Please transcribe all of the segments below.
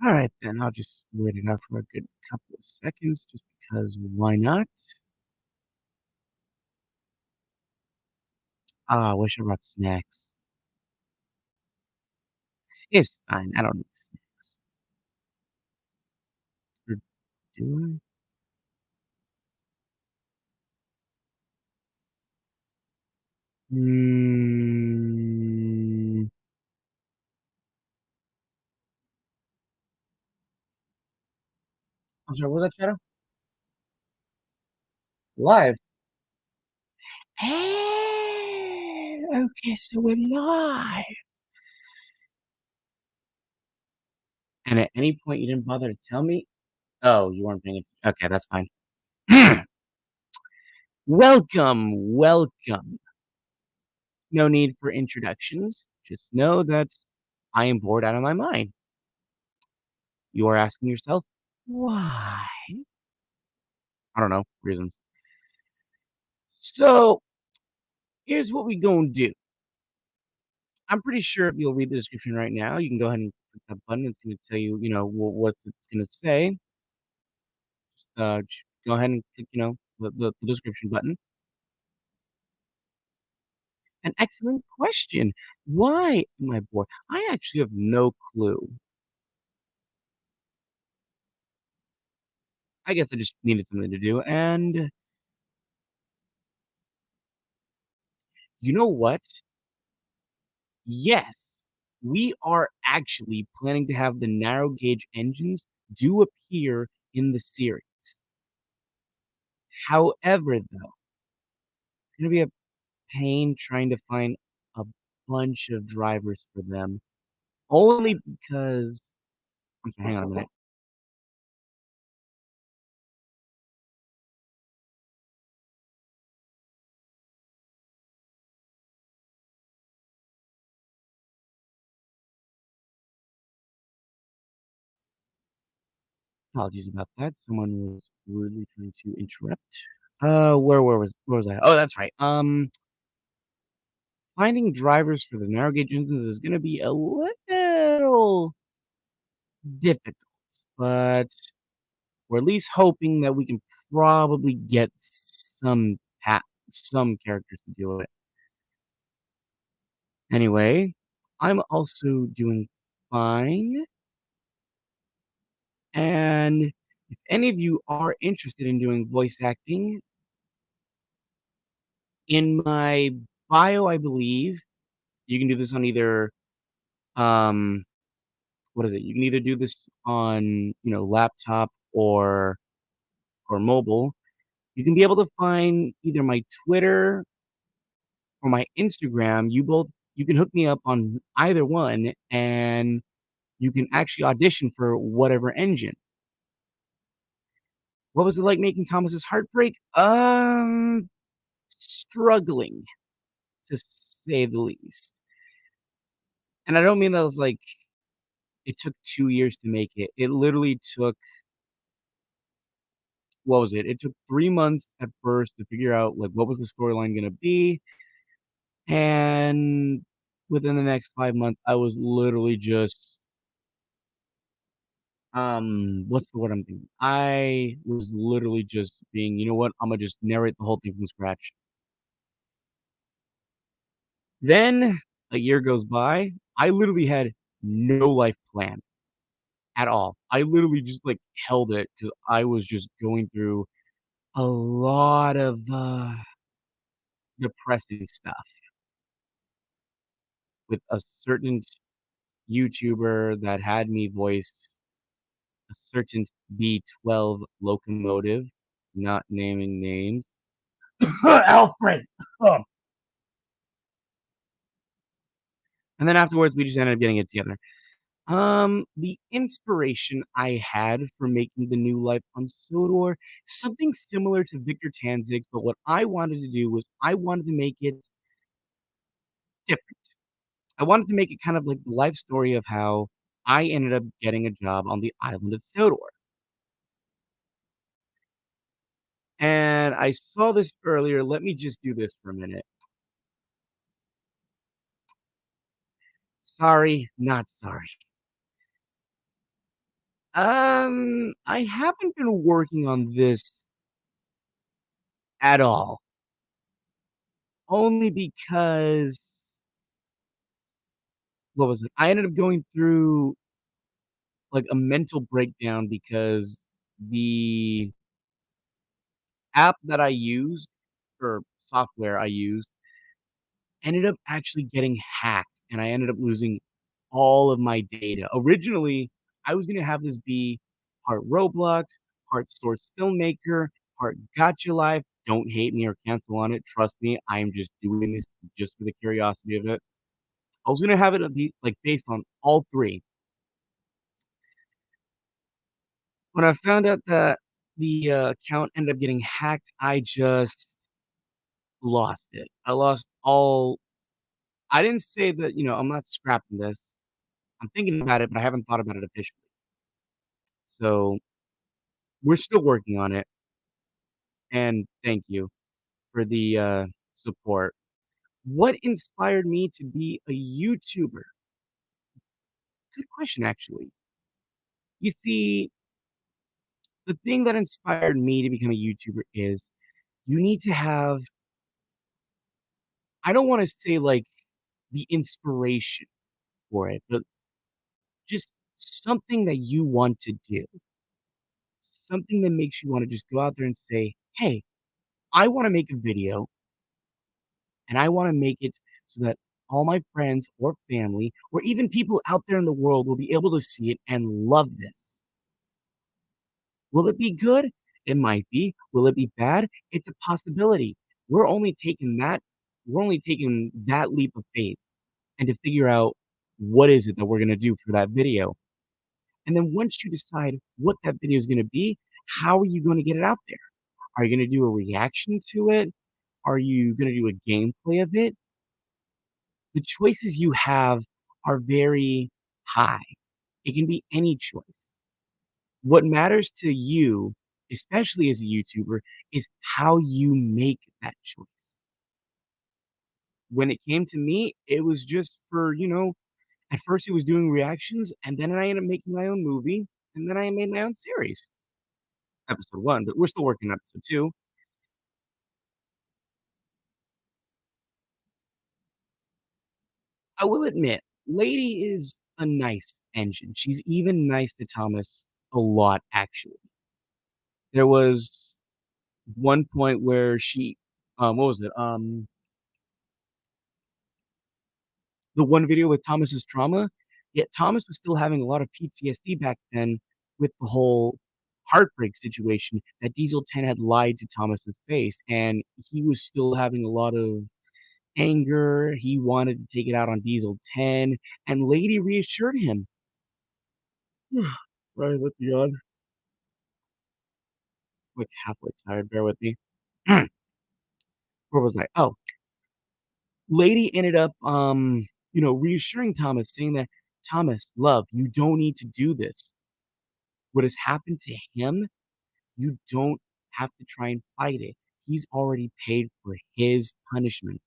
All right, then I'll just wait it out for a good couple of seconds just because why not? Ah, I wish I brought snacks. It's fine. I don't need snacks. Or do I? I'm sorry, what was that, Shadow? Live. Hey, okay, so we're live. And at any point you didn't bother to tell me? Oh, you weren't paying attention. Okay, that's fine. Welcome, welcome. No need for introductions. Just know that I am bored out of my mind. You are asking yourself, why? I don't know, reasons. So, here's what we gonna do. I'm pretty sure if you'll read the description right now, you can go ahead and click that button. It's gonna tell you, what it's gonna say. Just go ahead and click, the description button. An excellent question. Why am I bored? I actually have no clue. I guess I just needed something to do. And you know what? Yes, we are actually planning to have the narrow gauge engines do appear in the series. However, though, it's gonna be a pain trying to find a bunch of drivers for them, only because I'm sorry, hang on a minute. Apologies about that. Someone was rudely trying to interrupt. Where was I? Oh, that's right. Finding drivers for the narrow gauge engines is gonna be a little difficult, but we're at least hoping that we can probably get some characters to do it. Anyway, I'm also doing fine, and if any of you are interested in doing voice acting, in my bio, I believe you can do this on either um what is it? You can either do this on, laptop or mobile. You can be able to find either my Twitter or my Instagram. You can hook me up on either one and you can actually audition for whatever engine. What was it like making Thomas's heartbreak? Struggling to say the least. And I don't mean that was like it took 2 years to make it. It literally took what was it? It took 3 months at first to figure out like what was the storyline gonna be, and within the next 5 months, I was literally just what's the word I'm thinking? I was literally just being, you know what? Imma just narrate the whole thing from scratch. Then a year goes by. I literally had no life plan at all. I literally just, like, held it because I was just going through a lot of, depressing stuff with a certain YouTuber that had me voice a certain B12 locomotive, not naming names. Alfred! Ugh. And then afterwards, we just ended up getting it together. The inspiration I had for making the new life on Sodor, something similar to Victor Tanzig's, but what I wanted to do was I wanted to make it different. I wanted to make it kind of like the life story of how I ended up getting a job on the island of Sodor. And I saw this earlier. Let me just do this for a minute. Sorry, not sorry. I haven't been working on this at all, only because what was it? I ended up going through, like, a mental breakdown because the app that I used, or software I used, ended up actually getting hacked, and I ended up losing all of my data. Originally, I was gonna have this be part Roblox, part Source Filmmaker, part Gacha Life. Don't hate me or cancel on it. Trust me, I am just doing this just for the curiosity of it. I was gonna have it be, like, based on all 3. When I found out that the, account ended up getting hacked, I just lost it. I lost all I didn't say that, I'm not scrapping this. I'm thinking about it, but I haven't thought about it officially. So, we're still working on it, and thank you for the, support. What inspired me to be a YouTuber? Good question, actually. You see, the thing that inspired me to become a YouTuber is you need to have I don't wanna say, like, the inspiration for it, but just something that you want to do, something that makes you wanna just go out there and say, "Hey, I wanna make a video, and I wanna make it so that all my friends or family or even people out there in the world will be able to see it and love this." Will it be good? It might be. Will it be bad? It's a possibility. We're only taking that leap of faith and to figure out what is it that we're gonna do for that video. And then once you decide what that video is gonna be, how are you gonna get it out there? Are you gonna do a reaction to it? Are you gonna do a gameplay of it? The choices you have are very high. It can be any choice. What matters to you, especially as a YouTuber, is how you make that choice. When it came to me, it was just for, at first it was doing reactions, and then I ended up making my own movie, and then I made my own series. Episode 1, but we're still working on episode 2. I will admit, Lady is a nice engine. She's even nice to Thomas a lot, actually. There was one point where what was it? The one video with Thomas's trauma, yet Thomas was still having a lot of PTSD back then with the whole heartbreak situation that Diesel 10 had lied to Thomas's face, and he was still having a lot of anger. He wanted to take it out on Diesel 10, and Lady reassured him. Sorry, let's yawn. Like halfway tired, bear with me. Where was I? Oh, Lady ended up, reassuring Thomas, saying that, "Thomas, love, you don't need to do this. What has happened to him, you don't have to try and fight it. He's already paid for his punishment."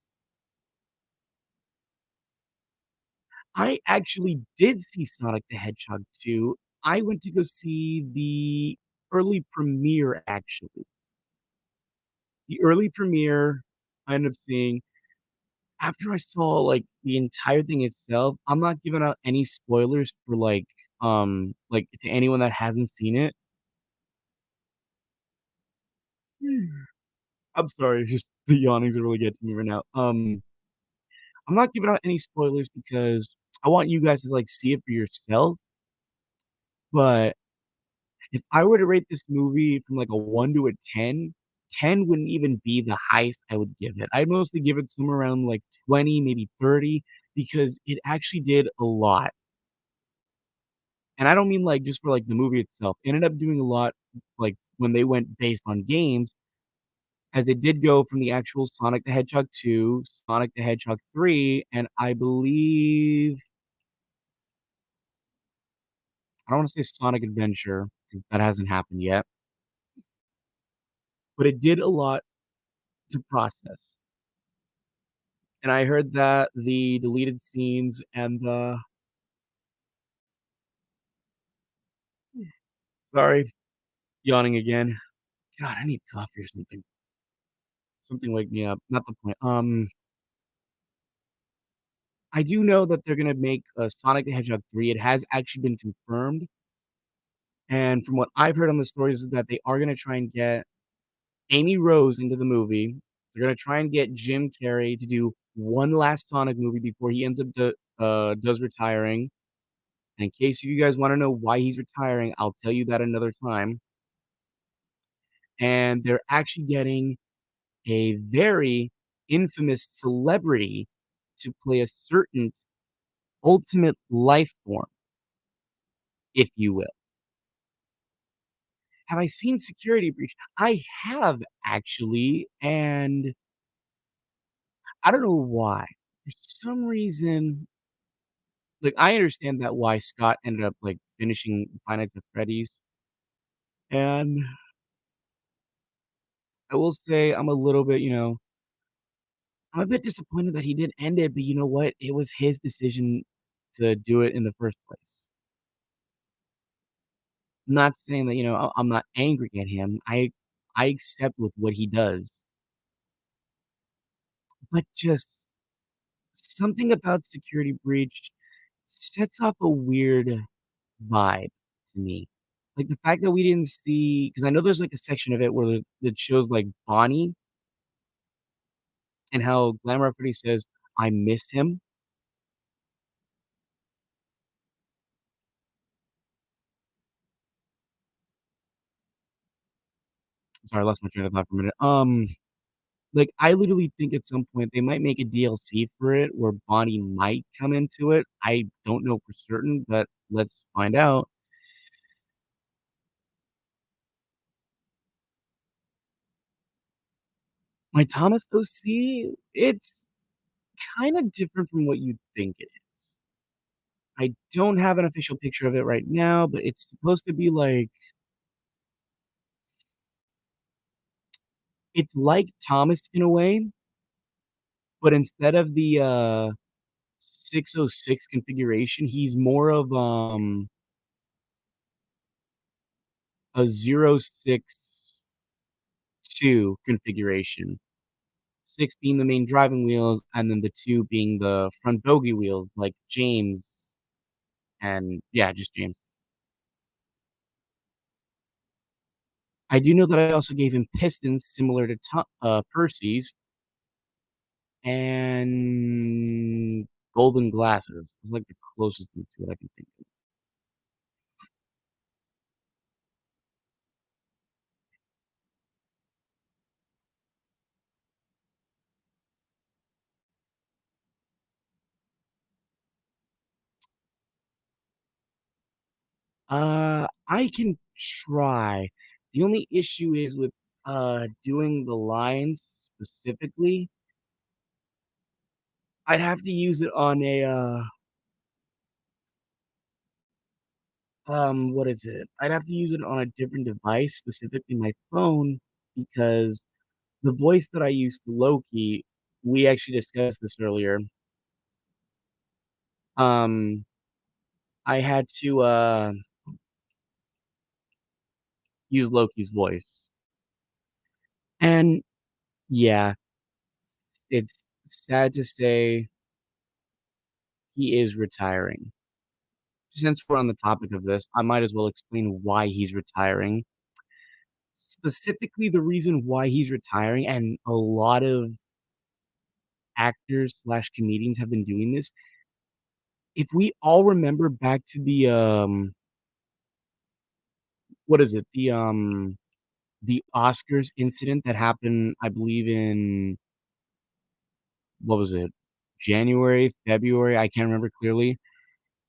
I actually did see Sonic the Hedgehog 2. I went to go see the early premiere, actually. The early premiere I ended up seeing. After I saw, like, the entire thing itself, I'm not giving out any spoilers for, to anyone that hasn't seen it. I'm sorry, it's just the yawnings are really getting to me right now. I'm not giving out any spoilers because I want you guys to, like, see it for yourself, but if I were to rate this movie from, like, a 1 to a 10, 10 wouldn't even be the highest I would give it. I'd mostly give it somewhere around, like, 20, maybe 30, because it actually did a lot. And I don't mean, like, just for, like, the movie itself. It ended up doing a lot, like, when they went based on games, as it did go from the actual Sonic the Hedgehog 2, Sonic the Hedgehog 3, and I don't wanna say Sonic Adventure, 'cause that hasn't happened yet, but it did a lot to process. And I heard that the deleted scenes and the Sorry, yawning again. God, I need coffee or something. Something wake me up. Not the point. I do know that they're gonna make, Sonic the Hedgehog 3. It has actually been confirmed, and from what I've heard on the stories is that they are gonna try and get Amy Rose into the movie. They're gonna try and get Jim Carrey to do one last Sonic movie before he ends up does retiring. And in case you guys wanna know why he's retiring, I'll tell you that another time. And they're actually getting a very infamous celebrity to play a certain ultimate life form, if you will. Have I seen Security Breach? I have actually, and I don't know why. For some reason, like, I understand that why Scott ended up, like, finishing Five Nights at Freddy's, and I will say I'm a little bit, I'm a bit disappointed that he did end it, but you know what? It was his decision to do it in the first place. Not saying that, I'm not angry at him. I accept with what he does, but just something about Security Breach sets off a weird vibe to me. Like, the fact that we didn't see, because I know there's, like, a section of it where that shows, like, Bonnie and how Glamour Freddy says, "I miss him." Sorry, I lost my train of thought for a minute. Like, I literally think at some point they might make a DLC for it where Bonnie might come into it. I don't know for certain, but let's find out. My Thomas OC, it's kinda different from what you'd think it is. I don't have an official picture of it right now, but it's supposed to be like it's like Thomas in a way, but instead of the, 606 configuration, he's more of, a 062 configuration. 6 being the main driving wheels, and then the 2 being the front bogey wheels, like James and yeah, just James. I do know that I also gave him pistons similar to Percy's and golden glasses. It's like the closest thing to it I can think of. I can try. The only issue is with, doing the lines specifically, I'd have to use it on a, what is it? I'd have to use it on a different device, specifically my phone, because the voice that I use for Loki, we actually discussed this earlier. Um, I had to, use Loki's voice. And yeah, it's sad to say he is retiring. Since we're on the topic of this, I might as well explain why he's retiring. Specifically, the reason why he's retiring, and a lot of actors/comedians have been doing this. If we all remember back to the, what is it? The Oscars incident that happened, I believe in what was it? January, February, I can't remember clearly,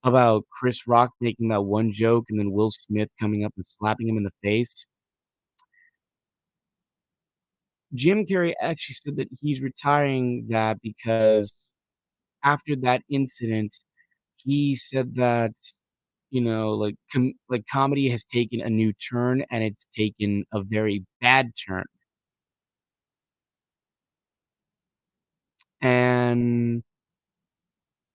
about Chris Rock making that one joke and then Will Smith coming up and slapping him in the face. Jim Carrey actually said that he's retiring that because after that incident, he said that, like comedy has taken a new turn and it's taken a very bad turn. And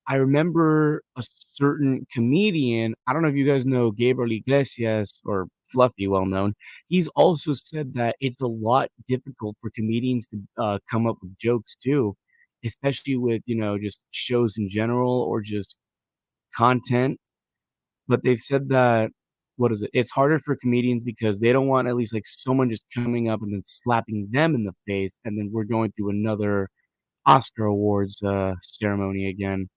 I remember a certain comedian, I don't know if you guys know Gabriel Iglesias or Fluffy, well known. He's also said that it's a lot difficult for comedians to, come up with jokes too, especially with, just shows in general or just content. But they've said that what is it? It's harder for comedians because they don't want at least, like, someone just coming up and then slapping them in the face, and then we're going through another Oscar awards, ceremony again.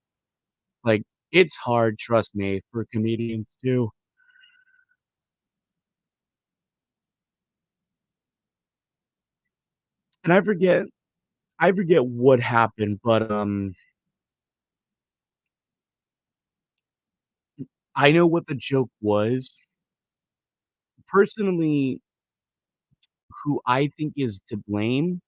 Like, it's hard, trust me, for comedians too. And I forget what happened, but, I know what the joke was. Personally, who I think is to blame,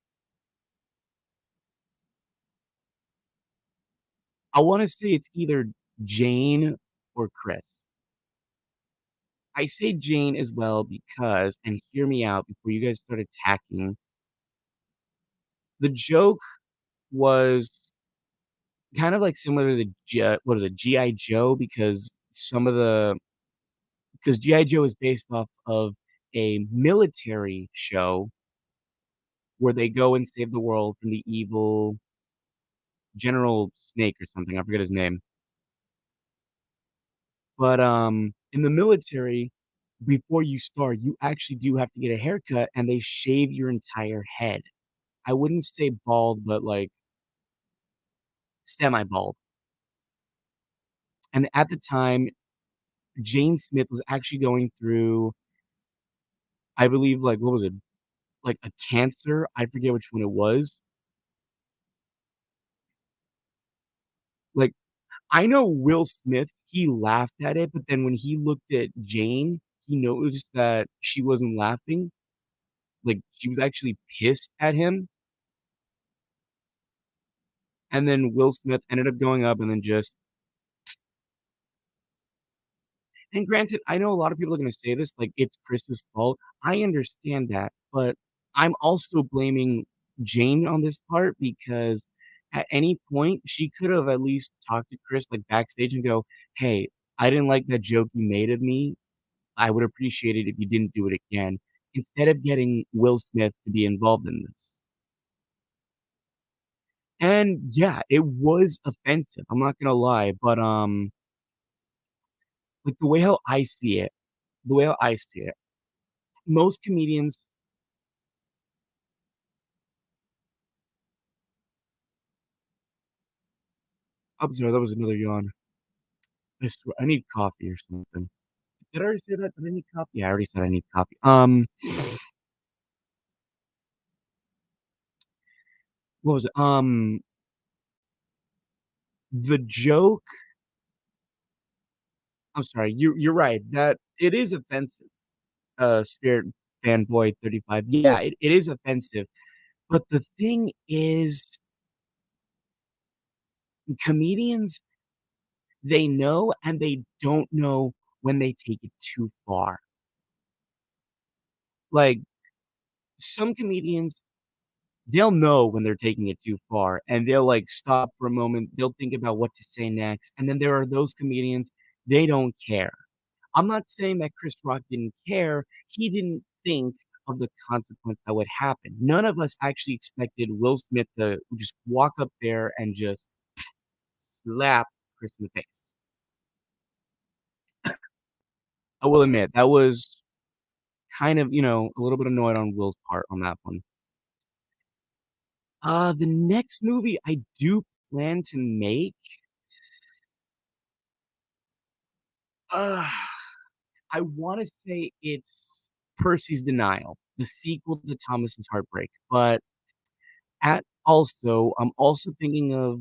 I wanna say it's either Jane or Chris. I say Jane as well because and hear me out before you guys start attacking, the joke was kind of, like, similar to what is it, G.I. Joe because some of the because G.I. Joe is based off of a military show where they go and save the world from the evil General Snake or something, I forget his name. But, in the military, before you start, you actually do have to get a haircut, and they shave your entire head. I wouldn't say bald, but, like, semi-bald. And at the time, Jane Smith was actually going through, I believe, like, what was it? Like, a cancer? I forget which one it was. Like, I know Will Smith, he laughed at it, but then when he looked at Jane, he noticed that she wasn't laughing, like, she was actually pissed at him, and then Will Smith ended up going up and then just and granted, I know a lot of people are gonna say this, like, "It's Chris's fault." I understand that, but I'm also blaming Jane on this part because at any point, she could have at least talked to Chris, like, backstage and go, "Hey, I didn't like that joke you made of me. I would appreciate it if you didn't do it again," instead of getting Will Smith to be involved in this. And, yeah, it was offensive, I'm not gonna lie, but, like, the way how I see it, most comedians I'm sorry, that was another yawn. I swear I need coffee or something. Did I already say that? Did I need coffee? Yeah, I already said I need coffee. What was it? The joke I'm sorry, you're right, that it is offensive, Spirit Fanboy 35. Yeah, it is offensive, but the thing is, comedians, they know and they don't know when they take it too far. Like, some comedians, they'll know when they're taking it too far, and they'll, like, stop for a moment, they'll think about what to say next, and then there are those comedians, they don't care. I'm not saying that Chris Rock didn't care, he didn't think of the consequence that would happen. None of us actually expected Will Smith to just walk up there and just slap Chris in the face. I will admit, that was kind of, a little bit annoyed on Will's part on that one. The next movie I do plan to make, uh, I wanna say it's Percy's Denial, the sequel to Thomas's Heartbreak, but I'm also thinking of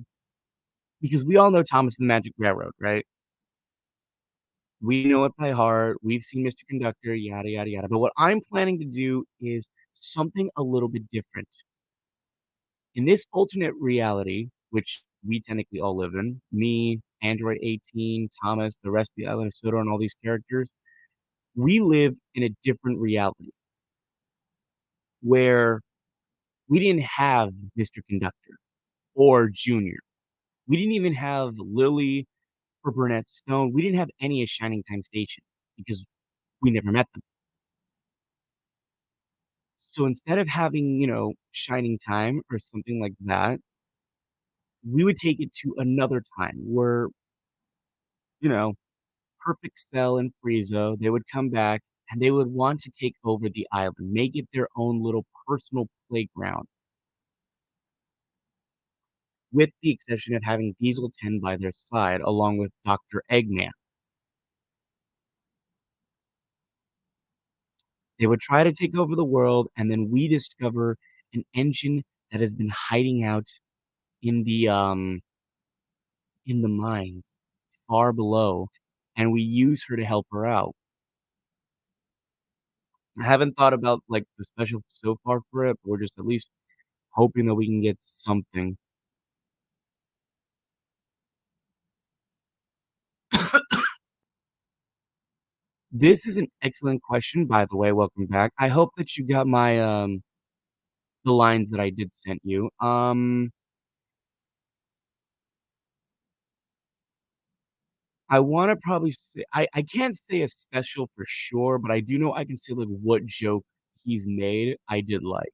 because we all know Thomas and the Magic Railroad, right? We know it by heart, we've seen Mr. Conductor, yada, yada, yada, but what I'm planning to do is something a little bit different. In this alternate reality, which we technically all live in, me, Android 18, Thomas, the rest of the Island of Sodor, and all these characters, we live in a different reality where we didn't have Mr. Conductor or Junior. We didn't even have Lily or Burnett Stone. We didn't have any at Shining Time Station because we never met them. So instead of having, Shining Time or something like that, we would take it to another time where, you know, Perfect Cell and Frieza, they would come back and they would want to take over the island, make it their own little personal playground, with the exception of having Diesel 10 by their side along with Dr. Eggman. They would try to take over the world, and then we discover an engine that has been hiding out in the mines far below, and we use her to help her out. I haven't thought about, like, the special so far for it, but we're just at least hoping that we can get something. This is an excellent question, by the way, welcome back. I hope that you got the lines that I did send you. I wanna probably say I can't say a special for sure, but I do know I can say, like, what joke he's made I did like.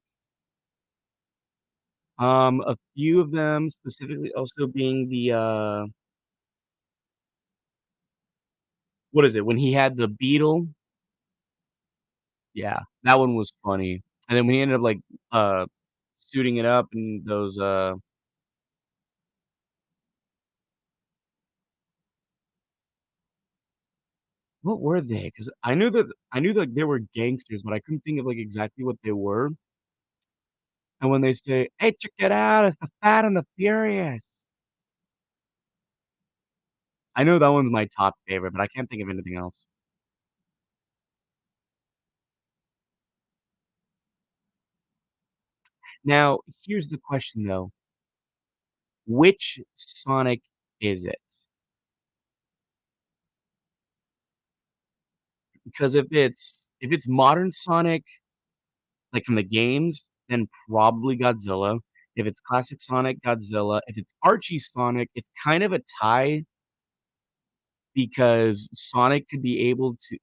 A few of them specifically also being what is it? When he had the beetle? Yeah, that one was funny. And then when he ended up, like, uh, suiting it up and those, what were they? Because I knew that they were gangsters, but I couldn't think of, like, exactly what they were. And when they say, "Hey, check it out, it's the Fat and the Furious." I know that one's my top favorite, but I can't think of anything else. Now, here's the question, though. Which Sonic is it? Because if it's modern Sonic, like, from the games, then probably Godzilla. If it's classic Sonic, Godzilla. If it's Archie Sonic, it's kind of a tie because Sonic could be able to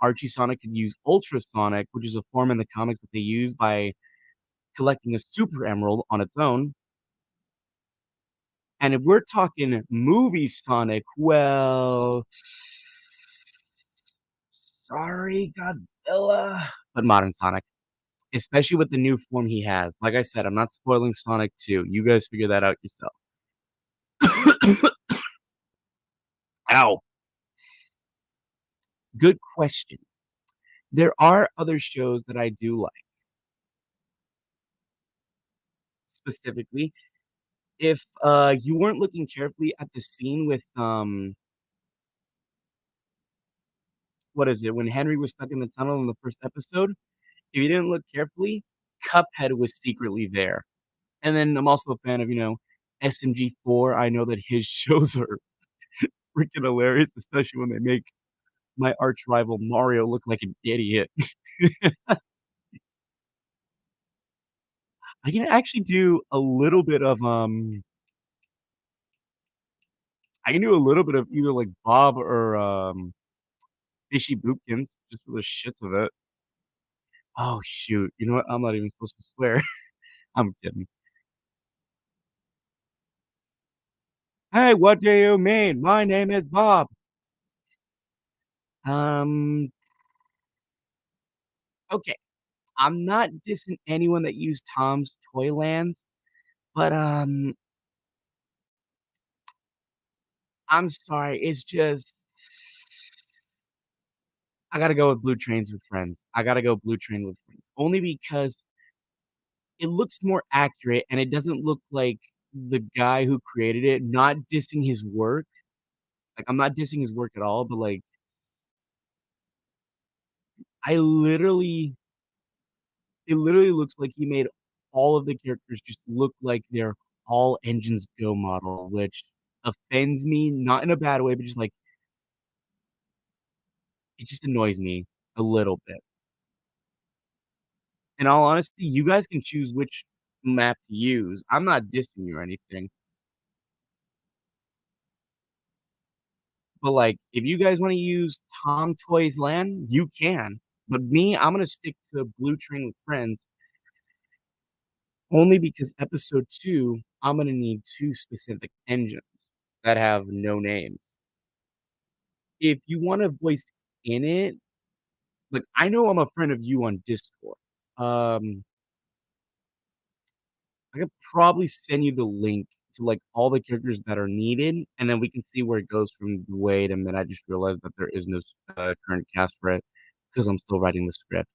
Archie Sonic could use Ultra Sonic, which is a form in the comics that they use by collecting a Super Emerald on its own. And if we're talking movie Sonic, well, sorry, Godzilla, but modern Sonic, especially with the new form he has. Like I said, I'm not spoiling Sonic 2. You guys figure that out yourself. Ow. Good question. There are other shows that I do like, specifically. If, you weren't looking carefully at the scene with, what is it? When Henry was stuck in the tunnel in the first episode, if you didn't look carefully, Cuphead was secretly there. And then I'm also a fan of, SMG4. I know that his shows are freaking hilarious, especially when they make my arch rival Mario look like an idiot. I can actually do a little bit of, I can do a little bit of either, like, Bob or, Fishy Boopkins, just for the shits of it. Oh, shoot. You know what? I'm not even supposed to swear. I'm kidding. "Hey, what do you mean? My name is Bob." Um, okay. I'm not dissing anyone that used Tom's Toylands, but, I'm sorry, it's just I gotta go with Blue Trains with Friends. I gotta go Blue Train with Friends, only because it looks more accurate and it doesn't look like the guy who created it, not dissing his work. Like, I'm not dissing his work at all, but, like, I literally it literally looks like he made all of the characters just look like they're all Engines Go model, which offends me, not in a bad way, but just, like, it just annoys me a little bit. In all honesty, you guys can choose which map to use. I'm not dissing you or anything. But, like, if you guys wanna use Tom Toy's Land, you can. But me, I'm gonna stick to Blue Train with Friends only because episode 2, I'm gonna need 2 specific engines that have no names. If you want a voice in it, like, I know I'm a friend of you on Discord. Um, I could probably send you the link to, like, all the characters that are needed, and then we can see where it goes from wait a minute, I just realized that there is no current cast for it because 'cause I'm still writing the script.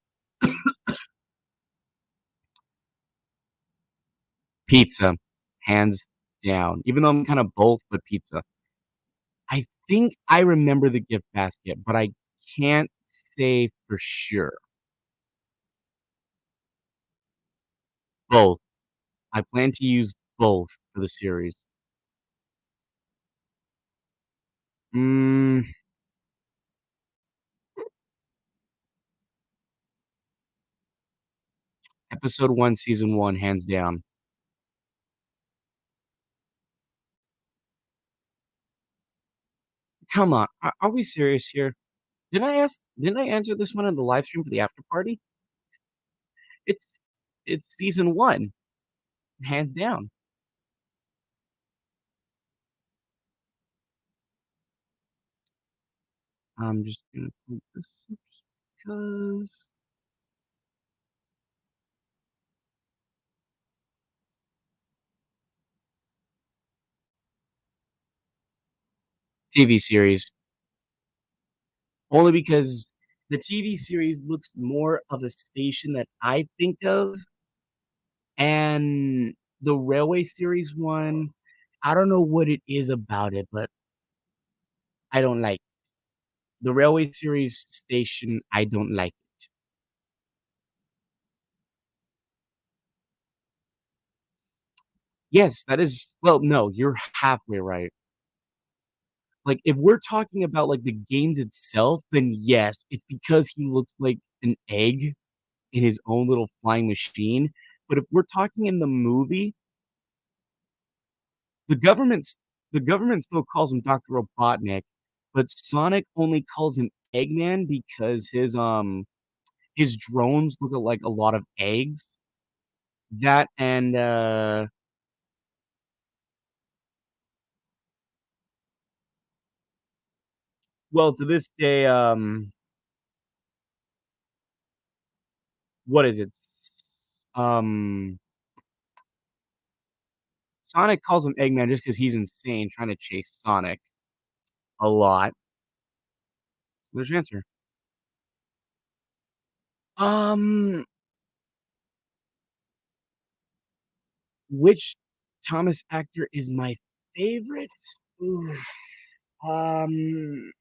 Pizza, hands down. Even though I'm kinda both, but pizza. I think I remember the gift basket, but I can't say for sure. Both. I plan to use both for the series. Mm, episode 1, season 1, hands down. Come on, are we serious here? Didn't I answer this one in the live stream for the after party? It's it's season 1, hands down. I'm just gonna put this up just because TV series. Only because the TV series looks more of a station that I think of, and the Railway series one, I don't know what it is about it, but I don't like the Railway series station, I don't like it. Yes, that is well, no, you're halfway right. Like, if we're talking about, like, the games itself, then yes, it's because he looks like an egg in his own little flying machine, but if we're talking in the movie, the government's the government still calls him Doctor Robotnik, but Sonic only calls him Eggman because his drones look like a lot of eggs. That and, well, to this day, what is it? Um, Sonic calls him Eggman just because he's insane trying to chase Sonic a lot. There's your answer. Um, which Thomas actor is my favorite? Ooh, um,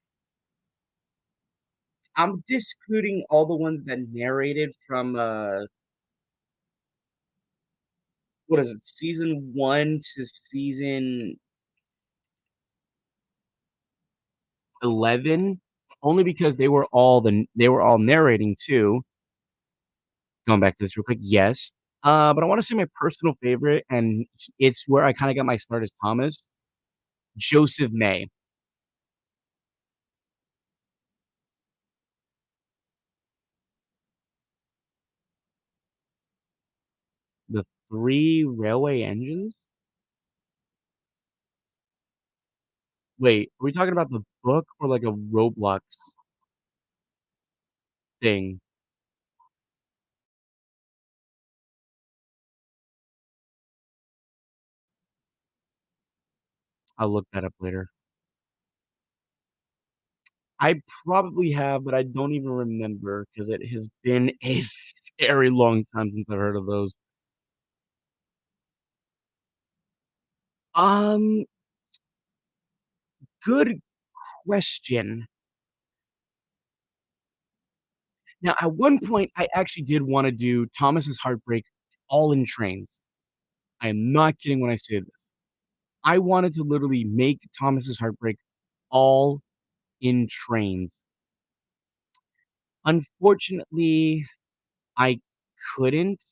I'm discluding all the ones that narrated from, what is it, season 1 to season 11, only because they were all narrating too. Going back to this real quick, yes. But I wanna say my personal favorite, and it's where I kinda got my start as Thomas, Joseph May. The 3 railway engines? Wait, are we talking about the book or like a Roblox thing? I'll look that up later. I probably have, but I don't even remember because it has been a very long time since I've heard of those. Um, good question. Now, at one point, I actually did wanna do Thomas's Heartbreak all in trains. I am not kidding when I say this. I wanted to literally make Thomas's Heartbreak all in trains. Unfortunately, I couldn't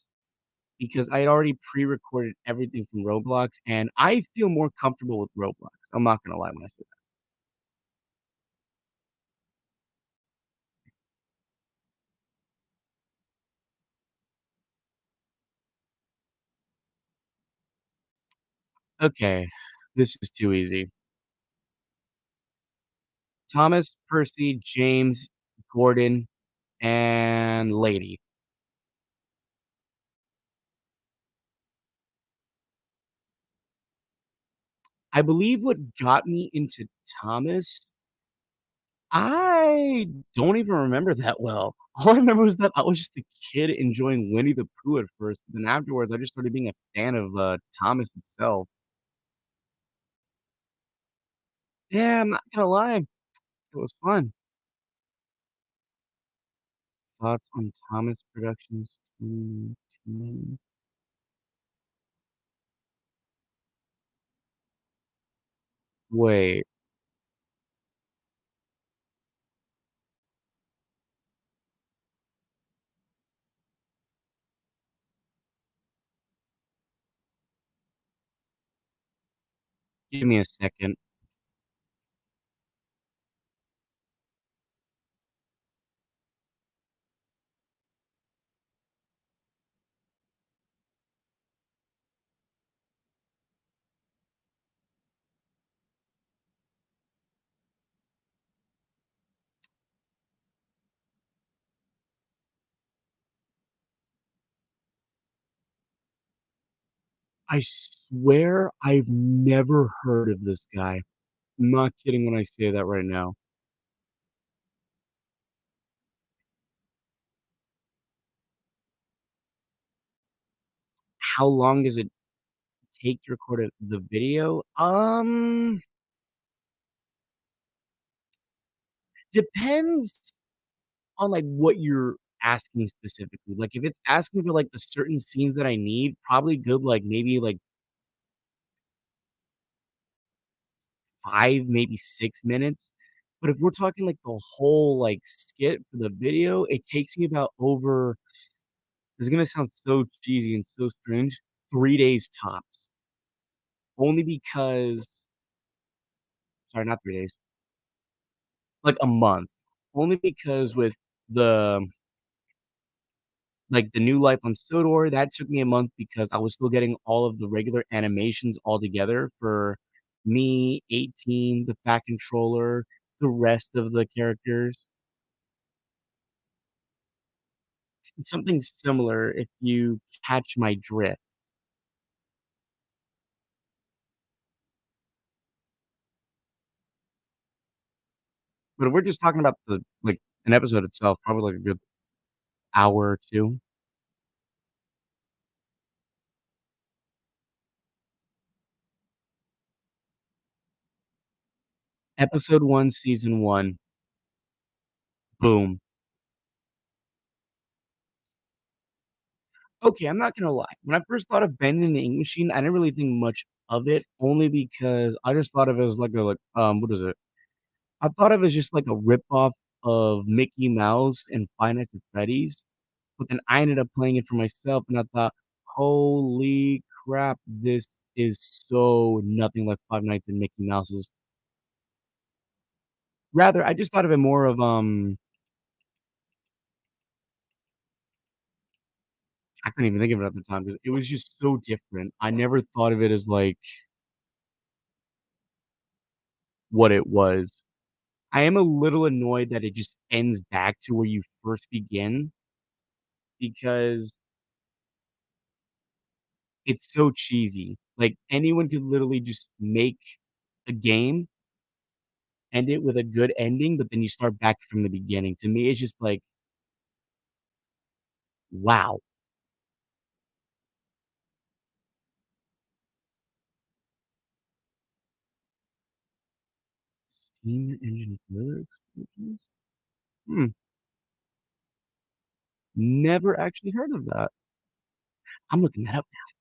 because I had already pre-recorded everything from Roblox, and I feel more comfortable with Roblox. I'm not gonna lie when I say that. Okay, this is too easy. Thomas, Percy, James, Gordon, and Lady. I believe what got me into Thomas, I don't even remember that well. All I remember was that I was just a kid enjoying Winnie the Pooh at first, then afterwards, I just started being a fan of, Thomas itself. Yeah, I'm not gonna lie, it was fun. Thoughts on Thomas Productions? Mm. Wait, give me a second. I swear I've never heard of this guy. I'm not kidding when I say that right now. How long does it take to record the video? Depends on, like, what you're asking specifically. Like, if it's asking for, like, the certain scenes that I need, probably good, like, maybe, like, 5, maybe 6 minutes. But if we're talking, like, the whole, like, skit for the video, it takes me about over it's gonna sound so cheesy and so strange, 3 days tops. Only because sorry, not 3 days, like, a month. Only because with the like, the new life on Sodor, that took me a month because I was still getting all of the regular animations all together for me, 18, the Fat Controller, the rest of the characters. It's something similar if you catch my drift. But if we're just talking about the like, an episode itself, probably, like, a good hour or 2. Episode 1, season 1, boom. Okay, I'm not gonna lie. When I first thought of Ben and the Ink Machine, I didn't really think much of it, only because I just thought of it as like a, like, what is it? I thought of it as just like a ripoff of Mickey Mouse and Five Nights at Freddy's, but then I ended up playing it for myself, and I thought, "Holy crap, this is so nothing like Five Nights and Mickey Mouse's." Rather, I just thought of it more of, I couldn't even think of it at the time because it was just so different. I never thought of it as, like, what it was. I am a little annoyed that it just ends back to where you first begin because it's so cheesy. Like, anyone could literally just make a game, end it with a good ending, but then you start back from the beginning. To me, it's just like, wow. Steam engine boiler explosions? Hmm, never actually heard of that. I'm looking that up now.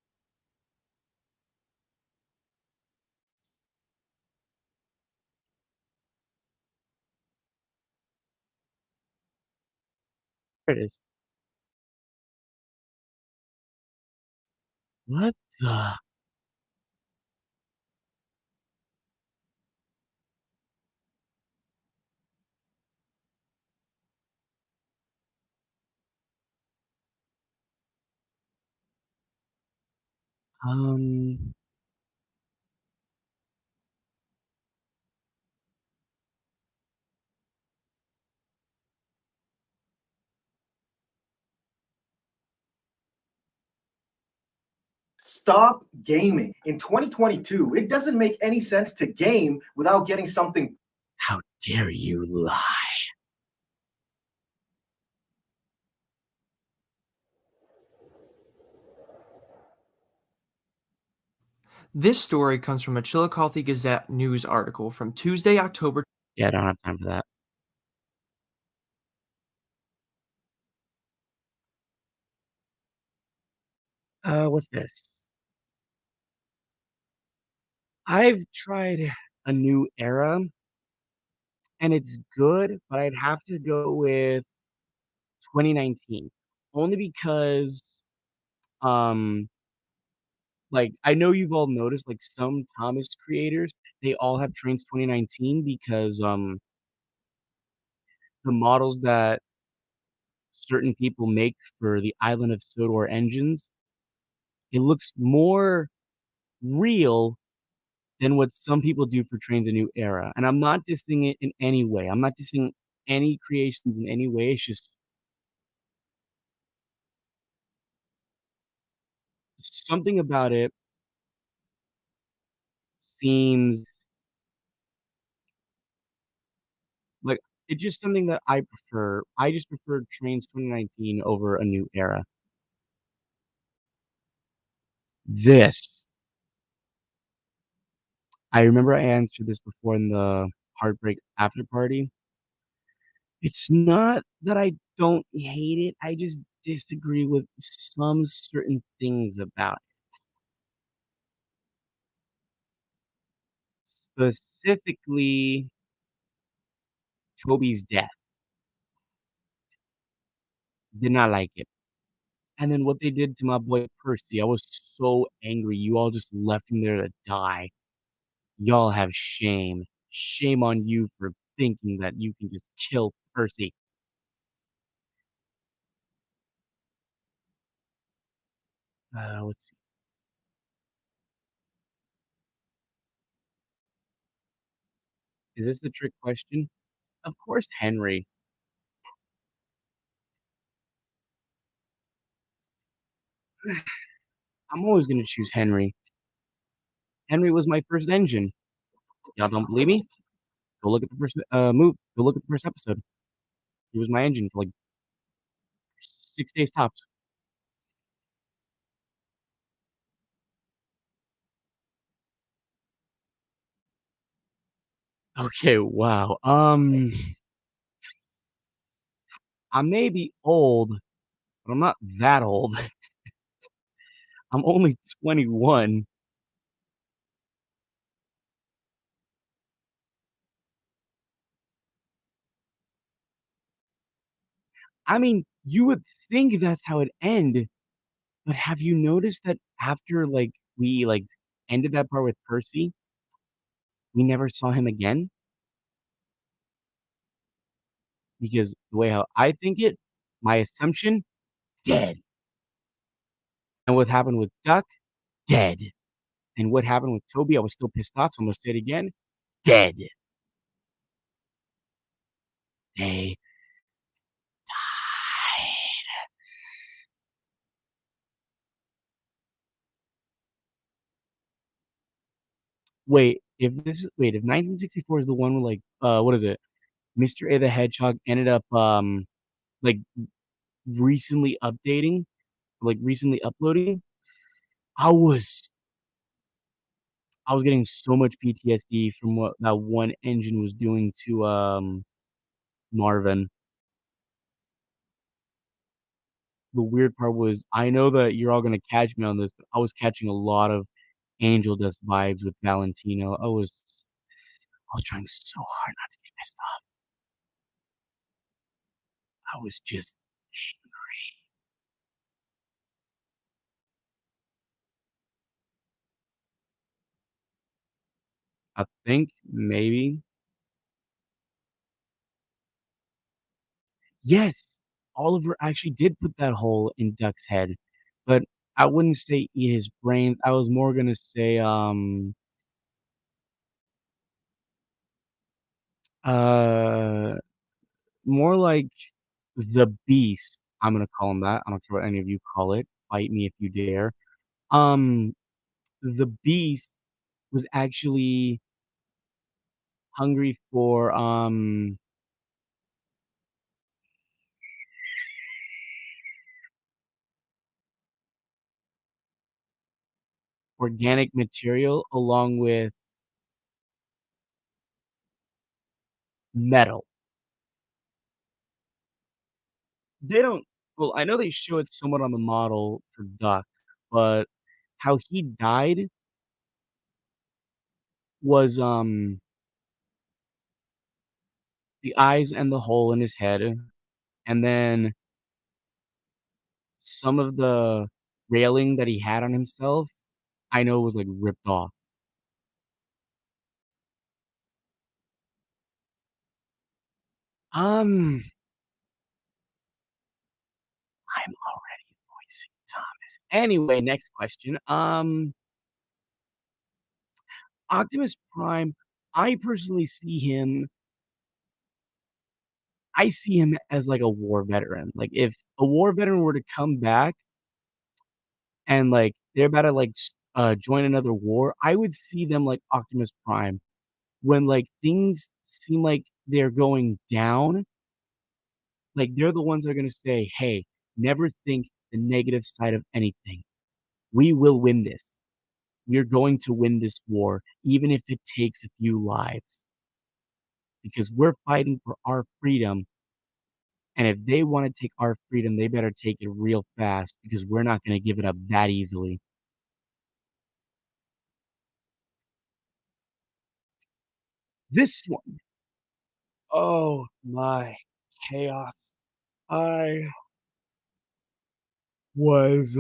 There it is. What the? Um, Stop gaming. In 2022, it doesn't make any sense to game without getting something. How dare you lie? This story comes from a Chillicothe Gazette news article from Tuesday, October. Yeah, I don't have time for that. What's this? I've tried a new era, and it's good, but I'd have to go with 2019. Only because, um, like, I know you've all noticed, like, some Thomas creators, they all have Trains 2019 because, the models that certain people make for the Island of Sodor engines, it looks more real than what some people do for Trains a New Era, and I'm not dissing it in any way. I'm not dissing any creations in any way. It's just something about it seems like it's just something that I prefer. I just prefer Trains 2019 over A New Era. This, I remember I answered this before in the Heartbreak After Party. It's not that I don't hate it, I just disagree with some certain things about it. Specifically, Toby's death. Did not like it. And then what they did to my boy Percy, I was so angry. You all just left him there to die. Y'all have shame. Shame on you for thinking that you can just kill Percy. Let's see. Is this the trick question? Of course, Henry. I'm always gonna choose Henry. Henry was my first engine. Y'all don't believe me? Go look at the first move. Go look at the first episode. He was my engine for like 6 days tops. Okay, wow. I may be old, but I'm not that old. I'm only 21. I mean, you would think that's how it end, but have you noticed that after like we like ended that part with Percy, we never saw him again? Because the way how I think it, my assumption, dead. And what happened with Duck, dead. And what happened with Toby, I was still pissed off, so I'm gonna say it again, dead. They died. If 1964 is the one with like what is it? Mr. A the Hedgehog ended up like recently updating, like recently uploading. I was I was getting so much PTSD from what that one engine was doing to Marvin. The weird part was I know that you're all gonna catch me on this, but I was catching a lot of Angel Dust vibes with Valentino. I was trying so hard not to get pissed off. I was just angry. I think maybe. Yes, Oliver actually did put that hole in Duck's head, but I wouldn't say eat his brains. I was more gonna say, uh, more like the Beast. I'm gonna call him that. I don't care what any of you call it. Fight me if you dare. Um, the beast was actually hungry for organic material along with metal. They don't well, I know they show it somewhat on the model for Duck, but how he died was, the eyes and the hole in his head, and then some of the railing that he had on himself, I know was, like, ripped off. Um, I'm already voicing Thomas. Anyway, next question. Optimus Prime, I personally see him I see him as, like, a war veteran. Like, if a war veteran were to come back and, like, they're about to, like, join another war, I would see them like Optimus Prime. When, like, things seem like they're going down, like, they're the ones that are gonna say, "Hey, never think the negative side of anything. We will win this. We're going to win this war, even if it takes a few lives, because we're fighting for our freedom, and if they wanna take our freedom, they better take it real fast because we're not gonna give it up that easily." This one, oh my chaos. I was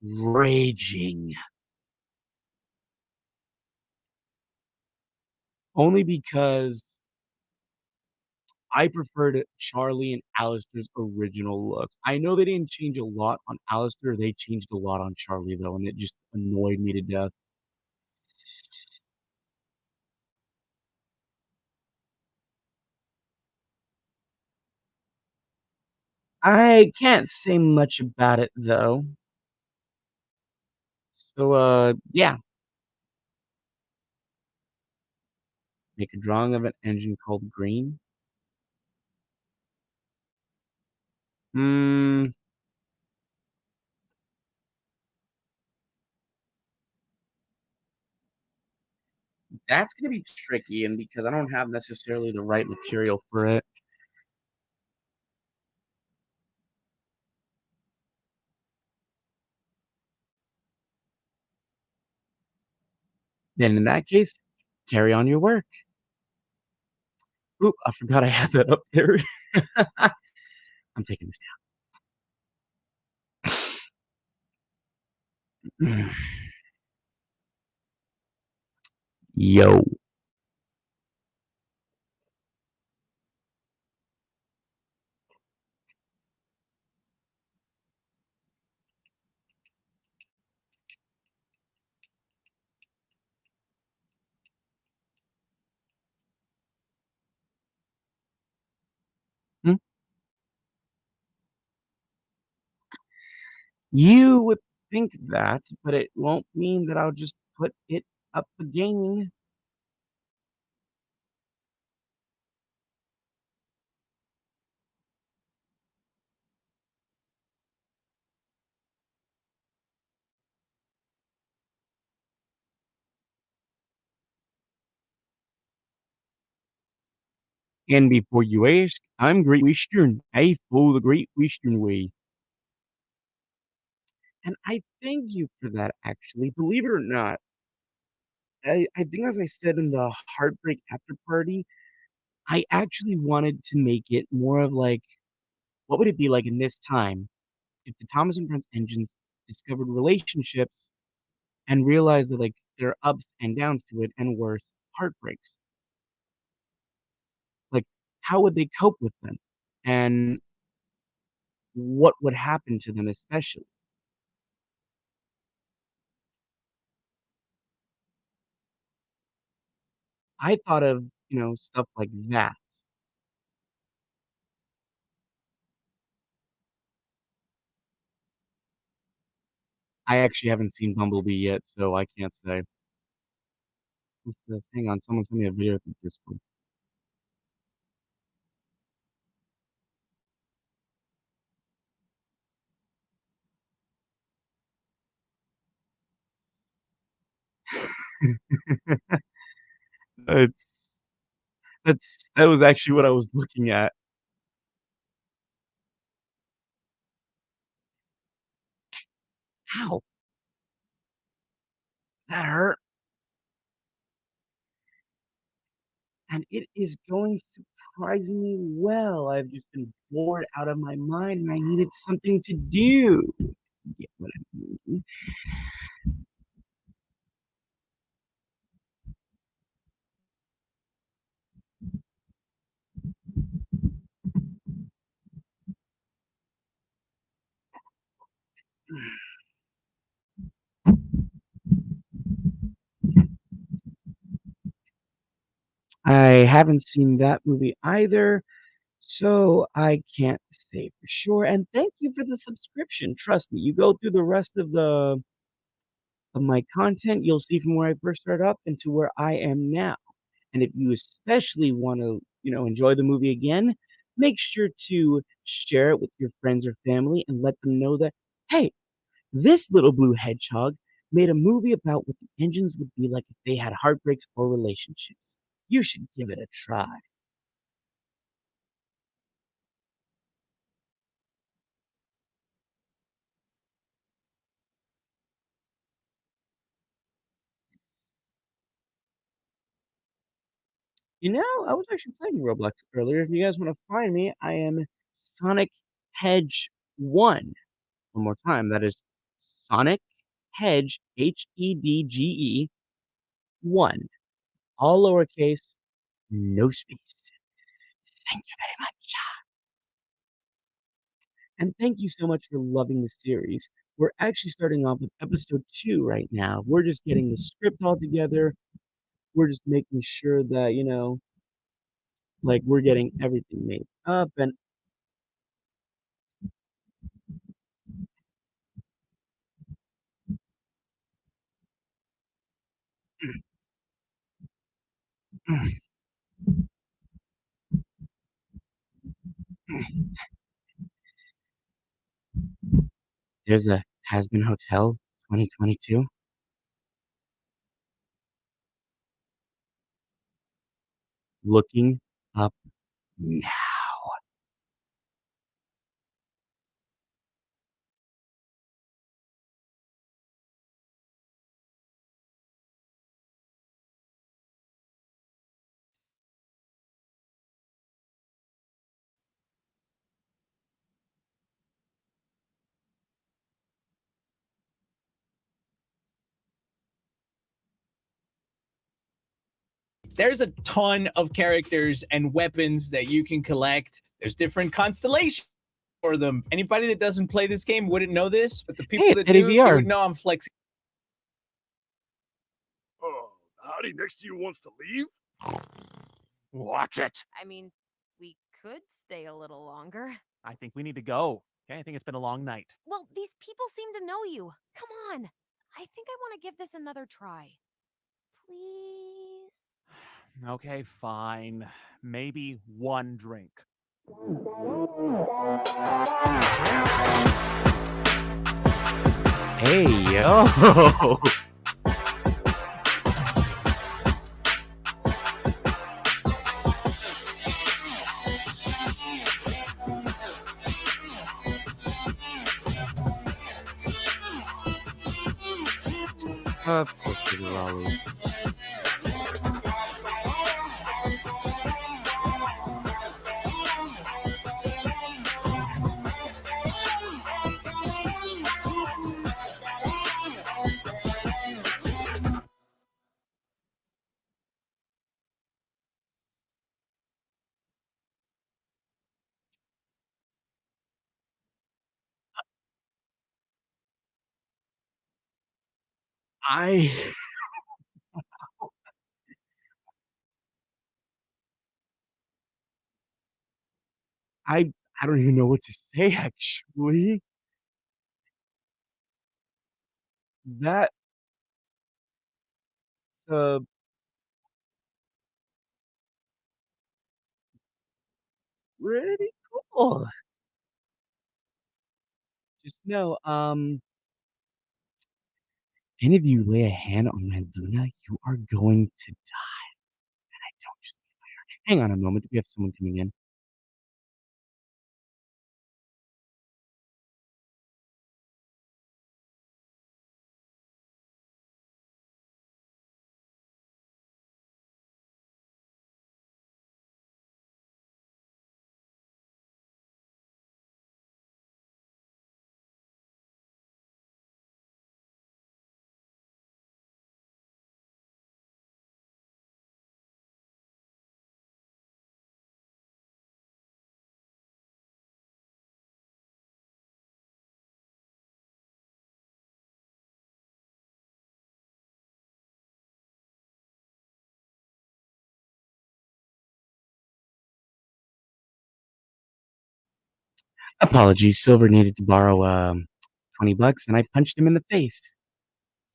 raging. Only because I preferred Charlie and Alistair's original looks. I know they didn't change a lot on Alistair, they changed a lot on Charlie, though, and it just annoyed me to death. I can't say much about it, though. So, yeah. Make a drawing of an engine called Green. Hmm, that's gonna be tricky, and because I don't have necessarily the right material for it, then in that case, carry on your work. Oop, I forgot I had that up there. I'm taking this down. Yo. Hmm? You would think that, but it won't mean that I'll just put it up again. And before you ask, I'm Great Western. I follow the Great Western way. And I thank you for that, actually. Believe it or not, I think as I said in the Heartbreak After Party, I actually wanted to make it more of like, what would it be like in this time if the Thomas and Friends engines discovered relationships and realized that like there are ups and downs to it and worse, heartbreaks? Like, how would they cope with them? And what would happen to them especially? I thought of, stuff like that. I actually haven't seen Bumblebee yet, so I can't say. What's this? Hang on, someone sent me a video through Discord. It's that was actually what I was looking at. Ow, that hurt. And it is going surprisingly well. I've just been bored out of my mind, and I needed something to do. Get what I mean? I haven't seen that movie either, so I can't say for sure. And thank you for the subscription. Trust me, you go through the rest of my content, you'll see from where I first started up and to where I am now. And if you especially want to, enjoy the movie again, make sure to share it with your friends or family and let them know that, hey, this little blue hedgehog made a movie about what the engines would be like if they had heartbreaks or relationships. You should give it a try. I was actually playing Roblox earlier. If you guys want to find me, I am Sonic Hedge 1. One more time, that is Sonic Hedge, Hedge 1. All lowercase, no space. Thank you very much. And thank you so much for loving the series. We're actually starting off with episode 2 right now. We're just getting the script all together. We're just making sure that, like we're getting everything made up and there's a Has Been Hotel 2022 looking up now. There's a ton of characters and weapons that you can collect. There's different constellations for them. Anybody that doesn't play this game wouldn't know this, but the Hey, people it's that Eddie do, they VR. would know I'm flexing. Oh, howdy next to you wants to leave? Watch it. I mean, we could stay a little longer. I think we need to go. Okay, I think it's been a long night. Well, these people seem to know you. Come on. I think I want to give this another try. Please? Okay, fine. Maybe one drink. Hey, yo. Of course, it is Raul. I I I don't even know what to say actually. That's, uh, pretty cool. Just know, any of you lay a hand on my Luna, you are going to die. Don't just hang on a moment, we have someone coming in. Apologies, Silver needed to borrow, $20 and I punched him in the face.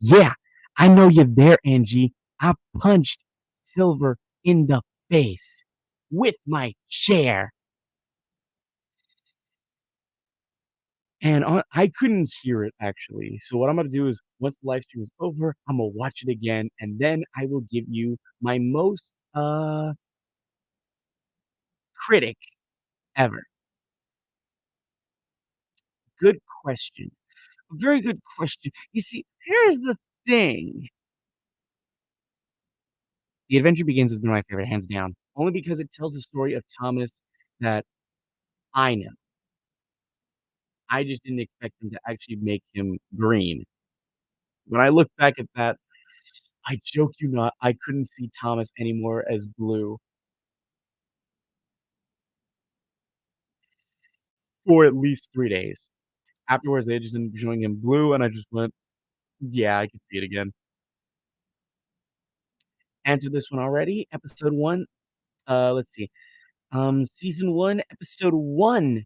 Yeah, I know you're there, Angie. I punched Silver in the face with my chair. And I couldn't hear it actually. So what I'm gonna do is once the live stream is over, I'm gonna watch it again, and then I will give you my most critic ever. Good question. A very good question. You see, here's the thing. The Adventure Begins has been my favorite, hands down. Only because it tells the story of Thomas that I know. I just didn't expect them to actually make him green. When I look back at that, I joke you not, I couldn't see Thomas anymore as blue for at least 3 days. Afterwards, they just ended up showing him blue, and I just went, "Yeah, I can see it again." Answered this one already. Episode 1, let's see. Season 1, episode 1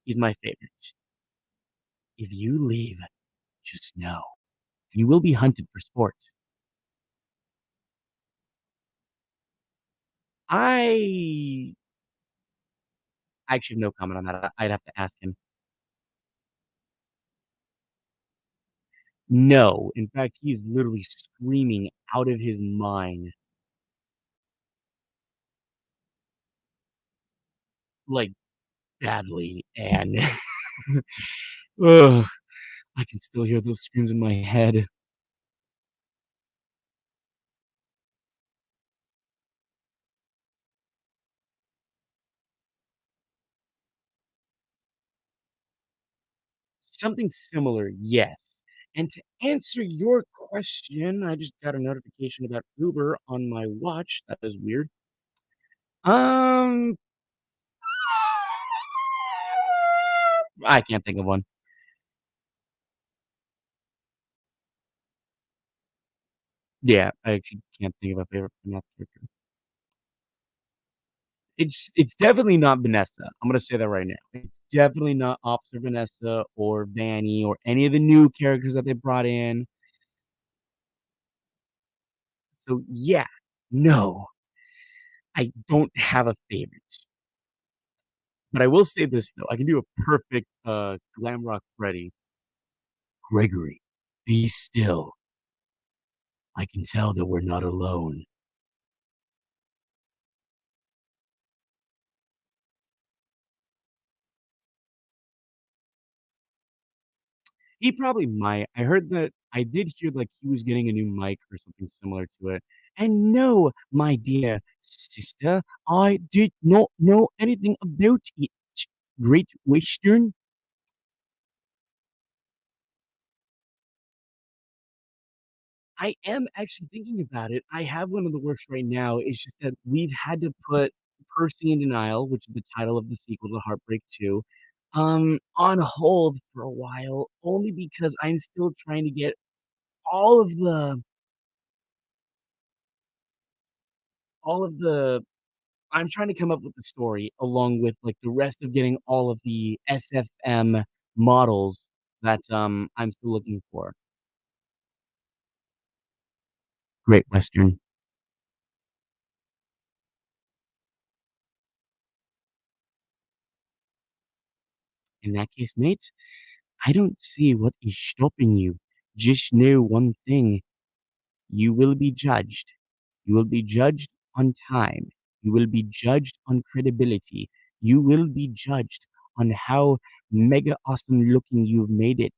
is my favorite. If you leave, just know you will be hunted for sport. I actually have no comment on that. I'd have to ask him. No. In fact, he's literally screaming out of his mind. Like, badly, and ugh, I can still hear those screams in my head. Something similar, yes. And to answer your question, I just got a notification about Uber on my watch. That is weird. Um, I can't think of one. Yeah, I actually can't think of a favorite FNAF character. It's definitely not Vanessa. I'm gonna say that right now. It's definitely not Officer Vanessa or Vanny or any of the new characters that they brought in. So yeah, no, I don't have a favorite. But I will say this though, I can do a perfect Glamrock Freddy. Gregory, be still. I can tell that we're not alone. He probably might. I heard that I did hear like he was getting a new mic or something similar to it. And no, my dear sister, I did not know anything about it. Great Western. I am actually thinking about it. I have one in the works right now. It's just that we've had to put Percy in Denial, which is the title of the sequel to Heartbreak 2, on hold for a while, only because I'm still trying to get all of the all of the I'm trying to come up with the story along with, like, the rest of getting all of the SFM models that, I'm still looking for. Great Western. In that case, mate, I don't see what is stopping you. Just know one thing. You will be judged. You will be judged on time. You will be judged on credibility. You will be judged on how mega awesome looking you've made it.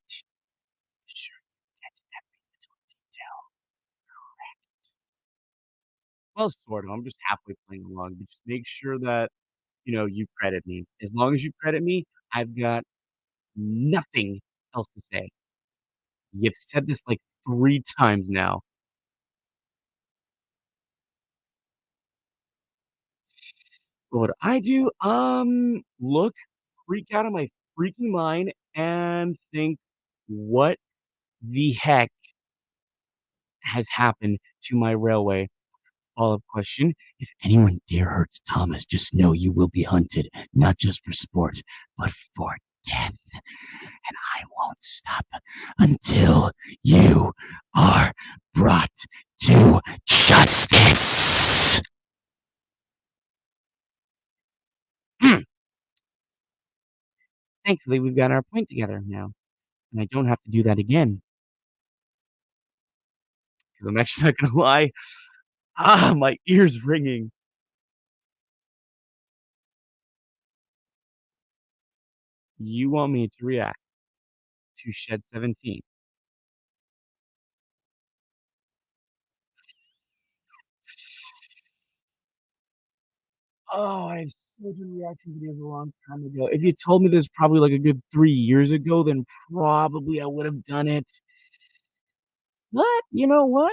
Sure, get every little detail. Well, sort of. I'm just halfway playing along, but just make sure that, you credit me. As long as you credit me, I've got nothing else to say. You've said this like 3 times now. What I do? Look, freak out of my freaking mind and think, what the heck has happened to my railway? Follow-up question. If anyone dare hurts Thomas, just know you will be hunted, not just for sport, but for death. And I won't stop until you are brought to justice. Thankfully, we've got our point together now, and I don't have to do that again. Because I'm actually not gonna lie. My ear's ringing. You want me to react to Shed 17? Oh, I've so done reaction videos a long time ago. If you told me this probably like a good 3 years ago, then probably I would have done it. But you know what?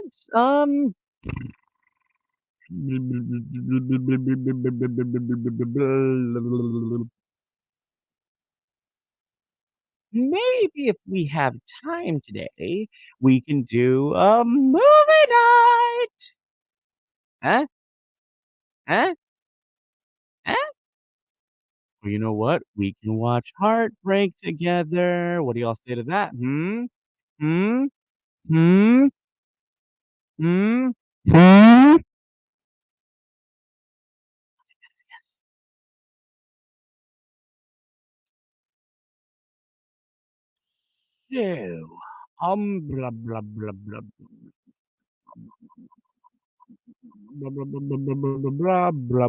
Maybe if we have time today, we can do a movie night. Huh? Huh? Huh? Well, you know what? We can watch Heartbreak together. What do y'all say to that? Hmm? Hmm? Hmm? Hmm? Hmm? So, blah, blah, blah, blah, blah, blah, blah, blah, blah, blah, blah, blah.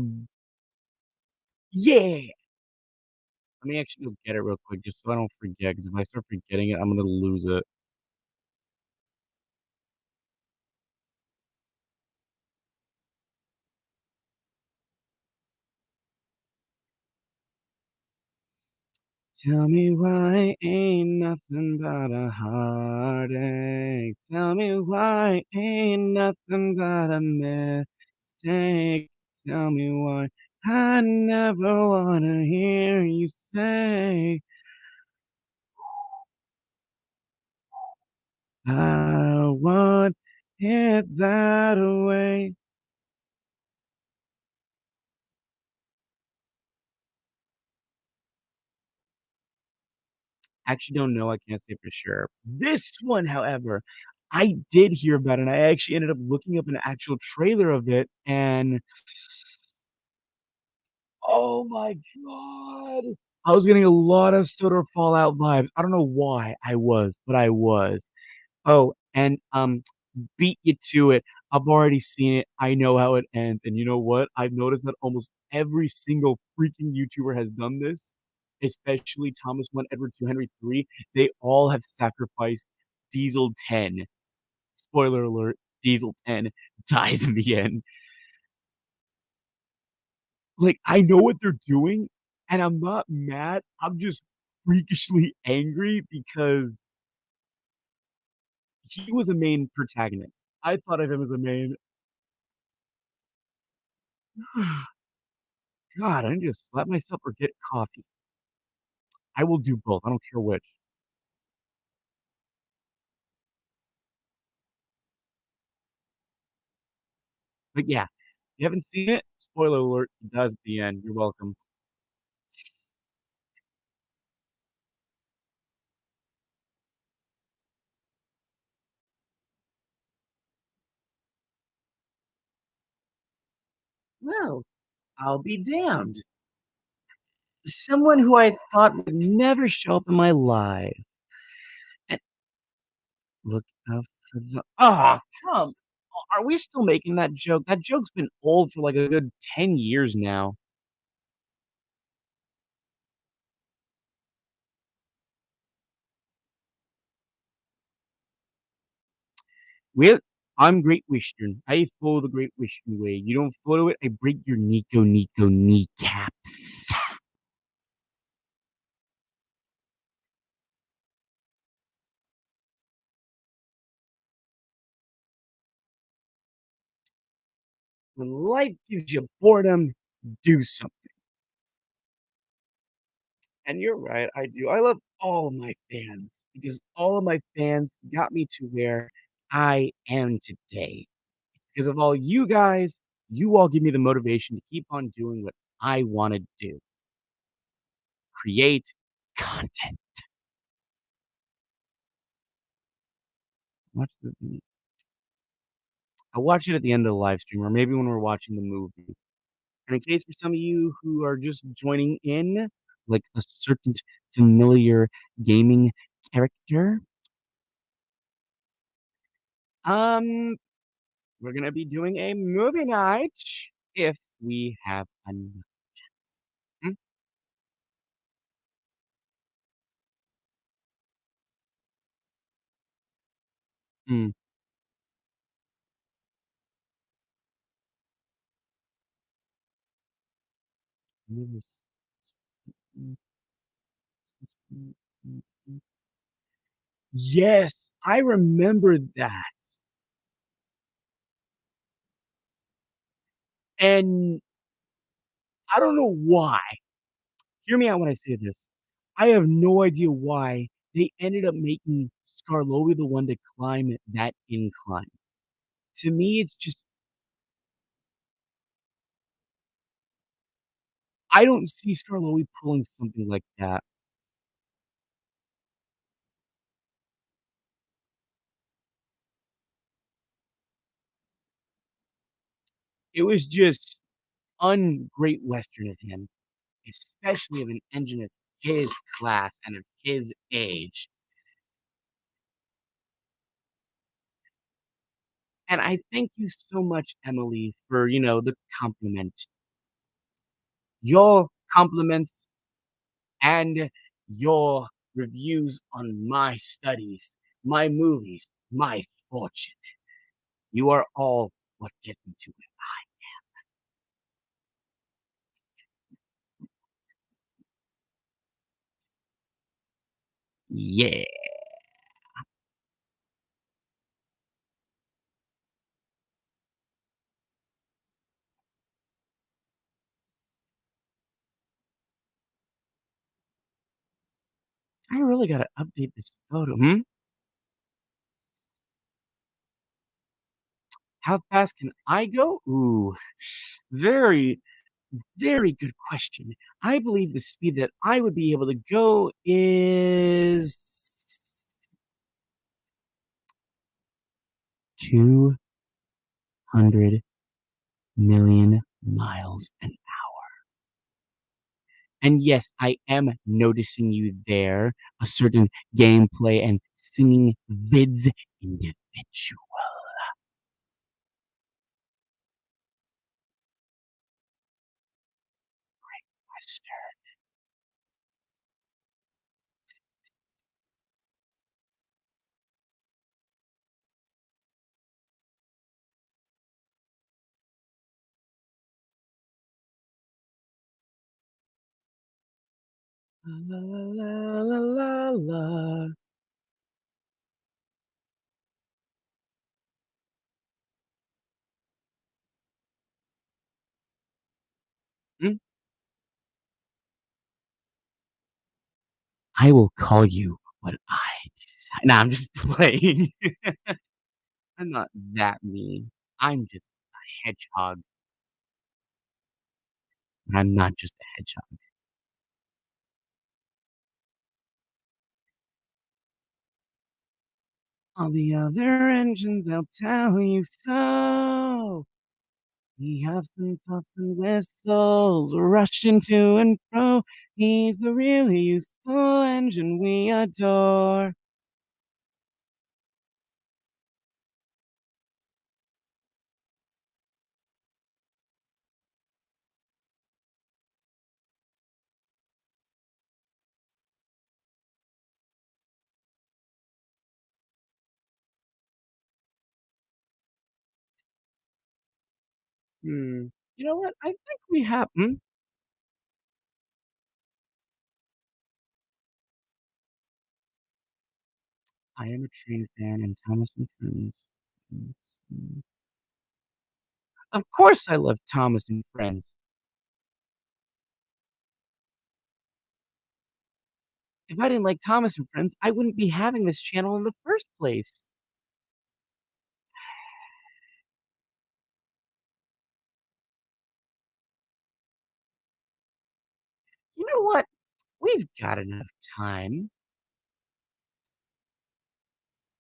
Yeah! Let me actually go get it real quick just so I don't forget, because if I start forgetting it, I'm gonna lose it. Tell me why ain't nothing but a heartache. Tell me why ain't nothing but a mistake. Tell me why I never wanna hear you say I want it that way. Actually don't know, I can't say for sure. This one, however, I did hear about it, and I actually ended up looking up an actual trailer of it, and oh my god! I was getting a lot of Stoner Fallout vibes. I don't know why I was, but I was. Oh, and, beat you to it. I've already seen it. I know how it ends, and you know what? I've noticed that almost every single freaking YouTuber has done this, especially Thomas 1, Edward 2, Henry 3. They all have sacrificed Diesel 10. Spoiler alert, Diesel 10 dies in the end. Like, I know what they're doing, and I'm not mad. I'm just freakishly angry because he was a main protagonist. I thought of him as a main. God, I need to slap myself or get coffee. I will do both. I don't care which. But yeah, if you haven't seen it, spoiler alert, he does at the end. You're welcome. Well, I'll be damned. Someone who I thought would never show up in my life. And look out for the come are we still making that joke? That joke's been old for, like, a good 10 years now. Well, I'm Great Western. I follow the Great Western way. You don't follow it, I break your Nico kneecaps. When life gives you boredom, do something. And you're right, I do. I love all of my fans because all of my fans got me to where I am today. Because of all you guys, you all give me the motivation to keep on doing what I want to do. Create content. Watch the I'll watch it at the end of the live stream or maybe when we're watching the movie. And in case for some of you who are just joining in, like a certain familiar gaming character, um, we're gonna be doing a movie night if we have enough. Hmm? Mm. Movies. Mm, mm, mm, mm. Yes, I remember that. And I don't know why. Hear me out when I say this. I have no idea why they ended up making Skarloey the one to climb that incline. To me, it's just I don't see Skarloey pulling something like that. It was just ungreat Western of him, especially of an engine of his class and of his age. And I thank you so much, Emily, for, the compliment. Your compliments and your reviews on my studies, my movies, my fortune. You are all what get me to it. Yeah. I really gotta update this photo. Hmm? How fast can I go? Ooh, very, very good question. I believe the speed that I would be able to go is 200 million miles an hour. And yes, I am noticing you there, a certain gameplay and singing vids individual. Master. La la la la la la. Mm, I will call you what I decide. Nah, I'm just playing. I'm not that mean. I'm just a hedgehog. I'm not just a hedgehog. All the other engines, they'll tell you so. He huffs and puffs and whistles, rushing to and fro. He's the really useful engine we adore. Hmm. You know what? I think we have. I am a train fan and Thomas and Friends. Of course, I love Thomas and Friends. If I didn't like Thomas and Friends, I wouldn't be having this channel in the first place. You know what? We've got enough time.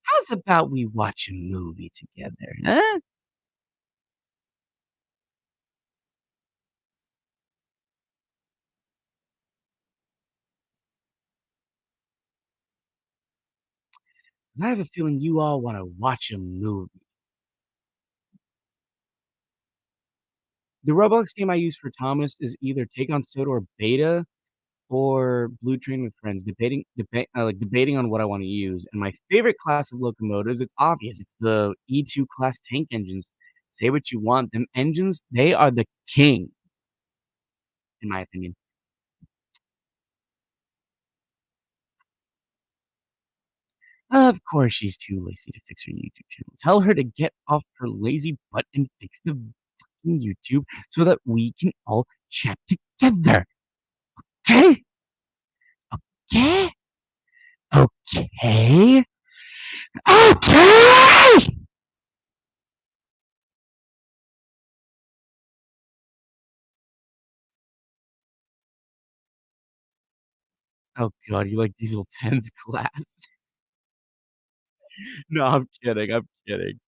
How's about we watch a movie together, huh? I have a feeling you all want to watch a movie. The Roblox game I use for Thomas is either Take on Soda or Beta or Blue Train with Friends, debating on what I want to use. And my favorite class of locomotives, it's obvious, it's the E2 class tank engines. Say what you want, them engines, they are the king, in my opinion. Of course, she's too lazy to fix her YouTube channel. Tell her to get off her lazy butt and fix the fucking YouTube so that we can all chat together. Okay? Okay? Okay? Okay! Oh god, you like Diesel 10's class? No, I'm kidding, I'm kidding.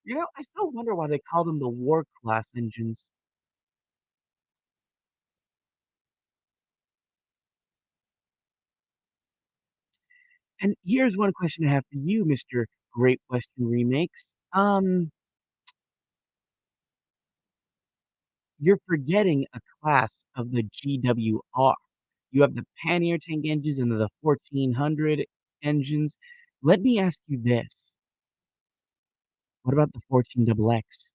You know, I still wonder why they call them the war class engines. And here's one question I have for you, Mr. Great Western Remakes. You're forgetting a class of the GWR. You have the Pannier tank engines and the 1400 engines. Let me ask you this. What about the 14 double X?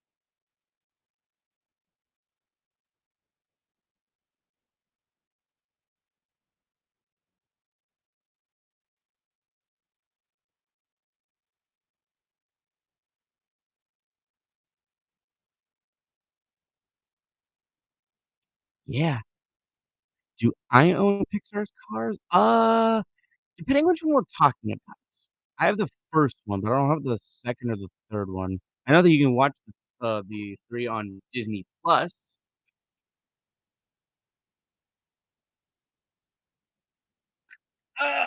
Yeah. Do I own Pixar's cars? Depending which one we're talking about. I have the first one, but I don't have the second or the third one. I know that you can watch the three on Disney Plus. Uh,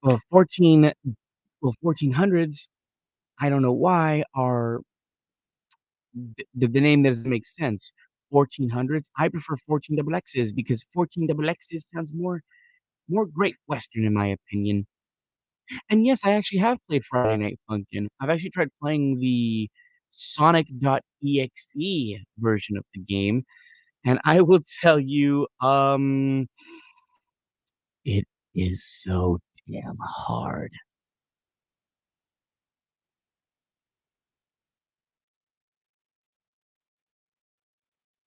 well, 1400s, I don't know why, are the name doesn't make sense. 1400s. I prefer 14 double X's because 14 double X's sounds more Great Western in my opinion. And yes, I actually have played Friday Night Funkin'. I've actually tried playing the Sonic.exe version of the game, and I will tell you, it is so damn hard.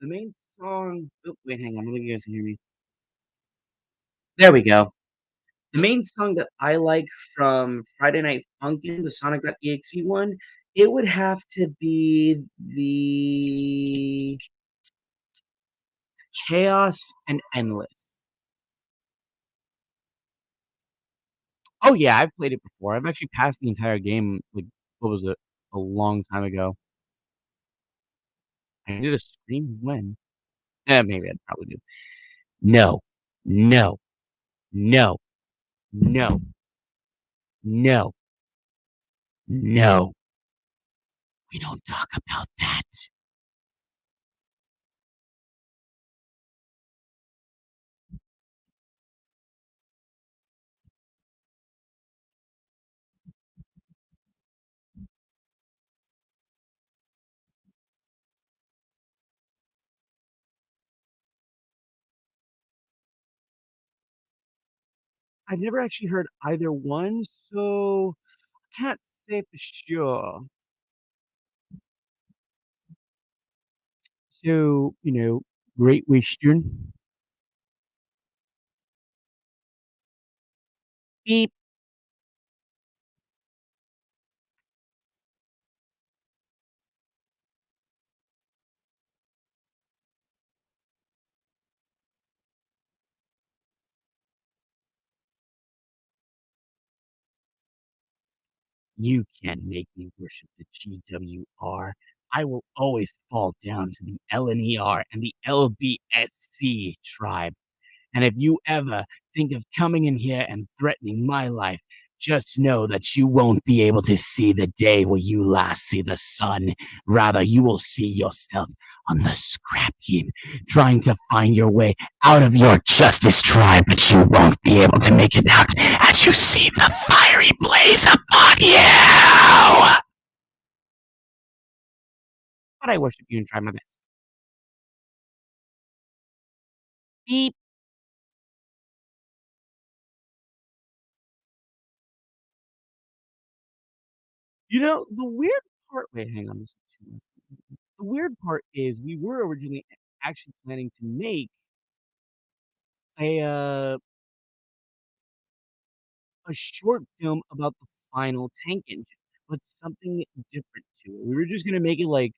The main song. Oh, wait, hang on. I don't think you guys can hear me. There we go. The main song that I like from Friday Night Funkin', the Sonic.exe one, it would have to be the Chaos and Endless. Oh yeah, I've played it before. I've actually passed the entire game, like, what was it? A long time ago. I did a stream when? Yeah, maybe I'd probably do. No, no, no, no, no, no. We don't talk about that. I've never actually heard either one, so I can't say for sure. So, Great Western. Beep. You can't make me worship the GWR. I will always fall down to the LNER and the LBSC tribe. And if you ever think of coming in here and threatening my life, just know that you won't be able to see the day where you last see the sun. Rather, you will see yourself on the scrap heap, trying to find your way out of your justice tribe, but you won't be able to make it out as you see the fiery blaze upon you. But I worship you and try my best. Beep. The weird part. Wait, hang on. This is too much. The weird part is we were originally actually planning to make a a short film about the final tank engine, but something different to it. We were just gonna make it like,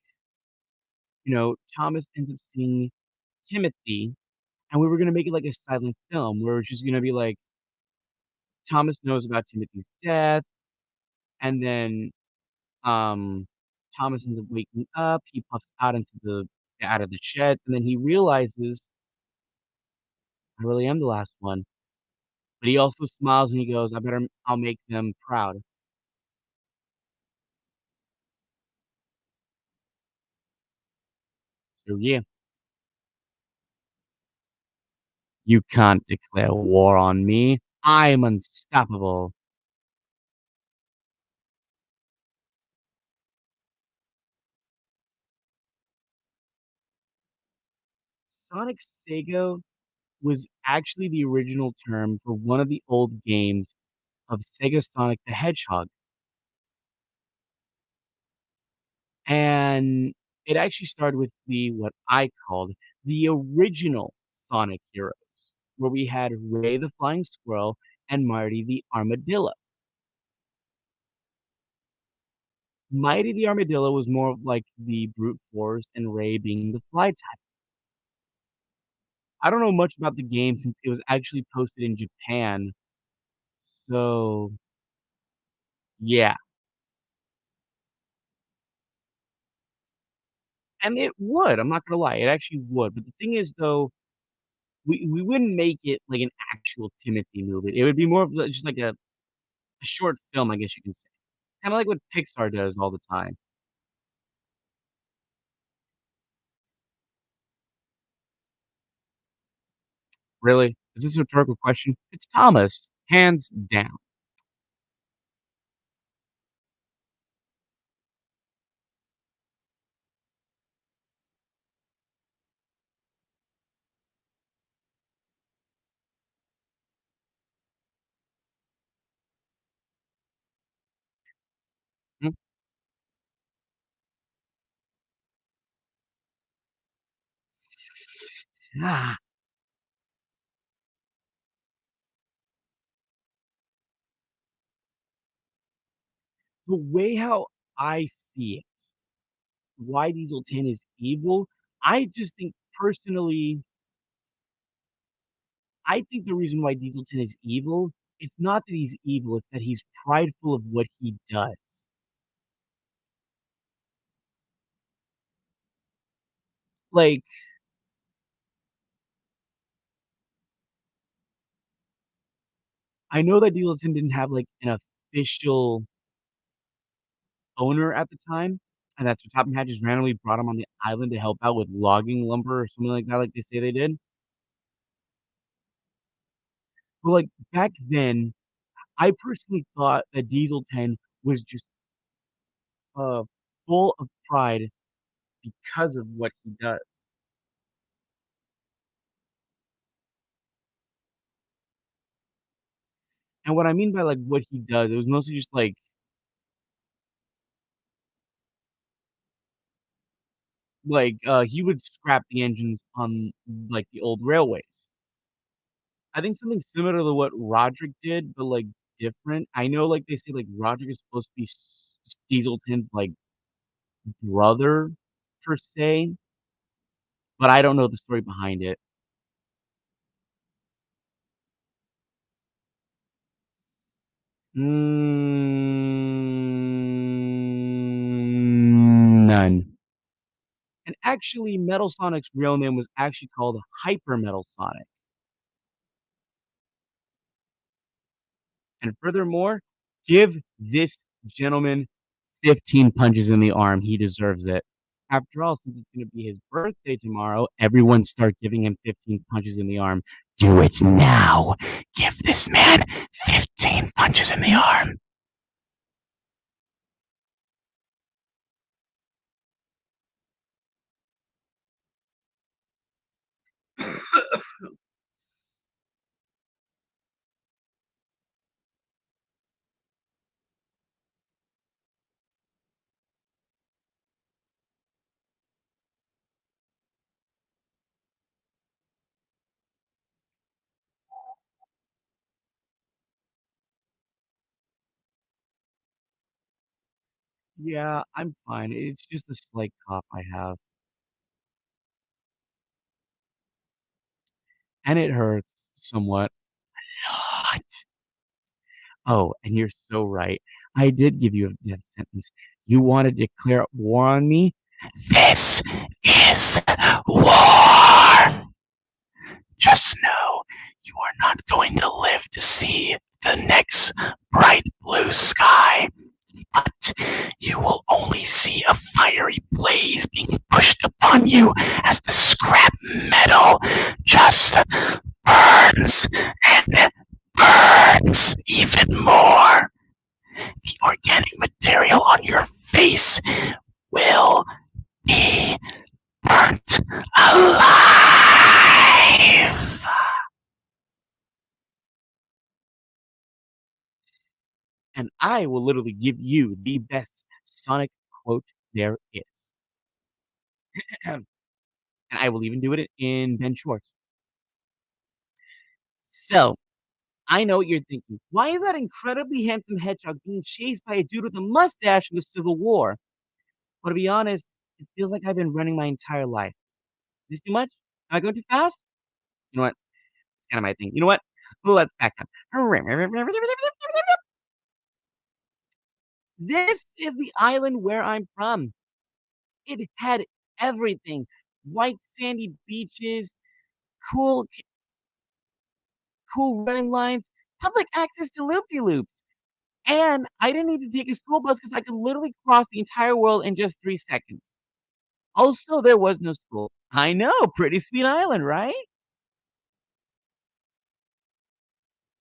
Thomas ends up seeing Timothy, and we were gonna make it like a silent film where it's just gonna be like Thomas knows about Timothy's death, and then Thomas ends up waking up. He puffs out of the sheds, and then he realizes I really am the last one. But he also smiles and he goes, I'll make them proud. So yeah, you can't declare war on me. I'm unstoppable. Sonic Sago was actually the original term for one of the old games of Sega Sonic the Hedgehog. And it actually started with what I called the original Sonic Heroes, where we had Ray the Flying Squirrel and Marty the Armadillo. Mighty the Armadillo was more of like the brute force and Ray being the fly type. I don't know much about the game since it was actually posted in Japan. So, yeah. And it would, I'm not gonna lie, it actually would. But the thing is though, we wouldn't make it like an actual Timothy movie. It would be more of just like a short film, I guess you can say. Kinda like what Pixar does all the time. Really? Is this a rhetorical question? It's Thomas, hands down. Mm, ah, the way how I see it, why Diesel 10 is evil, I just think personally, I think the reason why Diesel 10 is evil, it's not that he's evil, it's that he's prideful of what he does. Like, I know that Diesel 10 didn't have, like, an official owner at the time, and that Topham Hatt just randomly brought him on the island to help out with logging lumber or something like that, like they say they did. But, like, back then, I personally thought that Diesel 10 was just, uh, full of pride because of what he does. And what I mean by, like, what he does, it was mostly just, he would scrap the engines on, like, the old railways. I think something similar to what Roderick did, but, like, different. I know, like, they say, like, Roderick is supposed to be Diesel 10's, like, brother per se, but I don't know the story behind it. None. And actually, Metal Sonic's real name was actually called Hyper Metal Sonic. And furthermore, give this gentleman 15 punches in the arm. He deserves it. After all, since it's gonna be his birthday tomorrow, everyone start giving him 15 punches in the arm. Do it now. Give this man 15 punches in the arm. Yeah, I'm fine. It's just a slight cough I have, and it hurts somewhat. Lot. Oh, and you're so right. I did give you a death sentence. You want to declare war on me? This is war! Just know you are not going to live to see the next bright blue sky, but you will only see a fiery blaze being pushed upon you as the scrap metal just burns and burns even more. The organic material on your face will be burnt alive. And I will literally give you the best Sonic quote there is. And I will even do it in Ben Schwartz. So, I know what you're thinking. Why is that incredibly handsome hedgehog being chased by a dude with a mustache in the Civil War? Well, to be honest, it feels like I've been running my entire life. Is this too much? Am I going too fast? You know what? It's kind of my thing. You know what? Let's back up. This is the island where I'm from. It had everything. White sandy beaches, cool cool running lines, public access to loop-de-loops. And I didn't need to take a school bus because I could literally cross the entire world in just 3 seconds. Also, there was no school. I know, pretty sweet island, right?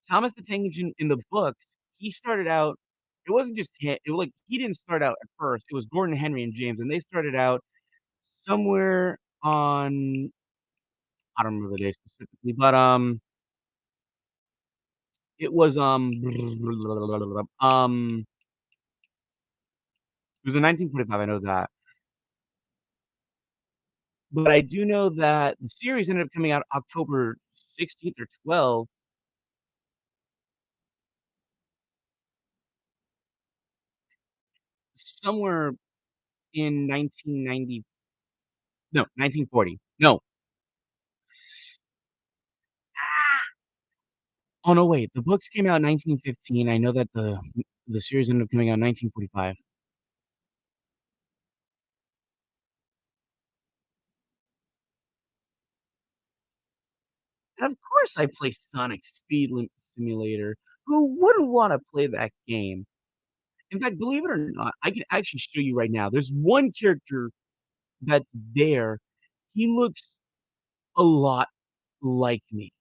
Thomas the Tank Engine in the books, he started out it wasn't just him, it was like he didn't start out at first. It was Gordon, Henry, and James, and they started out somewhere on I don't remember the day specifically, but, it was, it was in 1945, I know that. But I do know that the series ended up coming out October 16th or 12th, somewhere in 1990 no, 1940. No. Oh, no, wait, the books came out in 1915. I know that the series ended up coming out in 1945. And of course I play Sonic Speed Limit Simulator. Who wouldn't wanna play that game? In fact, believe it or not, I can actually show you right now. There's one character that's there. He looks a lot like me.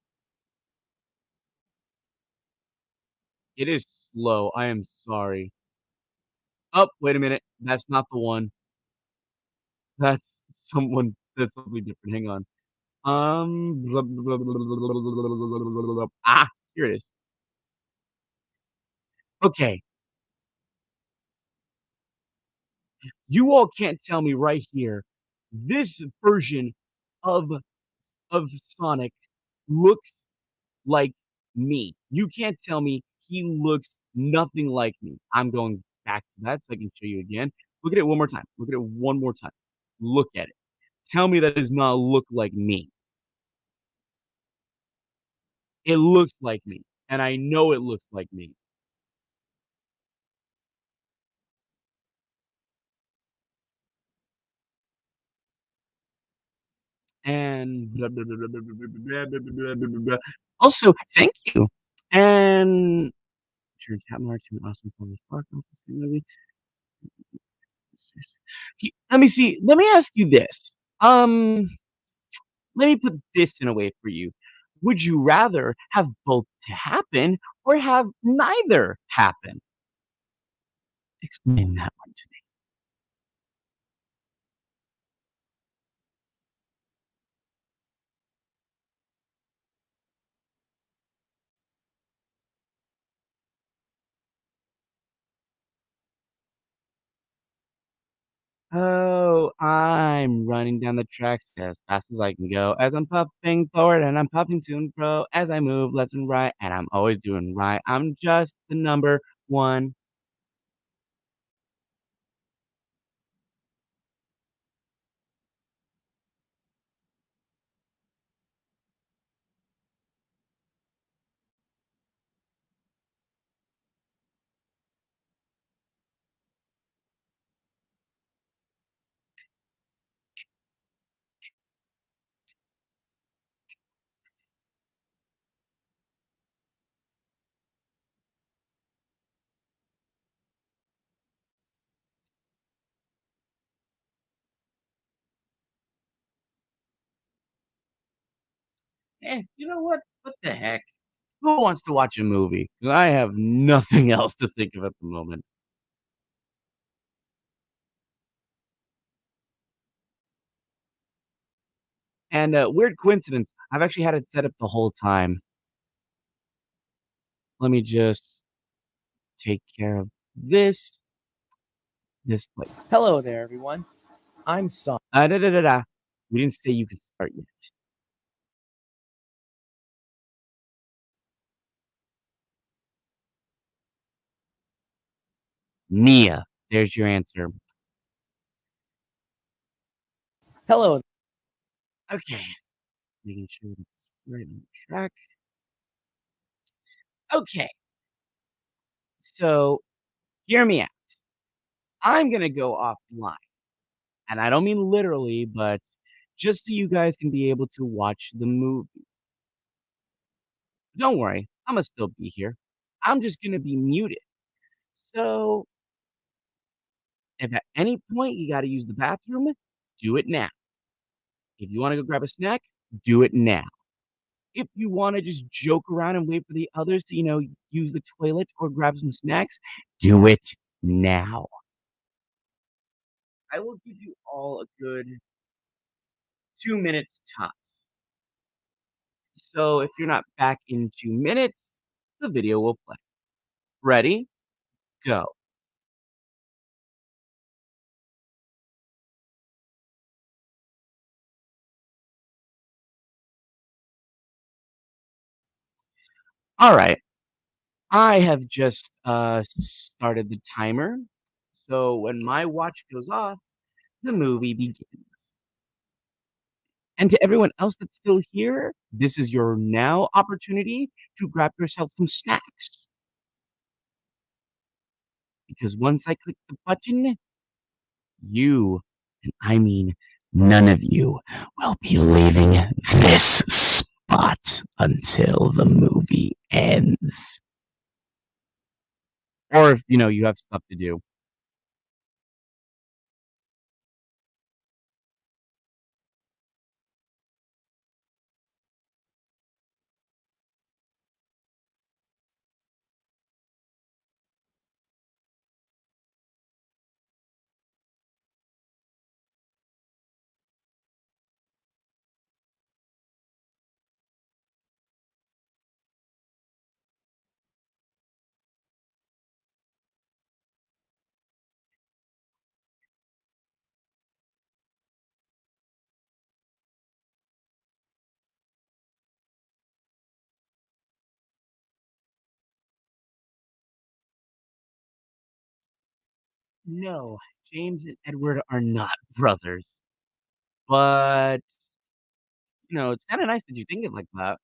It is slow, I am sorry. Oh, wait a minute, that's not the one. That's something different, hang on. Here it is. Okay, you all can't tell me right here, this version of Sonic looks like me. You can't tell me he looks nothing like me. I'm going back to that so I can show you again. Look at it one more time. Look at it one more time. Look at it. Tell me that does not look like me. It looks like me, and I know it looks like me. And also, thank you. And sure, Cat Mark, awesome from this park movie. Let me see. Let me ask you this. Let me put this in a way for you. Would you rather have both to happen or have neither happen? Explain that one to me. Oh, I'm running down the tracks as fast as I can go. As I'm puffing forward and I'm puffing to and fro as I move left and right, and I'm always doing right. I'm just the number one. You know what? What the heck? Who wants to watch a movie? 'Cause I have nothing else to think of at the moment. And, weird coincidence, I've actually had it set up the whole time. Let me just take care of this like Hello there, everyone. I'm Son. da da da da. We didn't say you could start yet. Mia, there's your answer. Hello. Okay, making sure it's right on track. Okay, so hear me out. I'm gonna go offline, and I don't mean literally, but just so you guys can be able to watch the movie. Don't worry, Imma still be here. I'm just gonna be muted. So, if at any point you gotta use the bathroom, do it now. If you wanna go grab a snack, do it now. If you wanna just joke around and wait for the others to, use the toilet or grab some snacks, do it now. I will give you all a good 2 minutes tops. So if you're not back in 2 minutes, the video will play. Ready? Go. Alright. I have just, started the timer. So when my watch goes off, the movie begins. And to everyone else that's still here, this is your now opportunity to grab yourself some snacks. Because once I click the button, you, and I mean none of you, will be leaving this spot until the movie ends. or if, you have stuff to do. No, James and Edward are not brothers, but, it's kinda nice that you think it like that.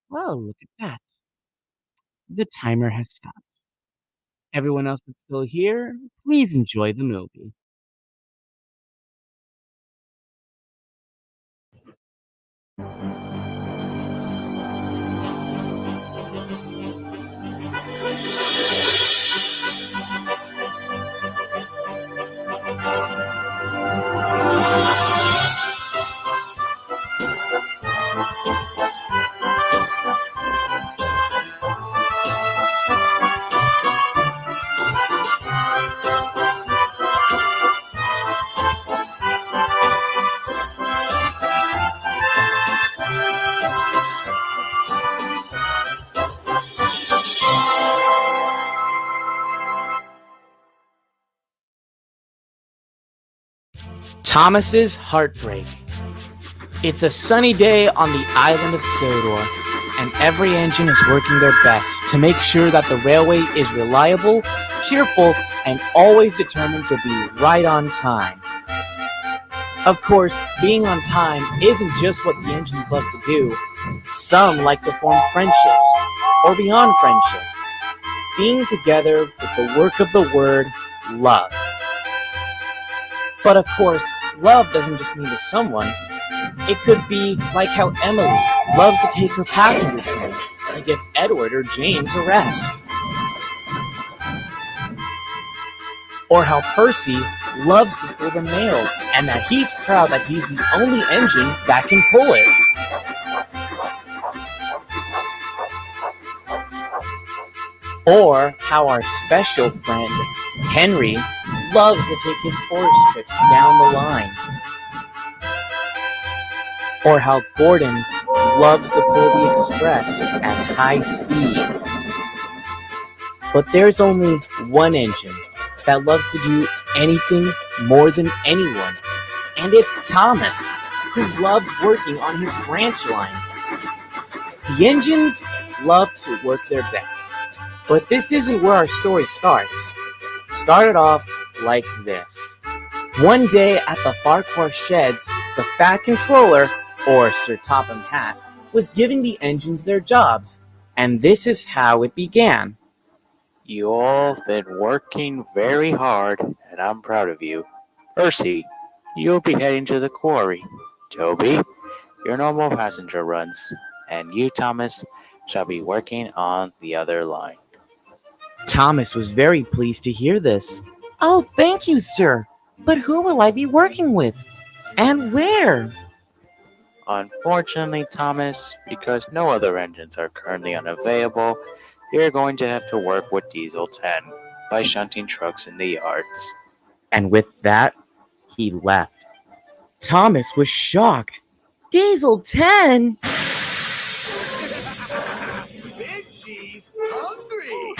Well, look at that. The timer has stopped. Everyone else that's still here, please enjoy the movie. Thomas's Heartbreak. It's a sunny day on the island of Sodor, and every engine is working their best to make sure that the railway is reliable, cheerful, and always determined to be right on time. Of course, being on time isn't just what the engines love to do. Some like to form friendships, or beyond friendships, being together with the work of the word love. But of course, love doesn't just mean to someone. It could be like how Emily loves to take her passenger train to give Edward or James a rest. Or how Percy loves to pull the mail and that he's proud that he's the only engine that can pull it. Or how our special friend, Henry, loves to take his forest trips down the line. Or how Gordon loves to pull the express at high speeds. But there's only one engine that loves to do anything more than anyone, and it's Thomas, who loves working on his branch line. The engines love to work their best, but this isn't where our story starts. It started off like this. One day at the Farquhar sheds, the Fat Controller, or Sir Topham Hatt, was giving the engines their jobs, and this is how it began. You all have been working very hard, and I'm proud of you. Percy, you'll be heading to the quarry. Toby, your normal passenger runs, and you, Thomas, shall be working on the other line. Thomas was very pleased to hear this. Oh, thank you, sir. But who will I be working with? And where? Unfortunately, Thomas, because no other engines are currently unavailable, you're going to have to work with Diesel 10 by shunting trucks in the yards. And with that, he left. Thomas was shocked. Diesel 10? Big Cheese hungry.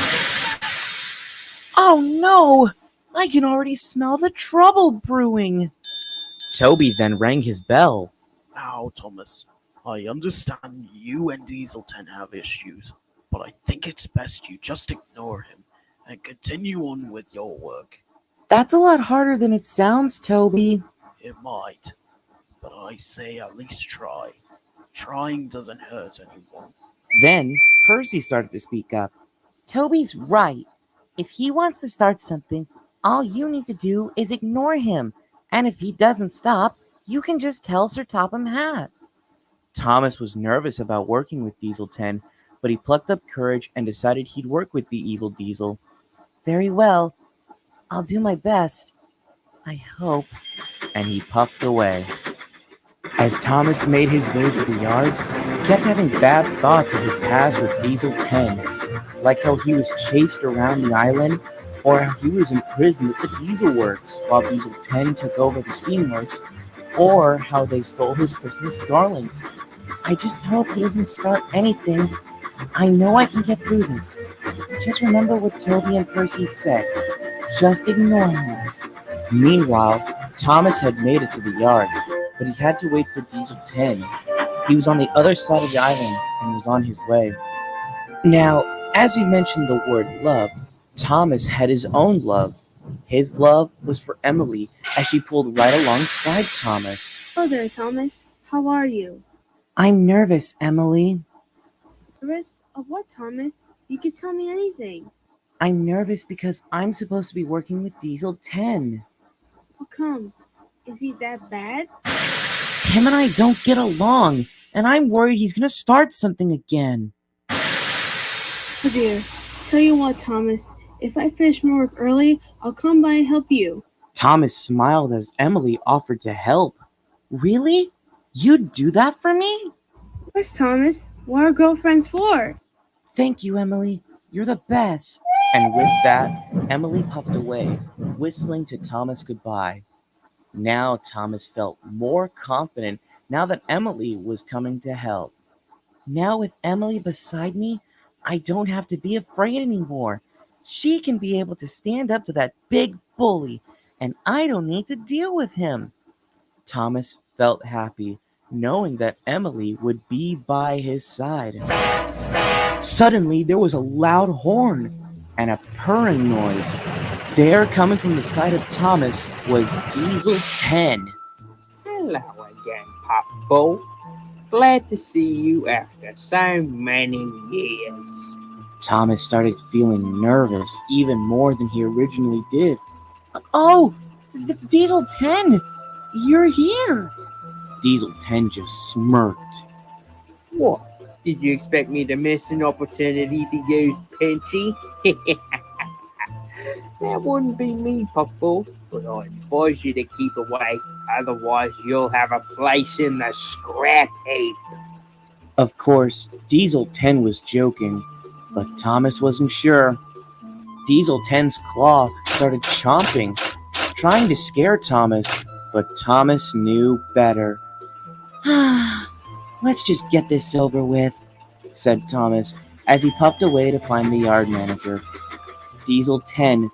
Oh no! I can already smell the trouble brewing. Toby then rang his bell. Now, Thomas, I understand you and Diesel 10 have issues, but I think it's best you just ignore him and continue on with your work. That's a lot harder than it sounds, Toby. It might, but I say at least try. Trying doesn't hurt anyone. Then Percy started to speak up. Toby's right. If he wants to start something, all you need to do is ignore him. And if he doesn't stop, you can just tell Sir Topham Hatt. Thomas was nervous about working with Diesel 10, but he plucked up courage and decided he'd work with the evil Diesel. Very well. I'll do my best. I hope. And he puffed away. As Thomas made his way to the yards, he kept having bad thoughts of his past with Diesel 10, like how he was chased around the island, or how he was imprisoned at the Diesel Works while Diesel 10 took over the Steamworks, or how they stole his Christmas garlands. I just hope he doesn't start anything. I know I can get through this. Just remember what Toby and Percy said. Just ignore him. Meanwhile, Thomas had made it to the yards, but he had to wait for Diesel 10. He was on the other side of the island and was on his way. Now, as we mentioned the word love, Thomas had his own love. His love was for Emily as she pulled right alongside Thomas. Hello there, Thomas. How are you? I'm nervous, Emily. Nervous? Of what, Thomas? You can tell me anything. I'm nervous because I'm supposed to be working with Diesel 10. How come? Is he that bad? Him and I don't get along, and I'm worried he's gonna start something again. Oh dear. Tell you what, Thomas. If I finish my work early, I'll come by and help you. Thomas smiled as Emily offered to help. Really? You'd do that for me? Of course, Thomas. What are girlfriends for? Thank you, Emily. You're the best. And with that, Emily puffed away, whistling to Thomas goodbye. Now Thomas felt more confident now that Emily was coming to help. Now with Emily beside me, I don't have to be afraid anymore. She can be able to stand up to that big bully, and I don't need to deal with him. Thomas felt happy, knowing that Emily would be by his side. Suddenly, there was a loud horn and a purring noise. There, coming from the side of Thomas, was Diesel 10. Hello again, Puffball. Glad to see you after so many years. Thomas started feeling nervous even more than he originally did. Oh, Diesel 10! You're here! Diesel 10 just smirked. What? Did you expect me to miss an opportunity to use Pinchy? That wouldn't be me, Puffball, but I advise you to keep away, otherwise you'll have a place in the scrap heap. Of course, Diesel 10 was joking, but Thomas wasn't sure. Diesel 10's claw started chomping, trying to scare Thomas, but Thomas knew better. Let's just get this over with, said Thomas as he puffed away to find the yard manager. Diesel 10,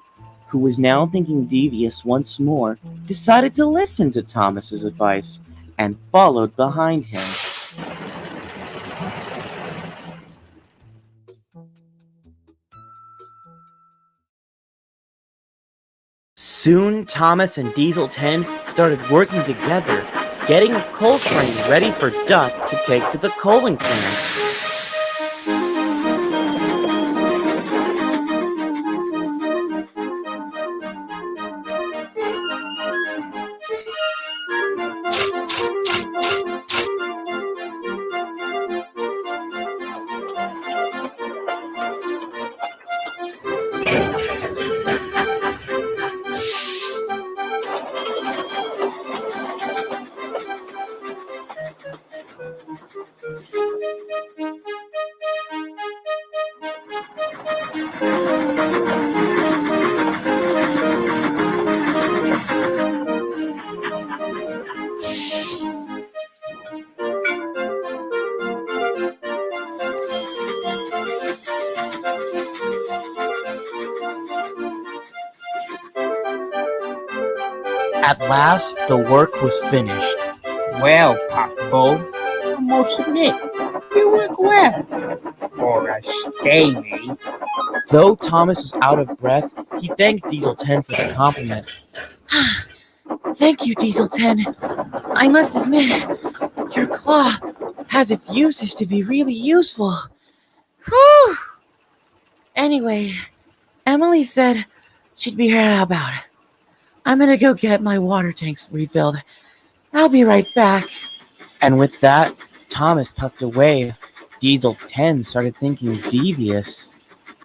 who was now thinking devious once more, decided to listen to Thomas's advice and followed behind him. Soon, Thomas and Diesel 10 started working together, getting a coal train ready for Duck to take to the coaling plant. At last, the work was finished. Well, Puffball, Puffball. I must admit, you work well for a steamy. Though Thomas was out of breath, he thanked Diesel 10 for the compliment. Thank you, Diesel 10. I must admit, your claw has its uses to be really useful. Whew! Anyway, Emily said she'd be here about it. I'm gonna go get my water tanks refilled. I'll be right back. And with that, Thomas puffed away. Diesel 10 started thinking devious.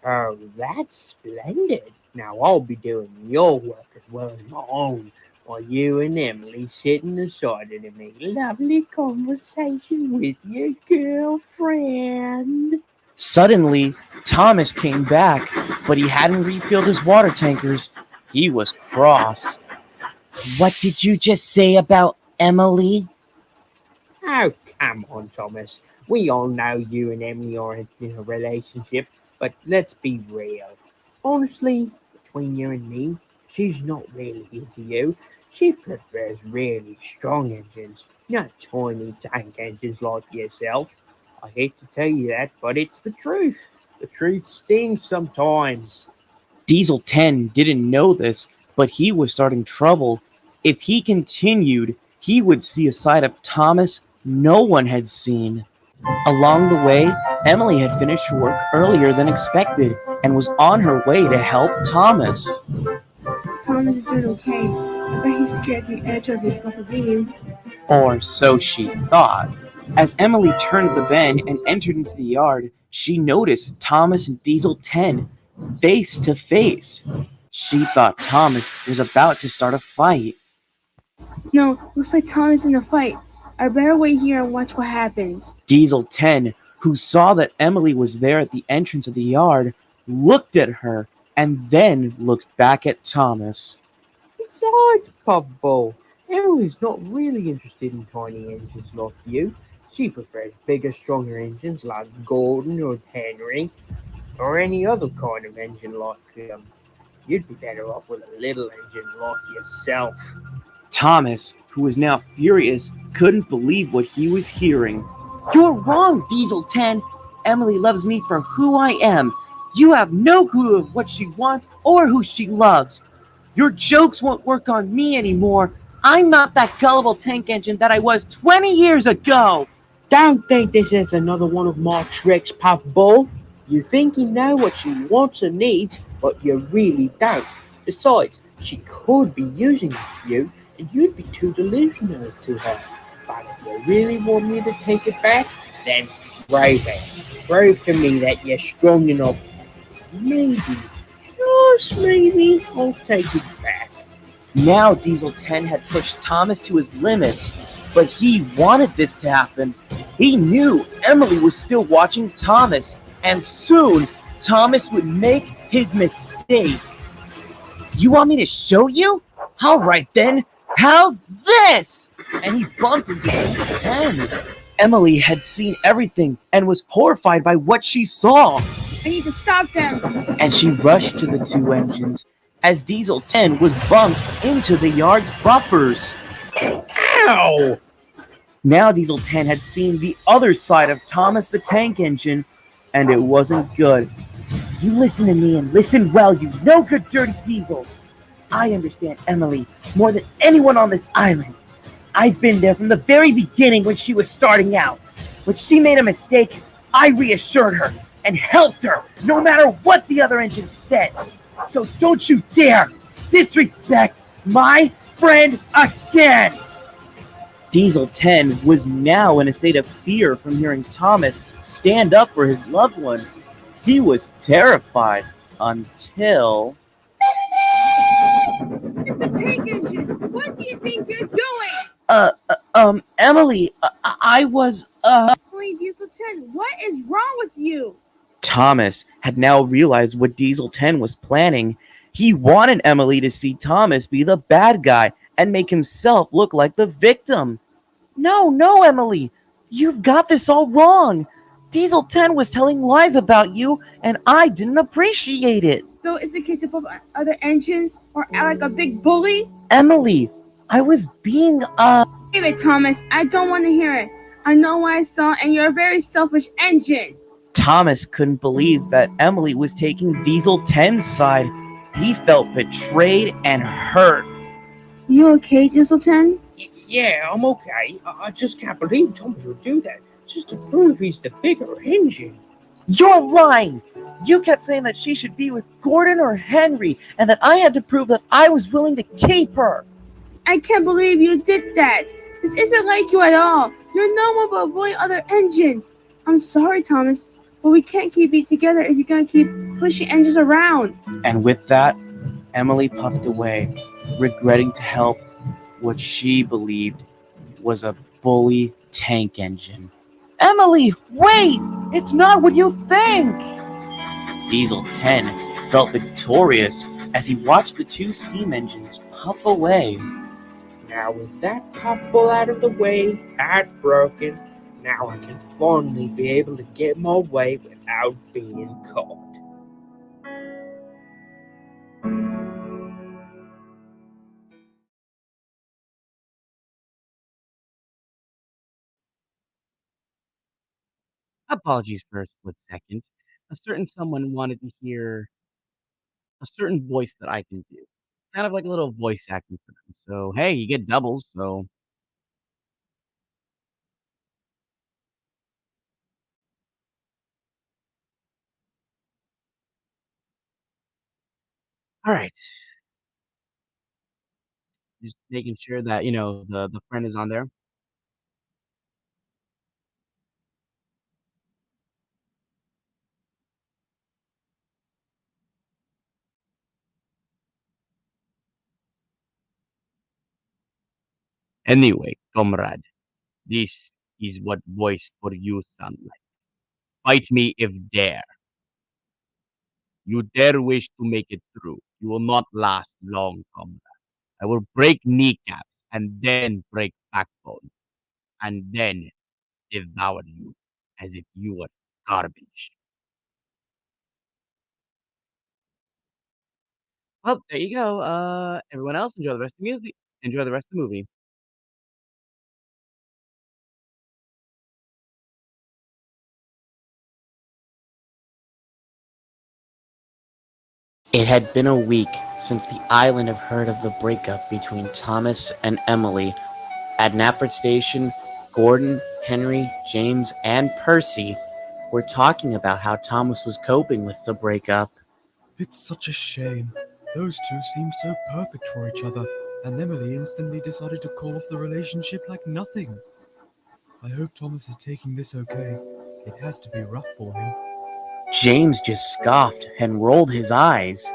Oh, that's splendid. Now I'll be doing your work as well as my own, while you and Emily sitting aside and having a lovely conversation with your girlfriend. Suddenly, Thomas came back, but he hadn't refilled his water tankers. He was cross. What did you just say about Emily? Oh, come on, Thomas. We all know you and Emily are in a relationship, but let's be real. Honestly, between you and me, she's not really into you. She prefers really strong engines, not tiny tank engines like yourself. I hate to tell you that, but it's the truth. The truth stings sometimes. Diesel 10 didn't know this, but he was starting trouble. If he continued, he would see a side of Thomas no one had seen. Along the way, Emily had finished work earlier than expected and was on her way to help Thomas. Thomas is doing okay. I bet he's scared the edge of his buffer beam. Or so she thought. As Emily turned the bend and entered into the yard, she noticed Thomas and Diesel 10 face to face. She thought Thomas was about to start a fight. No, looks like Thomas in a fight. I better wait here and watch what happens. Diesel 10, who saw that Emily was there at the entrance of the yard, looked at her and then looked back at Thomas. Besides, Puffball, Emily's not really interested in tiny engines like you. She prefers bigger, stronger engines like Gordon or Henry, or any other kind of engine like them. You'd be better off with a little engine like yourself. Thomas, who was now furious, couldn't believe what he was hearing. You're wrong, Diesel 10. Emily loves me for who I am. You have no clue of what she wants or who she loves. Your jokes won't work on me anymore. I'm not that gullible tank engine that I was 20 years ago. Don't think this is another one of my tricks, Puffball. You think you know what she wants and needs, but you really don't. Besides, she could be using you, and you'd be too delusional to her. But if you really want me to take it back, then prove it. Prove to me that you're strong enough. Maybe, just maybe, I'll take it back. Now Diesel 10 had pushed Thomas to his limits, but he wanted this to happen. He knew Emily was still watching Thomas, and soon Thomas would make his mistake. You want me to show you? All right then, how's this? And he bumped into Diesel 10. Emily had seen everything and was horrified by what she saw. I need to stop them. And she rushed to the two engines as Diesel 10 was bumped into the yard's buffers. Ow! Now Diesel 10 had seen the other side of Thomas the tank engine, and it wasn't good. You listen to me and listen well, you no good dirty Diesel. I understand Emily more than anyone on this island. I've been there from the very beginning when she was starting out. When she made a mistake, I reassured her and helped her, no matter what the other engines said. So don't you dare disrespect my friend again! Diesel 10 was now in a state of fear from hearing Thomas stand up for his loved one. He was terrified until... It's a tank engine! What do you think you're doing? Emily, I was, Wait, Diesel 10, what is wrong with you? Thomas had now realized what Diesel 10 was planning. He wanted Emily to see Thomas be the bad guy and make himself look like the victim. No, Emily, you've got this all wrong. Diesel 10 was telling lies about you, and I didn't appreciate it. So it's okay to pump other engines or act like a big bully? Emily, I was being, Wait a minute, Thomas, I don't want to hear it. I know what I saw, and you're a very selfish engine. Thomas couldn't believe that Emily was taking Diesel 10's side. He felt betrayed and hurt. You okay, Diesel 10? Yeah, I'm okay. I just can't believe Thomas would do that just to prove he's the bigger engine. You're lying! You kept saying that she should be with Gordon or Henry, and that I had to prove that I was willing to keep her. I can't believe you did that. This isn't like you at all. You're no one but avoiding other engines. I'm sorry, Thomas, but we can't keep it together if you're gonna keep pushing engines around. And with that, Emily puffed away, regretting to help what she believed was a bully tank engine. Emily, wait! It's not what you think! Diesel 10 felt victorious as he watched the two steam engines puff away. Now with that puffball out of the way, heartbroken, now I can finally be able to get my way without being caught. Apologies for a split second. A certain someone wanted to hear a certain voice that I can do. Kind of like a little voice acting for them. So, hey, you get doubles, so all right. Just making sure that, the friend is on there. Anyway, comrade, this is what voice for you sound like. Fight me if dare. You dare wish to make it through. You will not last long, comrade. I will break kneecaps and then break backbone and then devour you as if you were garbage. Well, there you go. Everyone else enjoy the rest of the movie. Enjoy the rest of the movie. It had been a week since the island had heard of the breakup between Thomas and Emily. At Knapford Station, Gordon, Henry, James, and Percy were talking about how Thomas was coping with the breakup. It's such a shame. Those two seemed so perfect for each other, and Emily instantly decided to call off the relationship like nothing. I hope Thomas is taking this okay. It has to be rough for him. James just scoffed and rolled his eyes.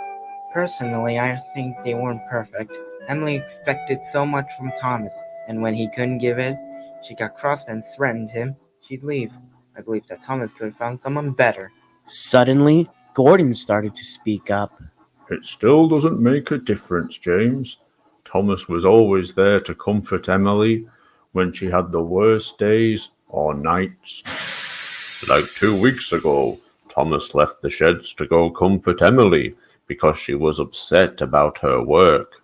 Personally, I think they weren't perfect. Emily expected so much from Thomas, and when he couldn't give it, she got cross and threatened him she'd leave. I believe that Thomas could have found someone better. Suddenly, Gordon started to speak up. It still doesn't make a difference, James. Thomas was always there to comfort Emily when she had the worst days or nights. Like 2 weeks ago, Thomas left the sheds to go comfort Emily because she was upset about her work.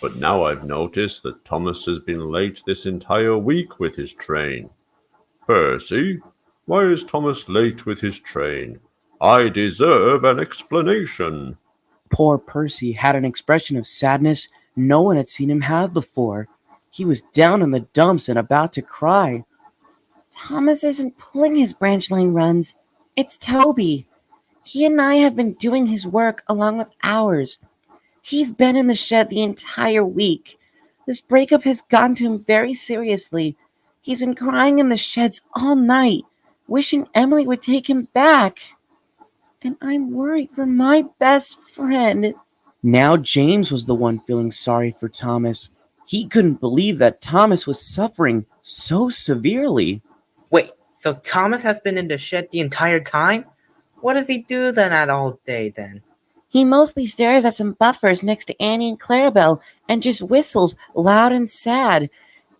But now I've noticed that Thomas has been late this entire week with his train. Percy, why is Thomas late with his train? I deserve an explanation. Poor Percy had an expression of sadness no one had seen him have before. He was down in the dumps and about to cry. Thomas isn't pulling his branch line runs. It's Toby. He and I have been doing his work along with ours. He's been in the shed the entire week. This breakup has gotten to him very seriously. He's been crying in the sheds all night, wishing Emily would take him back. and I'm worried for my best friend. Now James was the one feeling sorry for Thomas. He couldn't believe that Thomas was suffering so severely. Wait, so Thomas has been in the shed the entire time? What does he do then at all day then? He mostly stares at some buffers next to Annie and Clarabelle and just whistles loud and sad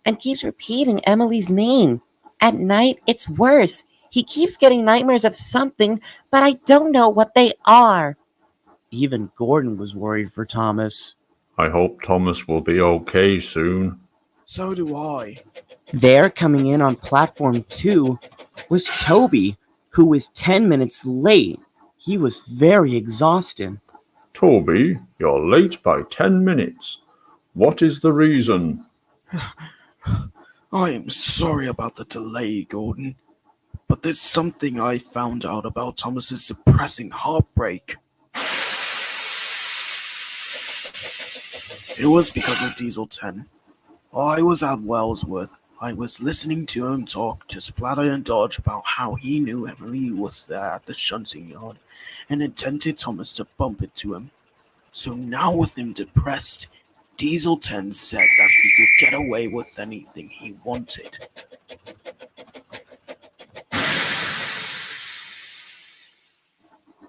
and keeps repeating Emily's name. At night, it's worse. He keeps getting nightmares of something, but I don't know what they are. Even Gordon was worried for Thomas. I hope Thomas will be okay soon. So do I. There, coming in on platform 2, was Toby, who was 10 minutes late. He was very exhausted. Toby, you're late by 10 minutes. What is the reason? I am sorry about the delay, Gordon. But there's something I found out about Thomas's depressing heartbreak. It was because of Diesel 10. I was at Wellsworth. I was listening to him talk to Splatter and Dodge about how he knew Emily was there at the shunting yard and intended Thomas to bump it to him. So now with him depressed, Diesel 10 said that he could get away with anything he wanted.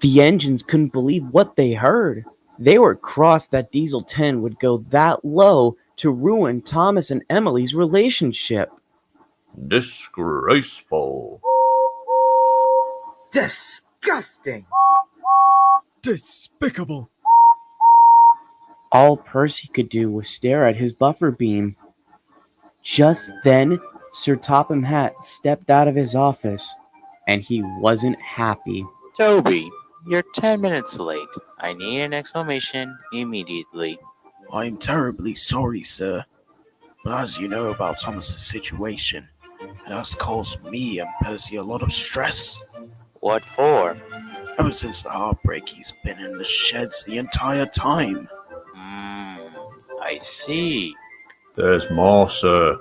The engines couldn't believe what they heard. They were cross that Diesel 10 would go that low to ruin Thomas and Emily's relationship. Disgraceful. Disgusting! Despicable! All Percy could do was stare at his buffer beam. Just then, Sir Topham Hatt stepped out of his office, and he wasn't happy. Toby, you're 10 minutes late. I need an explanation immediately. I'm terribly sorry, sir. But as you know about Thomas's situation, it has caused me and Percy a lot of stress. What for? Ever since the heartbreak, he's been in the sheds the entire time. I see. There's more, sir.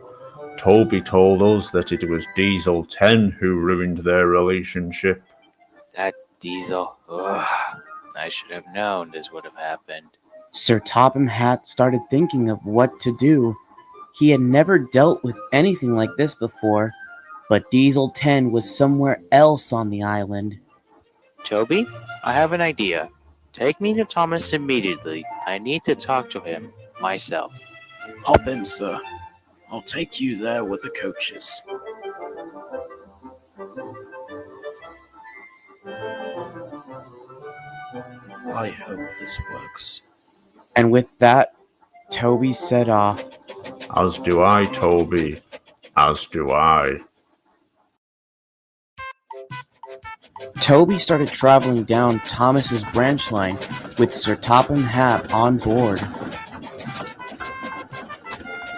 Toby told us that it was Diesel 10 who ruined their relationship. That Diesel. Ugh. I should have known this would have happened. Sir Topham Hatt started thinking of what to do. He had never dealt with anything like this before, but Diesel 10 was somewhere else on the island. Toby, I have an idea. Take me to Thomas immediately. I need to talk to him myself. Hop in, sir. I'll take you there with the coaches. I hope this works. And with that, Toby set off. As do I, Toby. As do I. Toby started traveling down Thomas's branch line with Sir Topham Hatt on board.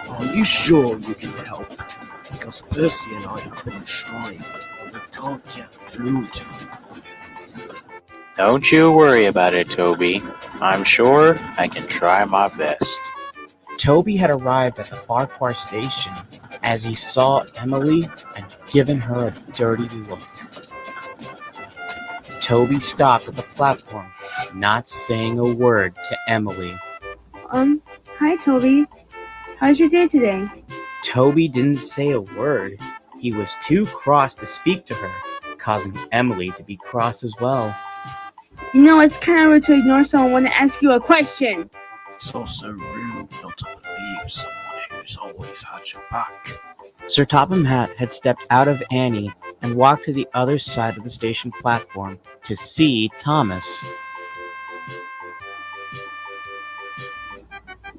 Are you sure you can help? Because Percy and I have been trying, but we can't get through to him. Don't you worry about it, Toby. I'm sure I can try my best. Toby had arrived at the Farquhar station as he saw Emily and given her a dirty look. Toby stopped at the platform, not saying a word to Emily. Hi, Toby. How's your day today? Toby didn't say a word. He was too cross to speak to her, causing Emily to be cross as well. You know, it's kind of rude to ignore someone when they ask you a question. It's also rude not to believe someone who's always had your back. Sir Topham Hatt had stepped out of Annie and walked to the other side of the station platform to see Thomas.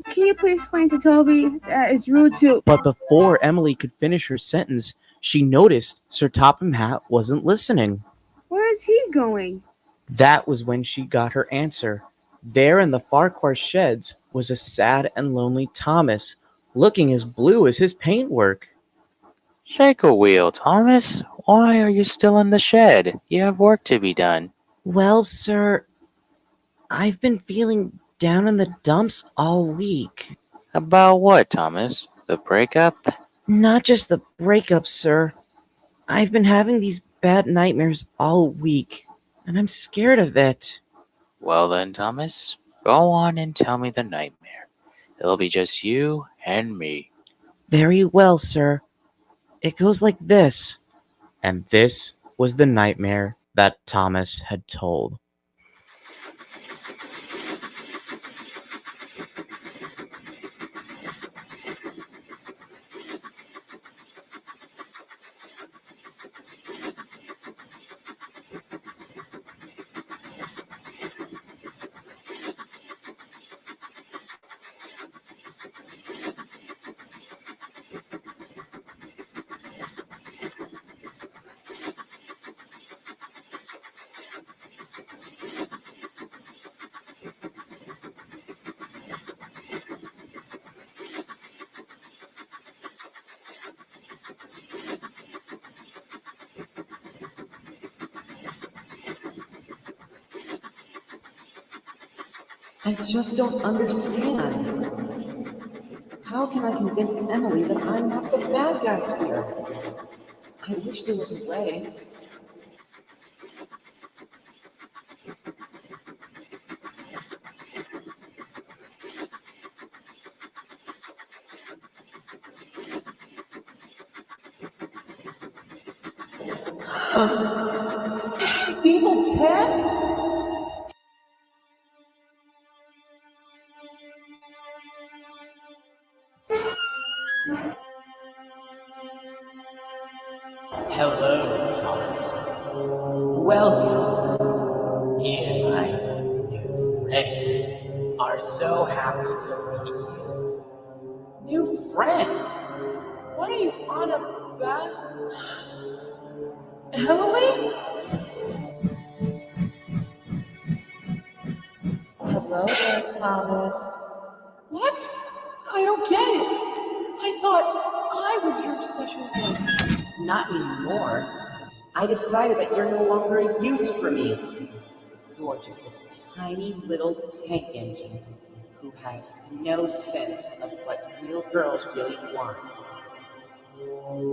Can you please explain to Toby that it's rude to... But before Emily could finish her sentence, she noticed Sir Topham Hatt wasn't listening. Where is he going? That was when she got her answer. There in the Farquhar sheds was a sad and lonely Thomas, looking as blue as his paintwork. Shake a wheel, Thomas. Why are you still in the shed? You have work to be done. Well, sir, I've been feeling down in the dumps all week. About what, Thomas? The breakup? Not just the breakup, sir. I've been having these bad nightmares all week. and I'm scared of it. Well then, Thomas, go on and tell me the nightmare. It'll be just you and me. Very well, sir. It goes like this. And this was the nightmare that Thomas had told. I just don't understand. How can I convince Emily that I'm not the bad guy here? I wish there was a way. Diesel 10? Hello, Thomas. Welcome. Me and my new friend are so happy to meet you. New friend? What are you on about? Emily? Hello there, Thomas. What? I don't get it. I thought I was your special one. Not anymore. I decided that you're no longer a use for me. You're just a tiny little tank engine who has no sense of what real girls really want.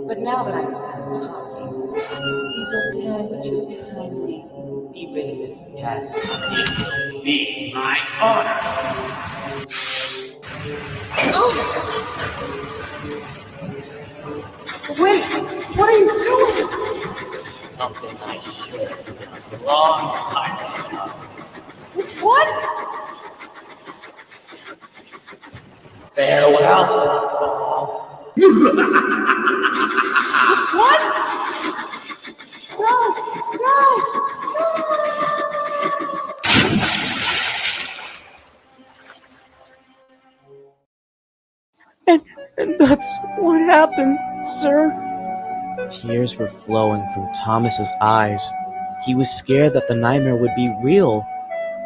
But now that I'm done talking, Diesel 10, would you kindly be rid of this pest? It will be my honor. Oh! Wait, what are you doing? Something I should have done a long time ago. What? Farewell. What? No! And that's what happened, sir. Tears were flowing from Thomas's eyes. He was scared that the nightmare would be real.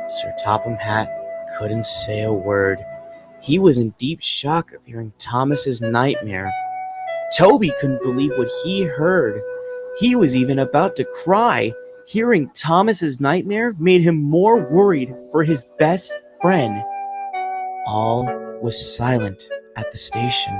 Sir Topham Hatt couldn't say a word. He was in deep shock of hearing Thomas's nightmare. Toby couldn't believe what he heard. He was even about to cry. Hearing Thomas's nightmare made him more worried for his best friend. All was silent at the station.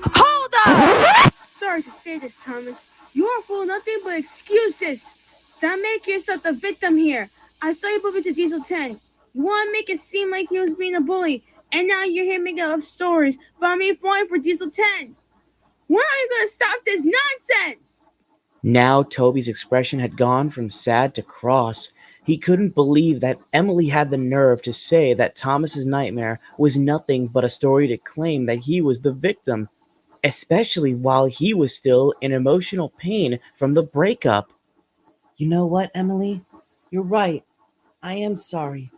Hold up! Sorry to say this, Thomas. You are full of nothing but excuses. Stop making yourself the victim here. I saw you bump into Diesel 10. You want to make it seem like he was being a bully, and now you're here making up stories about me falling for Diesel 10. When are you going to stop this nonsense? Now Toby's expression had gone from sad to cross. He couldn't believe that Emily had the nerve to say that Thomas's nightmare was nothing but a story to claim that he was the victim, especially while he was still in emotional pain from the breakup. You know what, Emily? You're right. I am sorry.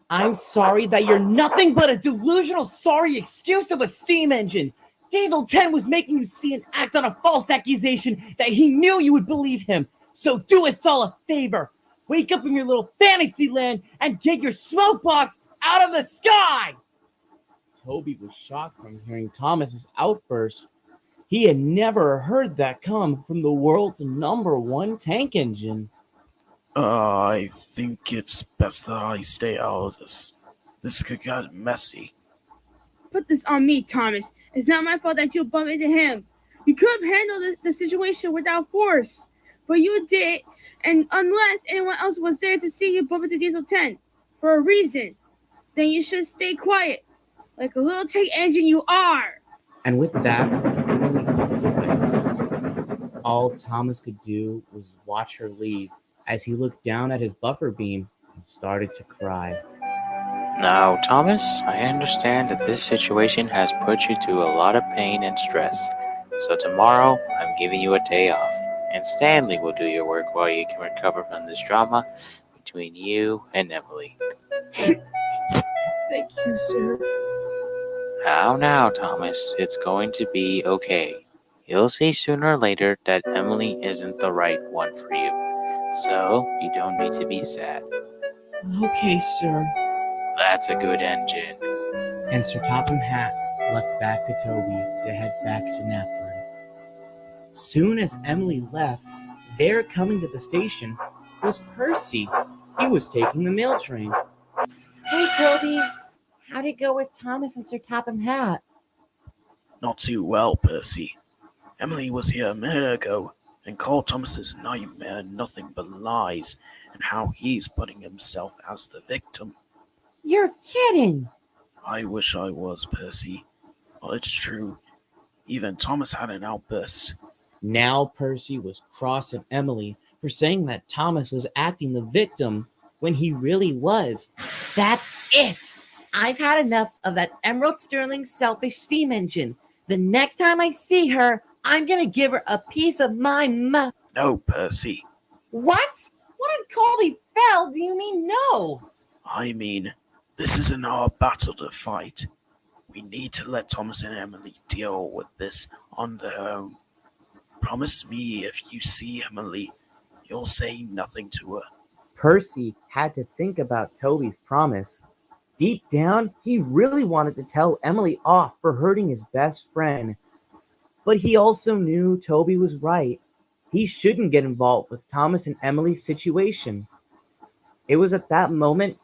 I'm sorry that you're nothing but a delusional sorry excuse of a steam engine. Diesel 10 was making you see and act on a false accusation that he knew you would believe him. So do us all a favor. Wake up from your little fantasy land and get your smoke box out of the sky! Toby was shocked from hearing Thomas's outburst. He had never heard that come from the world's #1 tank engine. I think it's best that I stay out of this. This could get messy. Put this on me, Thomas. It's not my fault that you bumped into him. You could have handled the situation without force, but you did, and unless anyone else was there to see you bump into Diesel 10 for a reason, then you should stay quiet, like a little tank engine you are. And with that, Emily puffed away. All Thomas could do was watch her leave as he looked down at his buffer beam and started to cry. Now, Thomas, I understand that this situation has put you through a lot of pain and stress. So tomorrow, I'm giving you a day off, and Stanley will do your work while you can recover from this drama between you and Emily. Thank you, sir. Now, Thomas, it's going to be okay. You'll see sooner or later that Emily isn't the right one for you. So, you don't need to be sad. Okay, sir. That's a good engine. And Sir Topham Hatt left back to Toby to head back to Knapford. Soon as Emily left, there coming to the station was Percy. He was taking the mail train. Hey, Toby. How'd it go with Thomas and Sir Topham Hatt? Not too well, Percy. Emily was here a minute ago and called Thomas's nightmare nothing but lies, and how he's putting himself as the victim. You're kidding. I wish I was, Percy. Well, it's true. Even Thomas had an outburst. Now Percy was cross at Emily for saying that Thomas was acting the victim when he really was. That's it. I've had enough of that Emerald Sterling selfish steam engine. The next time I see her, I'm going to give her a piece of my No, Percy. What? What uncalled fell do you mean no? I mean, this isn't our battle to fight. We need to let Thomas and Emily deal with this on their own. Promise me if you see Emily, you'll say nothing to her. Percy had to think about Toby's promise. Deep down, he really wanted to tell Emily off for hurting his best friend. But he also knew Toby was right. He shouldn't get involved with Thomas and Emily's situation. It was at that moment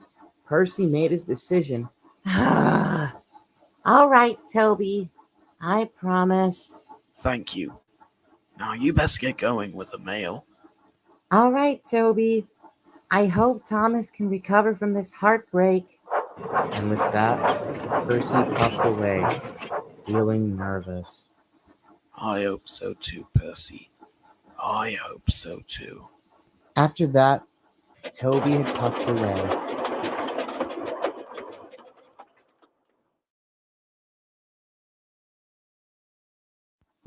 Percy made his decision. All right, Toby. I promise. Thank you. Now you best get going with the mail. All right, Toby. I hope Thomas can recover from this heartbreak. And with that, Percy puffed away, feeling nervous. I hope so too, Percy. I hope so too. After that, Toby had puffed away.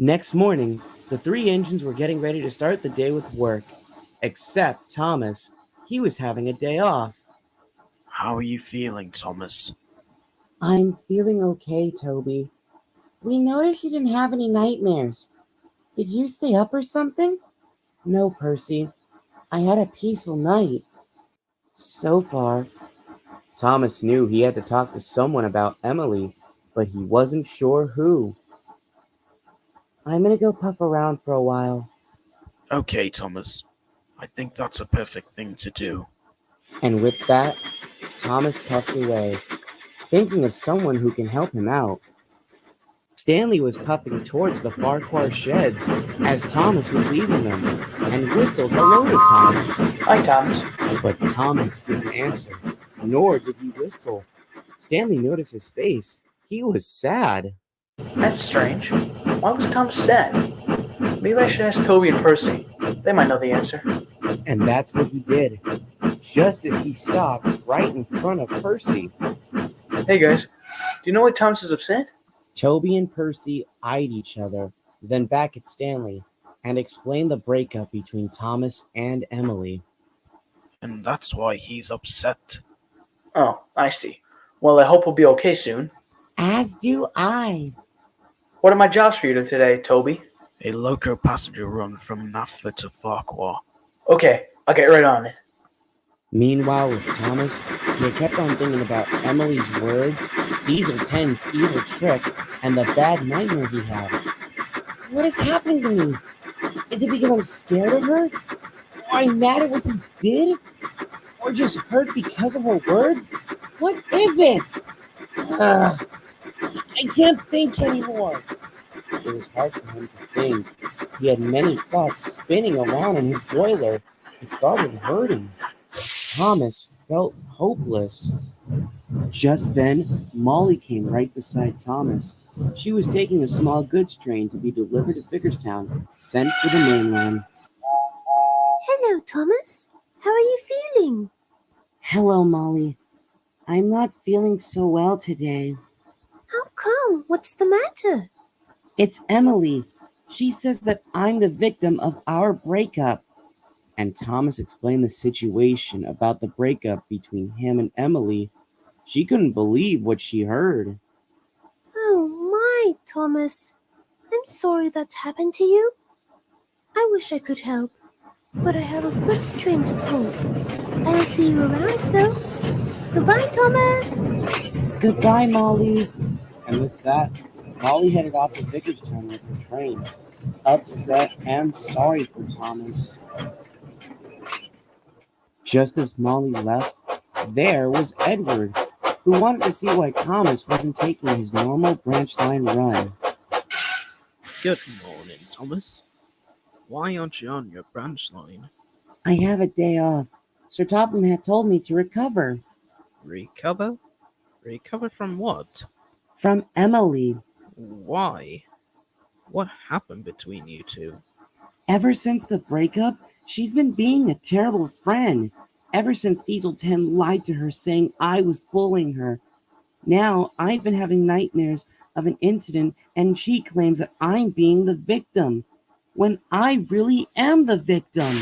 Next morning, the three engines were getting ready to start the day with work, except Thomas. He was having a day off. How are you feeling, Thomas? I'm feeling okay, Toby. We noticed you didn't have any nightmares. Did you stay up or something? No, Percy. I had a peaceful night. So far. Thomas knew he had to talk to someone about Emily, but he wasn't sure who. I'm gonna go puff around for a while. Okay, Thomas. I think that's a perfect thing to do. And with that, Thomas puffed away, thinking of someone who can help him out. Stanley was puffing towards the Farquhar sheds as Thomas was leaving them, and whistled hello to Thomas. Hi, Thomas. But Thomas didn't answer, nor did he whistle. Stanley noticed his face. He was sad. That's strange. Why was Thomas sad? Maybe I should ask Toby and Percy. They might know the answer. And that's what he did, just as he stopped right in front of Percy. Hey guys, do you know why Thomas is upset? Toby and Percy eyed each other, then back at Stanley, and explained the breakup between Thomas and Emily. And that's why he's upset. Oh, I see. Well, I hope we'll be okay soon. As do I. What are my jobs for you today, Toby? A loco passenger run from Knapford to Farquhar. Okay, I'll get right on it. Meanwhile, with Thomas, he kept on thinking about Emily's words, Diesel 10's evil trick, and the bad nightmare he had. What is happening to me? Is it because I'm scared of her? Or I'm mad at what he did? Or just hurt because of her words? What is it? I can't think anymore. It was hard for him to think. He had many thoughts spinning around in his boiler. It started hurting. Thomas felt hopeless. Just then, Molly came right beside Thomas. She was taking a small goods train to be delivered to Vickerstown, sent for the mainland. Hello, Thomas. How are you feeling? Hello, Molly. I'm not feeling so well today. How come? What's the matter? It's Emily. She says that I'm the victim of our breakup. And Thomas explained the situation about the breakup between him and Emily. She couldn't believe what she heard. Oh my, Thomas. I'm sorry that's happened to you. I wish I could help, but I have a goods train to pull. I'll see you around though. Goodbye, Thomas. Goodbye, Molly. And with that, Molly headed off to Vickerstown with her train, upset and sorry for Thomas. Just as Molly left, there was Edward, who wanted to see why Thomas wasn't taking his normal branch line run. Good morning, Thomas. Why aren't you on your branch line? I have a day off. Sir Topham had told me to recover. Recover? Recover from what? From Emily. Why? What happened between you two? Ever since the breakup, she's been being a terrible friend. Ever since Diesel 10 lied to her saying I was bullying her. Now I've been having nightmares of an incident and she claims that I'm being the victim, when I really am the victim.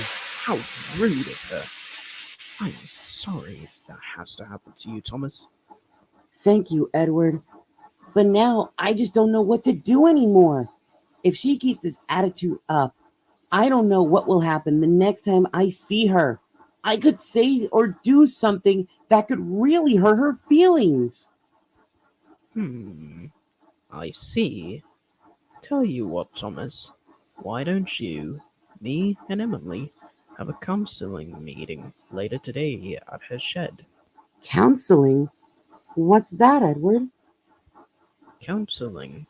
How rude of her. I'm sorry that has to happen to you, Thomas. Thank you, Edward. But now I just don't know what to do anymore. If she keeps this attitude up, I don't know what will happen the next time I see her. I could say or do something that could really hurt her feelings. I see. Tell you what, Thomas. Why don't you, me and Emily, have a counseling meeting later today at her shed? Counseling? What's that, Edward? Counseling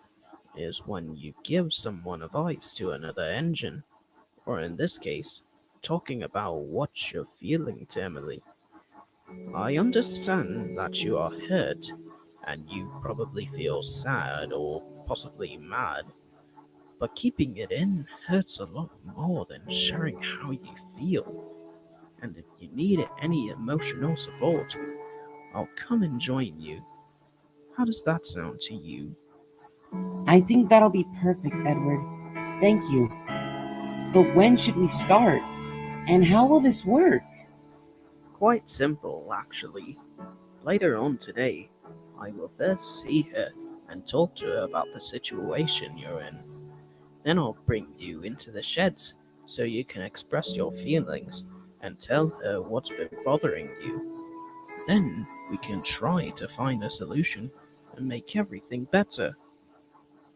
is when you give someone advice to another engine, or in this case, talking about what you're feeling to Emily. I understand that you are hurt, and you probably feel sad or possibly mad, but keeping it in hurts a lot more than sharing how you feel. And if you need any emotional support, I'll come and join you. How does that sound to you? I think that'll be perfect, Edward. Thank you. But when should we start? And how will this work? Quite simple, actually. Later on today, I will first see her and talk to her about the situation you're in. Then I'll bring you into the sheds so you can express your feelings and tell her what's been bothering you. Then we can try to find a solution and make everything better.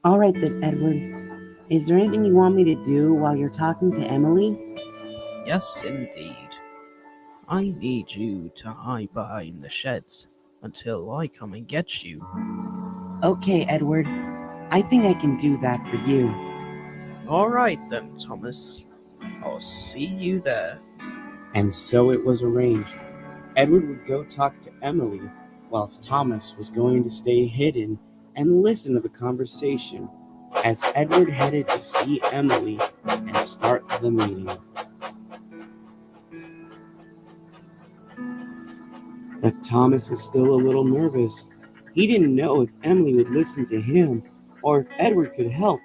All right then, Edward. Is there anything you want me to do while you're talking to Emily? Yes, indeed. I need you to hide behind the sheds until I come and get you. Okay, Edward. I think I can do that for you. All right then, Thomas. I'll see you there. And so it was arranged. Edward would go talk to Emily, whilst Thomas was going to stay hidden and listen to the conversation as Edward headed to see Emily and start the meeting. But Thomas was still a little nervous. He didn't know if Emily would listen to him or if Edward could help,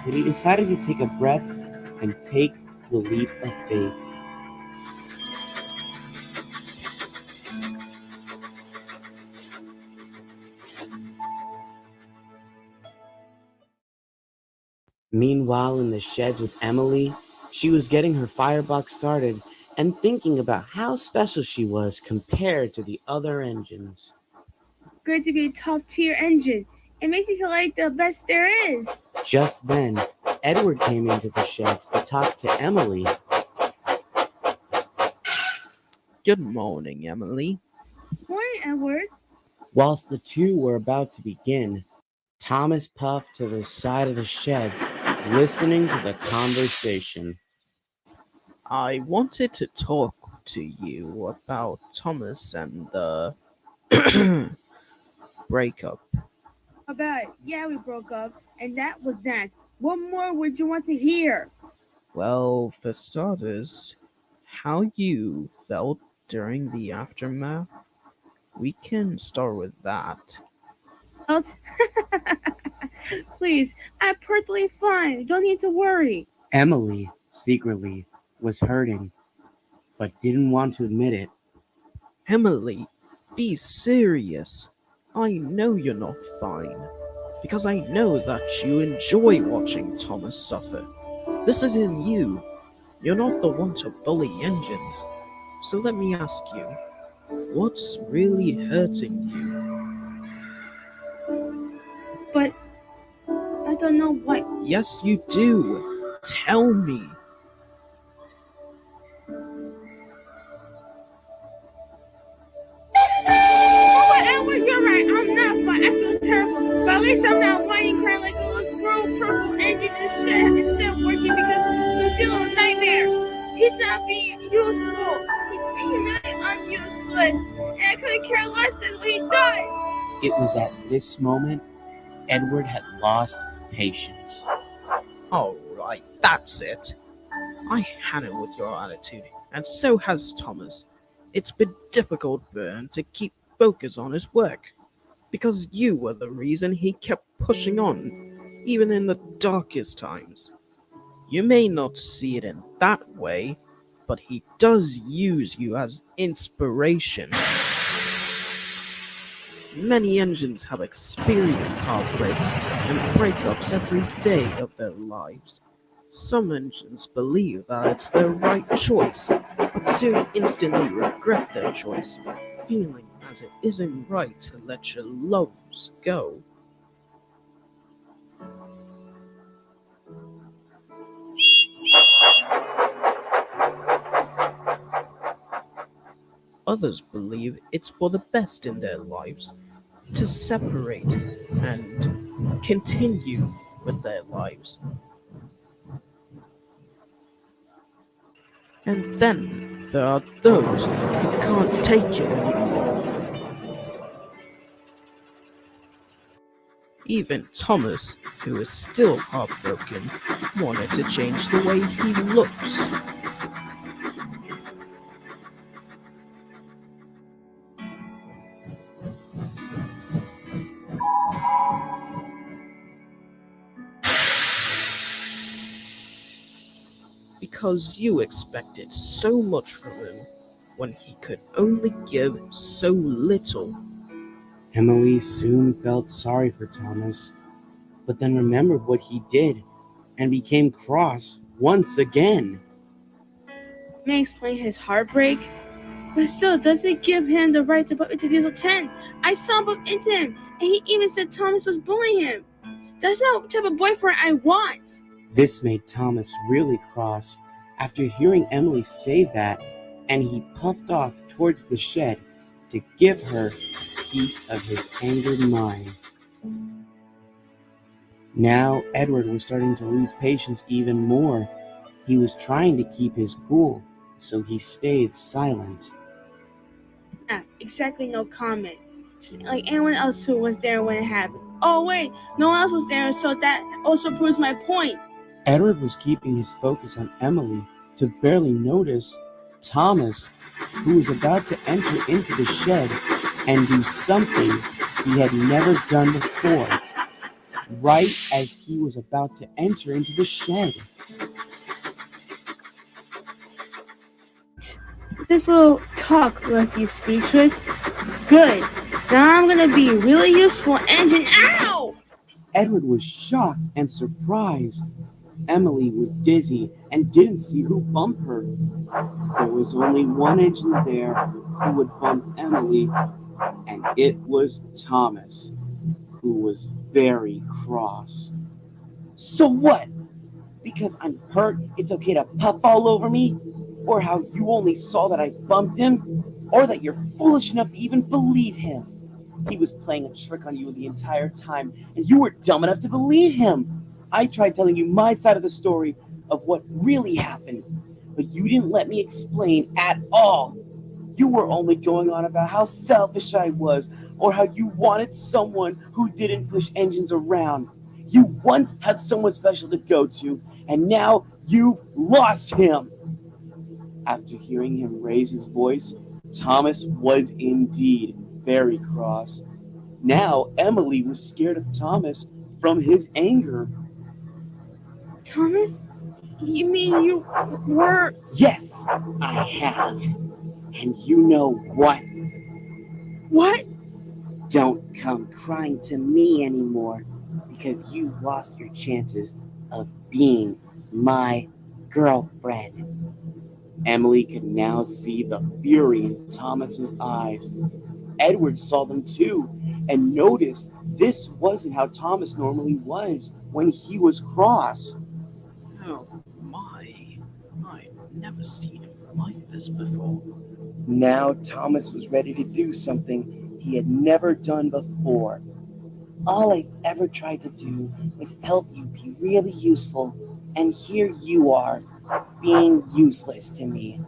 but he decided to take a breath and take the leap of faith. Meanwhile, in the sheds with Emily, she was getting her firebox started and thinking about how special she was compared to the other engines. Good to be a top-tier engine. It makes me feel like the best there is. Just then, Edward came into the sheds to talk to Emily. Good morning, Emily. Morning, Edward. Whilst the two were about to begin, Thomas puffed to the side of the sheds, listening to the conversation. I wanted to talk to you about Thomas and the breakup. About it. Yeah, we broke up, and that was that. What more would you want to hear? Well, for starters, how you felt during the aftermath. We can start with that. Out? Please, I'm perfectly fine. You don't need to worry. Emily, secretly, was hurting, but didn't want to admit it. Emily, be serious. I know you're not fine, because I know that you enjoy watching Thomas suffer. This is in you. You're not the one to bully engines. So let me ask you, what's really hurting you? But I don't know what. Yes, you do. Tell me. Edward, you're right. I'm not fine. I feel terrible. But at least I'm not whining, crying like a little purple engine in shed instead of working because some silly little nightmare. He's not being useful. He's being really useless. And I couldn't care less than what he does. It was at this moment Edward had lost patience. Alright, that's it. I had it with your attitude, and so has Thomas. It's been difficult for him to keep focus on his work, because you were the reason he kept pushing on, even in the darkest times. You may not see it in that way, but he does use you as inspiration. Many engines have experienced heartbreaks and breakups every day of their lives. Some engines believe that it's their right choice, but soon instantly regret their choice, feeling as it isn't right to let your loves go. Others believe it's for the best in their lives to separate and continue with their lives. And then there are those who can't take it anymore. Even Thomas, who is still heartbroken, wanted to change the way he looks. Because you expected so much from him when he could only give so little. Emily soon felt sorry for Thomas, but then remembered what he did and became cross once again. May explain his heartbreak, but still doesn't give him the right to bump into Diesel 10. I saw him bump into him, and he even said Thomas was bullying him. That's not the type of boyfriend I want. This made Thomas really cross after hearing Emily say that, and he puffed off towards the shed to give her a piece of his angered mind. Now Edward was starting to lose patience even more. He was trying to keep his cool, so he stayed silent. Exactly, no comment. Just like anyone else who was there when it happened. Oh wait, no one else was there, so that also proves my point. Edward was keeping his focus on Emily to barely notice Thomas, who was about to enter into the shed and do something he had never done before, right as he was about to enter into the shed. This little talk left you speechless. Good. Now I'm gonna be really useful engine. Ow! Edward was shocked and surprised. Emily was dizzy and didn't see who bumped her. There was only one engine there who would bump Emily, and it was Thomas, who was very cross. So what? Because I'm hurt, it's okay to puff all over me? Or how you only saw that I bumped him? or that you're foolish enough to even believe him. He was playing a trick on you the entire time, and you were dumb enough to believe him. I tried telling you my side of the story of what really happened, but you didn't let me explain at all. You were only going on about how selfish I was, or how you wanted someone who didn't push engines around. You once had someone special to go to, and now you've lost him. After hearing him raise his voice, Thomas was indeed very cross. Now Emily was scared of Thomas from his anger. Thomas? You mean you were... Yes, I have. And you know what? What? Don't come crying to me anymore, because you've lost your chances of being my girlfriend. Emily could now see the fury in Thomas's eyes. Edward saw them too, and noticed this wasn't how Thomas normally was when he was cross. Oh my, I've never seen him like this before. Now Thomas was ready to do something he had never done before. All I ever tried to do was help you be really useful, and here you are, being useless to me.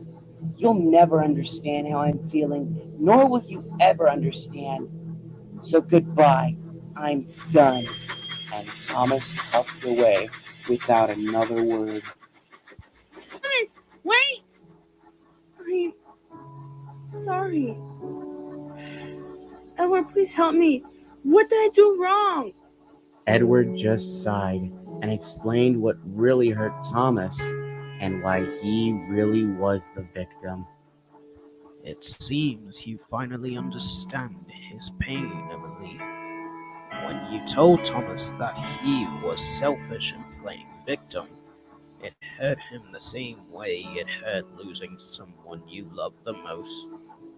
You'll never understand how I'm feeling, nor will you ever understand. So goodbye, I'm done. And Thomas puffed away without another word. Thomas, wait! I'm sorry. Edward, please help me. What did I do wrong? Edward just sighed and explained what really hurt Thomas and why he really was the victim. It seems you finally understand his pain, Emily. When you told Thomas that he was selfish and playing victim, it hurt him the same way it hurt losing someone you love the most.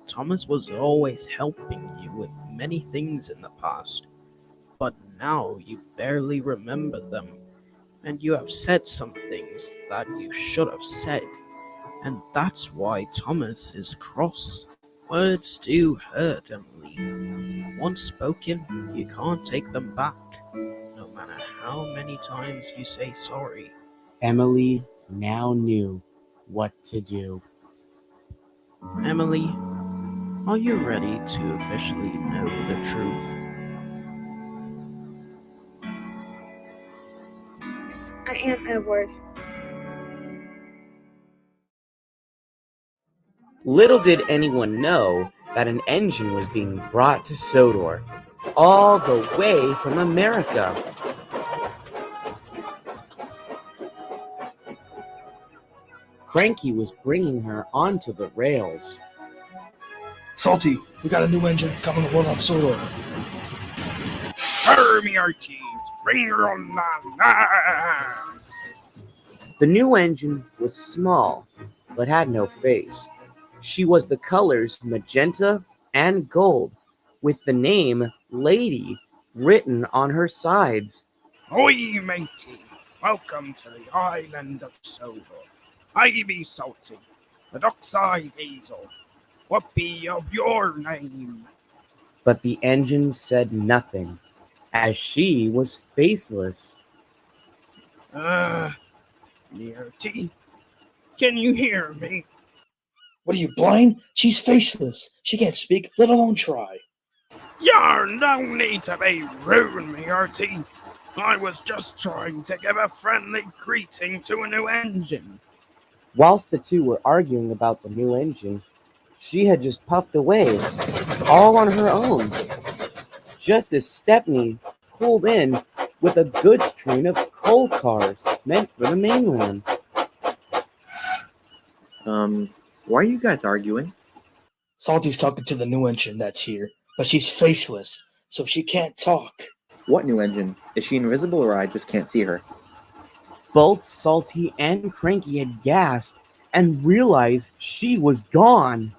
Thomas was always helping you with many things in the past, but now you barely remember them, and you have said some things that you should have said, and that's why Thomas is cross. Words do hurt, Emily. Once spoken, you can't take them back, no matter how many times you say sorry. Emily now knew what to do. Emily, are you ready to officially know the truth? Yes, I am, Edward. Little did anyone know that an engine was being brought to Sodor, all the way from America. Cranky was bringing her onto the rails. Salty, we got a new engine coming to work on Sodor. Hurry, Archie! Bring her on now! The new engine was small, but had no face. She was the colors magenta and gold, with the name Lady written on her sides. Oi, matey! Welcome to the island of Sodor. I be Salty, the dockside diesel. What be of your name? But the engine said nothing, as she was faceless. Nearty, can you hear me? What are you, blind? She's faceless. She can't speak, let alone try. You're no need to be rude, Mearty. I was just trying to give a friendly greeting to a new engine. Whilst the two were arguing about the new engine, she had just puffed away, all on her own, just as Stepney pulled in with a goods train of coal cars meant for the mainland. Why are you guys arguing? Salty's talking to the new engine that's here, but she's faceless, so she can't talk. What new engine? Is she invisible or I just can't see her? Both Salty and Cranky had gasped and realized she was gone.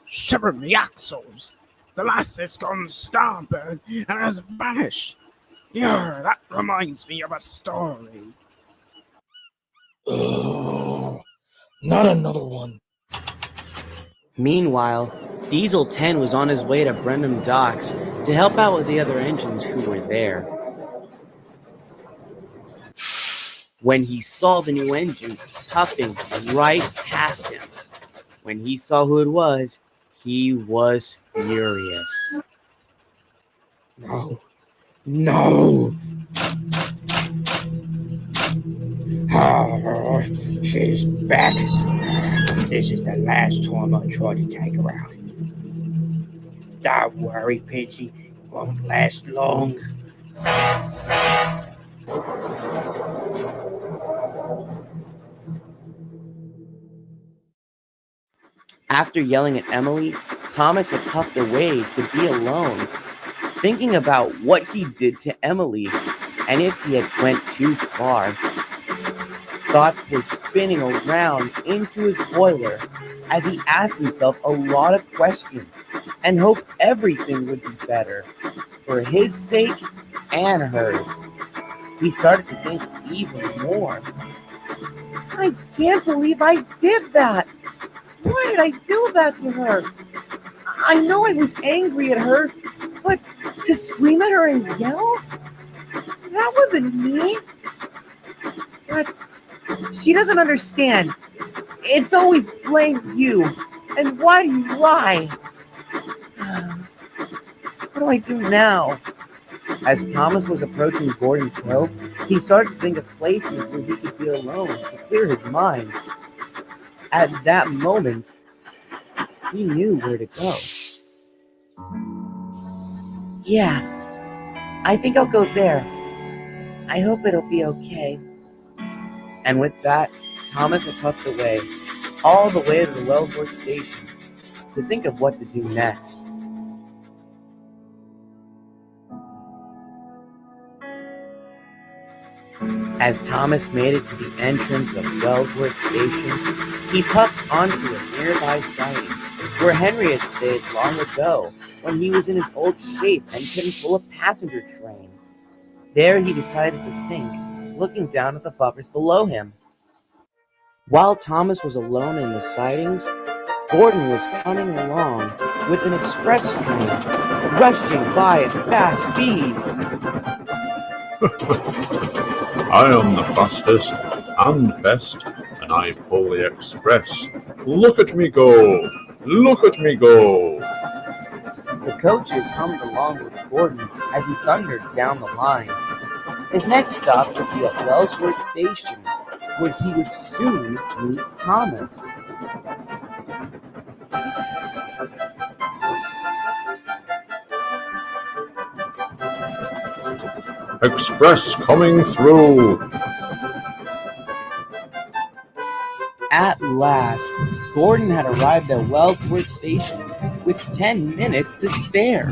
Shiver me axles! The lass has gone starboard and has vanished. Yeah, that reminds me of a story. Oh, not another one. Meanwhile, Diesel 10 was on his way to Brenham Docks to help out with the other engines who were there. When he saw the new engine puffing right past him, when he saw who it was, he was furious. No. No! Oh, she's back. This is the last time I try to take her out. Don't worry, Pidgey. It won't last long. After yelling at Emily, Thomas had puffed away to be alone, thinking about what he did to Emily and if he had went too far. Thoughts were spinning around into his boiler as he asked himself a lot of questions and hoped everything would be better for his sake and hers. He started to think even more. I can't believe I did that. Why did I do that to her? I know I was angry at her, but to scream at her and yell? That wasn't me. But she doesn't understand. It's always blame you. And why do you lie? What do I do now? As Thomas was approaching Gordon's Hill, he started to think of places where he could be alone to clear his mind. At that moment, he knew where to go. Yeah, I think I'll go there. I hope it'll be okay. And with that, Thomas had puffed away, all the way to the Wellsworth station, to think of what to do next. As Thomas made it to the entrance of Wellsworth Station, he puffed onto a nearby siding where Henry had stayed long ago when he was in his old shape and couldn't pull a passenger train. There he decided to think, looking down at the buffers below him. While Thomas was alone in the sidings, Gordon was coming along with an express train, rushing by at fast speeds. I am the fastest and best, and I pull the express. Look at me go! Look at me go! The coaches hummed along with Gordon as he thundered down the line. His next stop would be at Wellsworth Station, where he would soon meet Thomas. Express coming through! At last, Gordon had arrived at Wellsworth Station with 10 minutes to spare.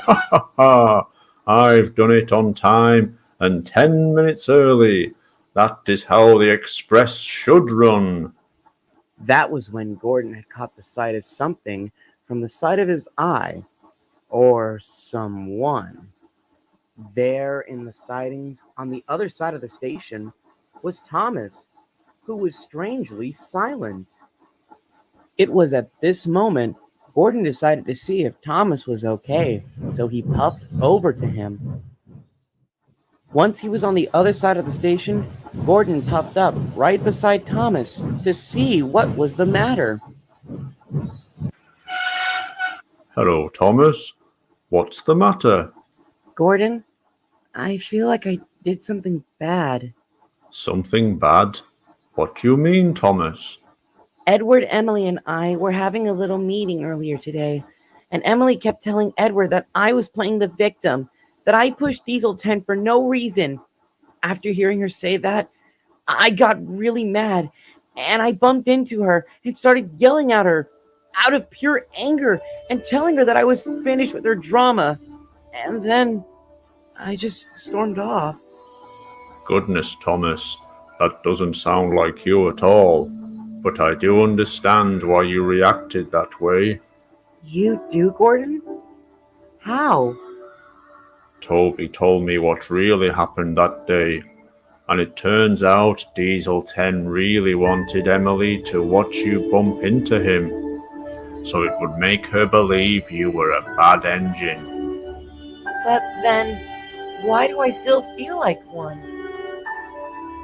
Ha ha ha! I've done it on time and 10 minutes early. That is how the express should run. That was when Gordon had caught the sight of something from the side of his eye, or someone. There in the sidings on the other side of the station was Thomas, who was strangely silent. It was at this moment Gordon decided to see if Thomas was okay, so he puffed over to him. Once he was on the other side of the station, Gordon puffed up right beside Thomas to see what was the matter. Hello, Thomas. What's the matter? Gordon, I feel like I did something bad. Something bad? What do you mean, Thomas? Edward, Emily, and I were having a little meeting earlier today, and Emily kept telling Edward that I was playing the victim, that I pushed Diesel 10 for no reason. After hearing her say that, I got really mad, and I bumped into her and started yelling at her out of pure anger and telling her that I was finished with her drama. And then I just stormed off. Goodness, Thomas, that doesn't sound like you at all. But I do understand why you reacted that way. You do, Gordon? How? Toby told me what really happened that day. and it turns out Diesel 10 really wanted Emily to watch you bump into him, so it would make her believe you were a bad engine. But then, why do I still feel like one?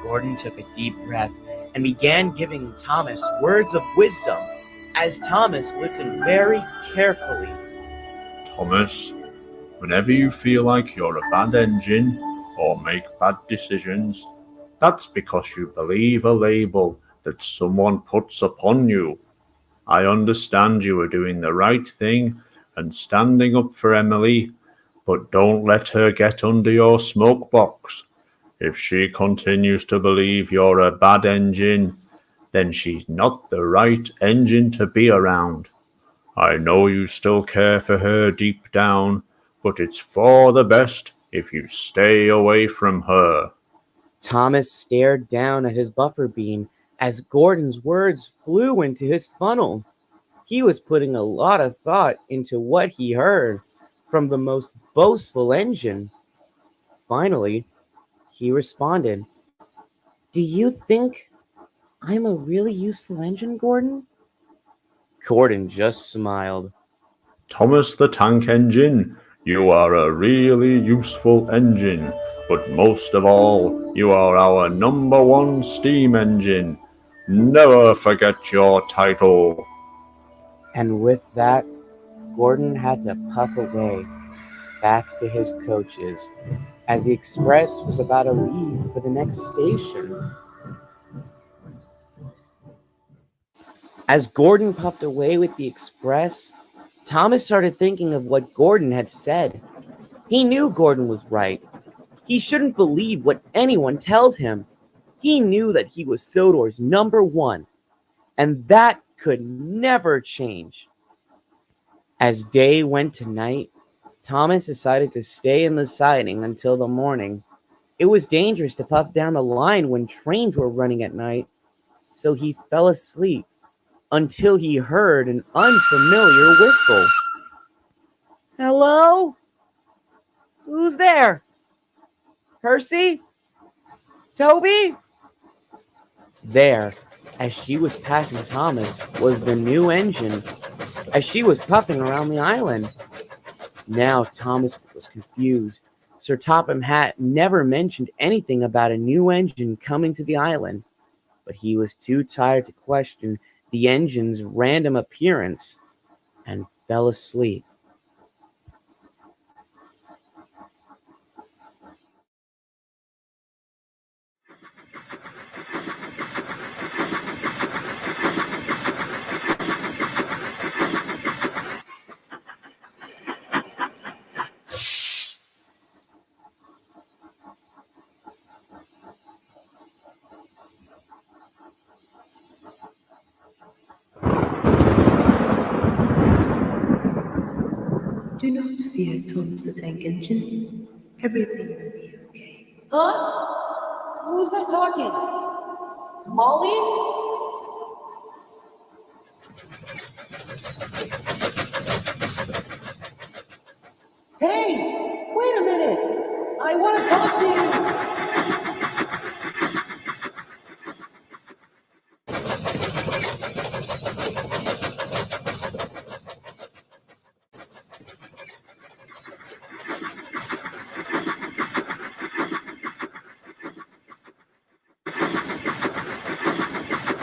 Gordon took a deep breath and began giving Thomas words of wisdom as Thomas listened very carefully. Thomas, whenever you feel like you're a bad engine or make bad decisions, that's because you believe a label that someone puts upon you. I understand you are doing the right thing and standing up for Emily, but don't let her get under your smoke box. If she continues to believe you're a bad engine, then she's not the right engine to be around. I know you still care for her deep down, but it's for the best if you stay away from her. Thomas stared down at his buffer beam as Gordon's words flew into his funnel. He was putting a lot of thought into what he heard from the most boastful engine. Finally, he responded, "Do you think I'm a really useful engine, Gordon?" Gordon just smiled. Thomas the Tank Engine, you are a really useful engine, but most of all, you are our #1 steam engine. Never forget your title. And with that, Gordon had to puff away back to his coaches as the express was about to leave for the next station. As Gordon puffed away with the express, Thomas started thinking of what Gordon had said. He knew Gordon was right. He shouldn't believe what anyone tells him. He knew that he was Sodor's #1, and that could never change. As day went to night, Thomas decided to stay in the siding until the morning. It was dangerous to puff down the line when trains were running at night, so he fell asleep until he heard an unfamiliar whistle. "Hello? Who's there? Percy? Toby?" There, as she was passing Thomas, was the new engine, as she was puffing around the island. Now Thomas was confused. Sir Topham Hatt never mentioned anything about a new engine coming to the island, but he was too tired to question the engine's random appearance and fell asleep. Do not fear, Thomas the Tank Engine. Everything will be okay. Huh? Who's that talking? Molly? Hey, wait a minute. I want to talk to you.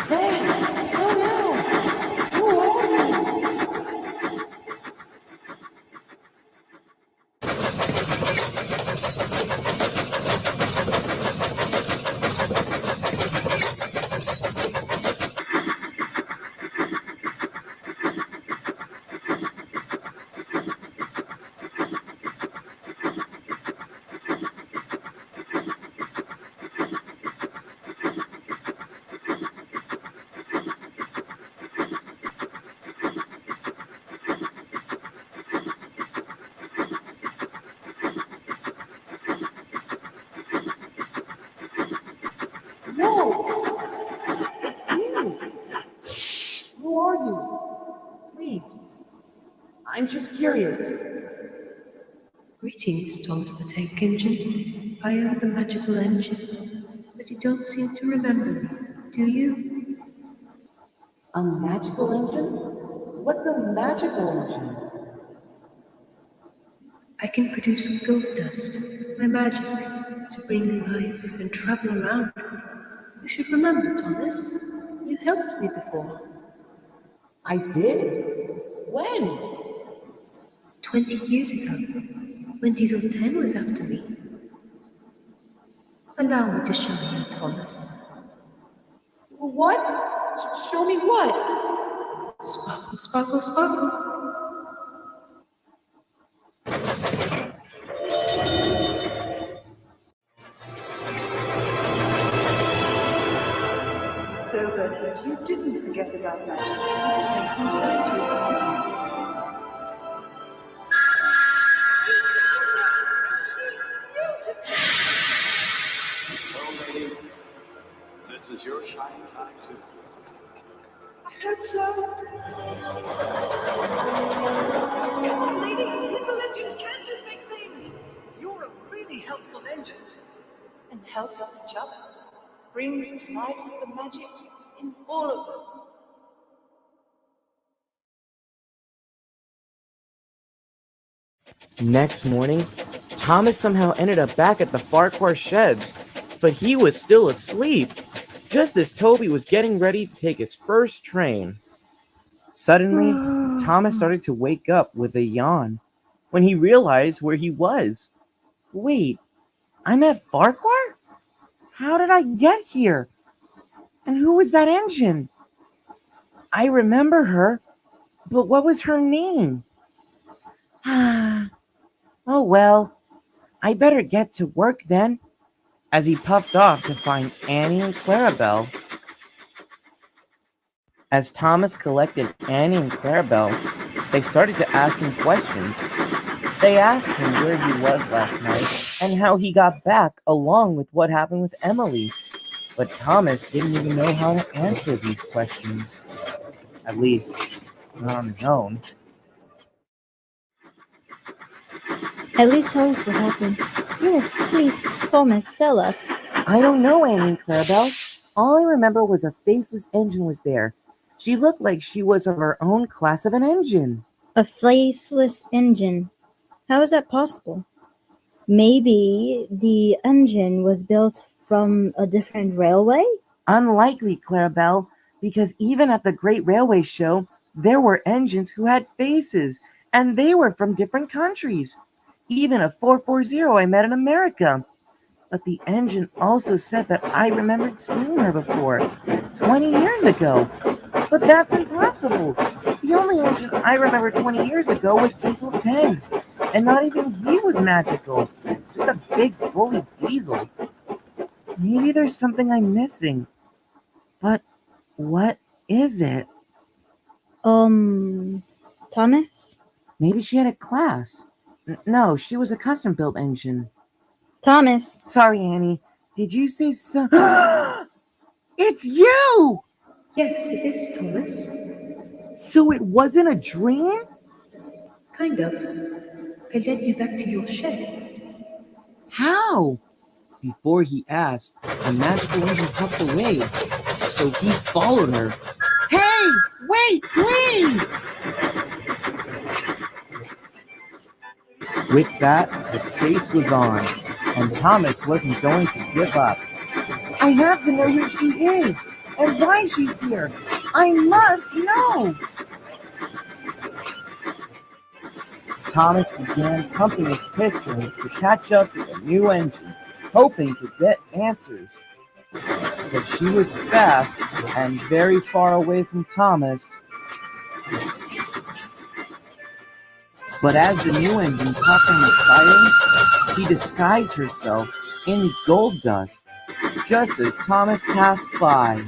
Hey, slow down. Who are you? Whoa! It's you! Who are you? Please. I'm just curious. Greetings, Thomas the Tank Engine. I am the magical engine. but you don't seem to remember me, do you? A magical engine? What's a magical engine? I can produce gold dust, my magic, to bring life and travel around. You should remember, Thomas. You helped me before. I did? When? 20 years ago, when Diesel 10 was after me. Allow me to show you, Thomas. What? Show me what? Sparkle, sparkle, sparkle. So that you didn't forget about magic. It's safe and sound. This is your shining time, too. I hope so. Come on, lady. Little engines can do big things. You're a really helpful engine. And help each other brings to life the magic in all of us. Next morning, Thomas somehow ended up back at the Farquhar sheds, but he was still asleep, just as Toby was getting ready to take his first train. Suddenly, Thomas started to wake up with a yawn when he realized where he was. Wait, I'm at Farquhar? How did I get here? And who was that engine? I remember her, but what was her name? Oh well, I better get to work then, as he puffed off to find Annie and Clarabelle. As Thomas collected Annie and Clarabelle, they started to ask him questions. They asked him where he was last night and how he got back, along with what happened with Emily. But Thomas didn't even know how to answer these questions. At least, not on his own. At least tell us what happened. Yes, please, Thomas, tell us. I don't know, Annie and Clarabelle. All I remember was a faceless engine was there. She looked like she was of her own class of an engine. A faceless engine. How is that possible? Maybe the engine was built from a different railway? Unlikely, Clarabelle, because even at the Great Railway Show, there were engines who had faces, and they were from different countries. Even a 440 I met in America. But the engine also said that I remembered seeing her before, 20 years ago. But that's impossible. The only engine I remember 20 years ago was Diesel 10. And not even he was magical. Just a big bully diesel. Maybe there's something I'm missing. But what is it? Thomas? Maybe she had a class. No, she was a custom-built engine. Thomas. Sorry, Annie. Did you say so? It's you! Yes, it is, Thomas. So it wasn't a dream? Kind of. I led you back to your shed. How? Before he asked, the magical engine puffed away, so he followed her. Hey! Wait, please! With that, the chase was on, and Thomas wasn't going to give up. I have to know who she is, and why she's here. I must know! Thomas began pumping his pistons to catch up to the new engine, hoping to get answers. But she was fast and very far away from Thomas. But as the new engine puffed on the siren, she disguised herself in gold dust, just as Thomas passed by.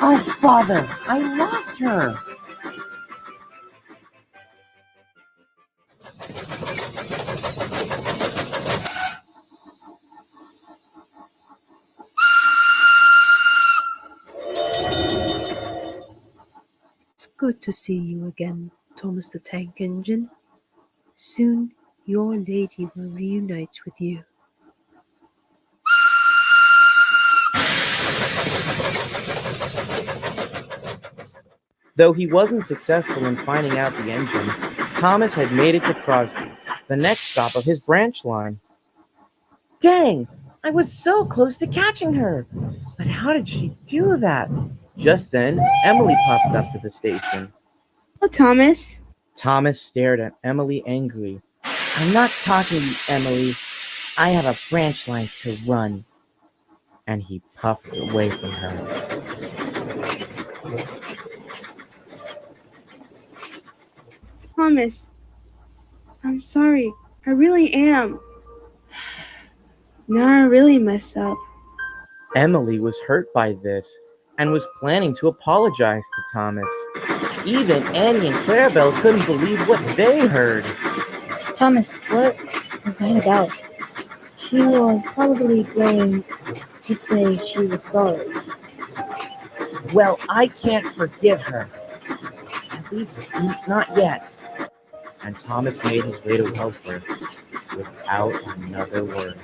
Oh, bother! I lost her! It's good to see you again, Thomas the Tank Engine. Soon Your lady will reunite with you. Though he wasn't successful in finding out the engine, Thomas had made it to Crosby, the next stop of his branch line. Dang! I was so close to catching her! But how did she do that? Just then, Emily popped up to the station. Oh, Thomas. Thomas stared at Emily angrily. I'm not talking to you, Emily. I have a branch line to run. And he puffed away from her. Thomas, I'm sorry. I really am. Now I really messed up. Emily was hurt by this and was planning to apologize to Thomas. Even Annie and Clarabelle couldn't believe what they heard. Thomas, what was that about? She was probably going to say she was sorry. Well, I can't forgive her. At least not yet. And Thomas made his way to Wellsworth without another word.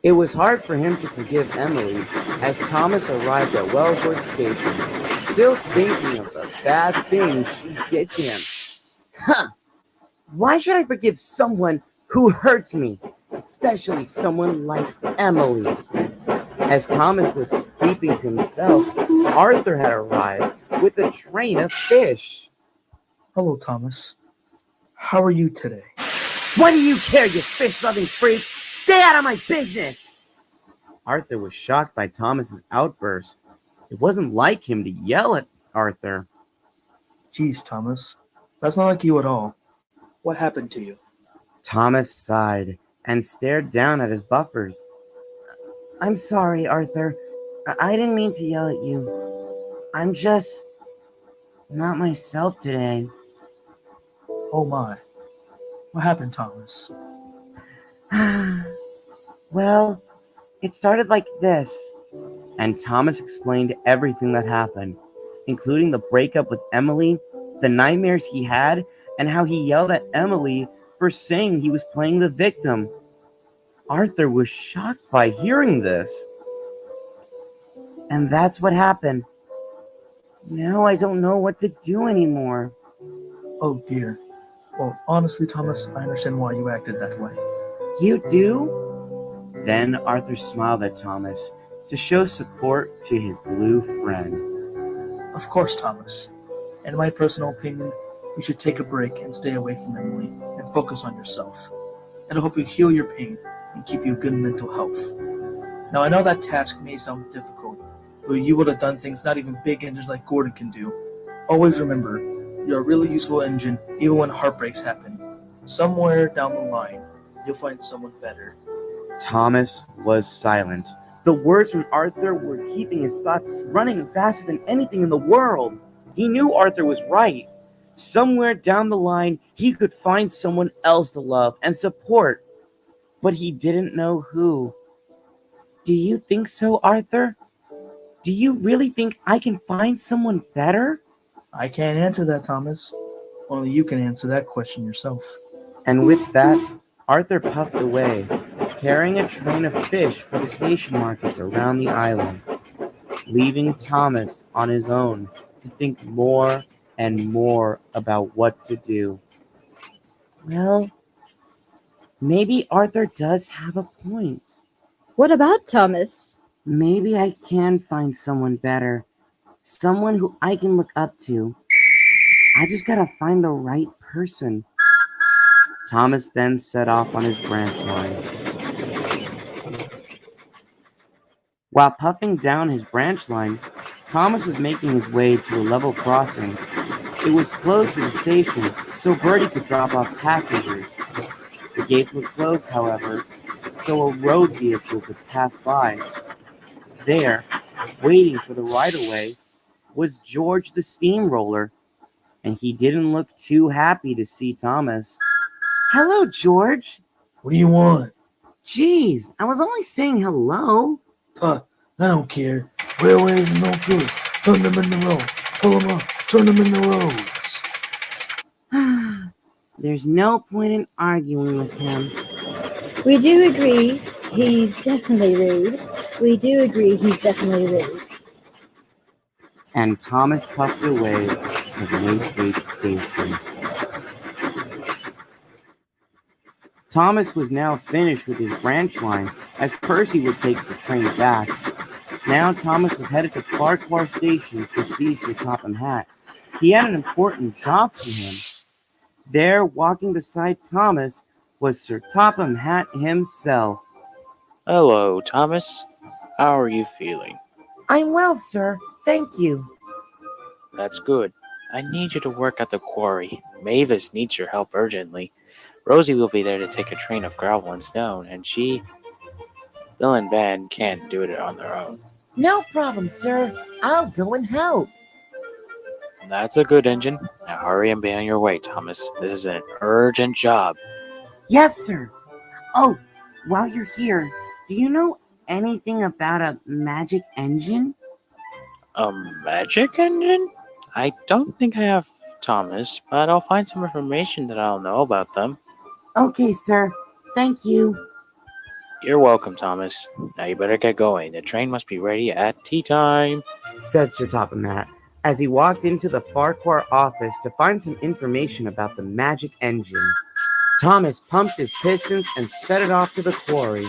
It was hard for him to forgive Emily as Thomas arrived at Wellsworth Station, still thinking of the bad things she did to him. Huh! Why should I forgive someone who hurts me, especially someone like Emily? As Thomas was keeping to himself, Arthur had arrived with a train of fish. Hello, Thomas. How are you today? What do you care, you fish-loving freak? Stay out of my business! Arthur was shocked by Thomas's outburst. It wasn't like him to yell at Arthur. Geez, Thomas. That's not like you at all. What happened to you? Thomas sighed and stared down at his buffers. I'm sorry, Arthur. I didn't mean to yell at you. I'm just not myself today. Oh my. What happened, Thomas? Well, it started like this. And Thomas explained everything that happened, including the breakup with Emily, the nightmares he had, and how he yelled at Emily for saying he was playing the victim. Arthur was shocked by hearing this. And that's what happened. Now I don't know what to do anymore. Oh dear. Well, honestly, Thomas, I understand why you acted that way. You do? Then Arthur smiled at Thomas to show support to his blue friend. Of course, Thomas. In my personal opinion, you should take a break and stay away from Emily and focus on yourself. It'll help you heal your pain and keep you good mental health. Now, I know that task may sound difficult, but you would have done things not even big engines like Gordon can do. Always remember, you're a really useful engine even when heartbreaks happen. Somewhere down the line, you'll find someone better. Thomas was silent. The words from Arthur were keeping his thoughts running faster than anything in the world. He knew Arthur was right. Somewhere down the line, he could find someone else to love and support. But he didn't know who. Do you think so, Arthur? Do you really think I can find someone better? I can't answer that, Thomas. Only you can answer that question yourself. And with that, Arthur puffed away, carrying a train of fish for the station markets around the island, leaving Thomas on his own to think more and more about what to do. Well, maybe Arthur does have a point. What about Thomas? Maybe I can find someone better, someone who I can look up to. I just gotta find the right person. Thomas then set off on his branch line. While puffing down his branch line, Thomas was making his way to a level crossing. It was close to the station, so Bertie could drop off passengers. The gates were closed, however, so a road vehicle could pass by. There, waiting for the right-of-way, was George the Steamroller, and he didn't look too happy to see Thomas. Hello, George. What do you want? Jeez, I was only saying hello. I don't care. Railway is no good. Turn them in the road. Pull them up. Turn them in the roads. There's no point in arguing with him. We do agree he's definitely rude. We do agree he's definitely rude. And Thomas puffed away to Maythwaite Station. Thomas was now finished with his branch line, as Percy would take the train back. Now Thomas was headed to Farquhar Station to see Sir Topham Hatt. He had an important job for him. There, walking beside Thomas, was Sir Topham Hatt himself. Hello, Thomas. How are you feeling? I'm well, sir. Thank you. That's good. I need you to work at the quarry. Mavis needs your help urgently. Rosie will be there to take a train of gravel and stone, and Bill and Ben can't do it on their own. No problem, sir. I'll go and help. That's a good engine. Now hurry and be on your way, Thomas. This is an urgent job. Yes, sir. Oh, while you're here, do you know anything about a magic engine? A magic engine? I don't think I have, Thomas, but I'll find some information that I'll know about them. Okay, sir. Thank you. You're welcome, Thomas. Now you better get going. The train must be ready at tea time, said Sir Topham Hatt, as he walked into the Farquhar office to find some information about the magic engine. Thomas pumped his pistons and set it off to the quarry.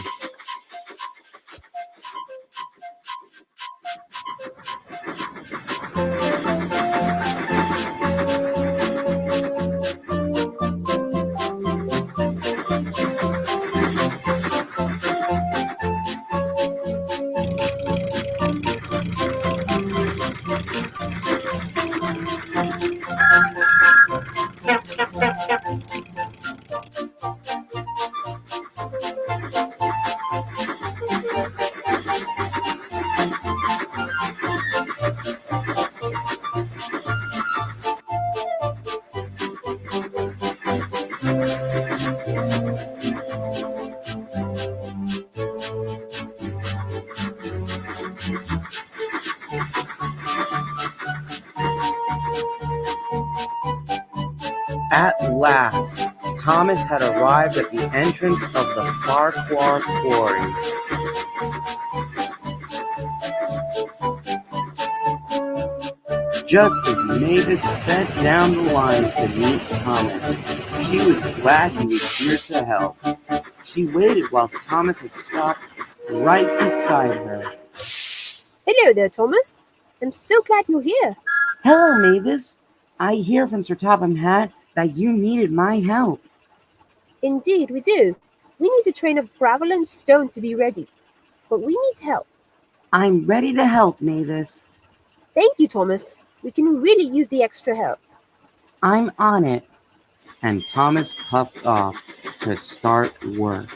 At last, Thomas had arrived at the entrance of the Farquhar quarry. Just as Mavis sped down the line to meet Thomas, she was glad he was here to help. She waited whilst Thomas had stopped right beside her. Hello there, Thomas. I'm so glad you're here. Hello, Mavis. I hear from Sir Topham Hatt that you needed my help. Indeed, we do. We need a train of gravel and stone to be ready, but we need help. I'm ready to help, Mavis. Thank you, Thomas. We can really use the extra help. I'm on it. And Thomas puffed off to start work.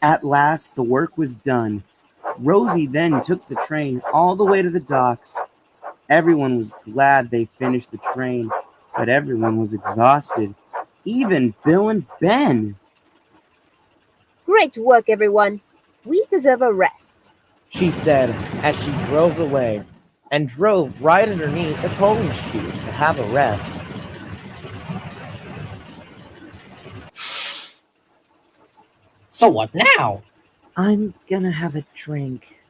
At last, the work was done. Rosie then took the train all the way to the docks. Everyone was glad they finished the train, but everyone was exhausted, even Bill and Ben. Great work, everyone. We deserve a rest, she said as she drove away, and drove right underneath the coaling chute to have a rest. So what now? I'm gonna have a drink.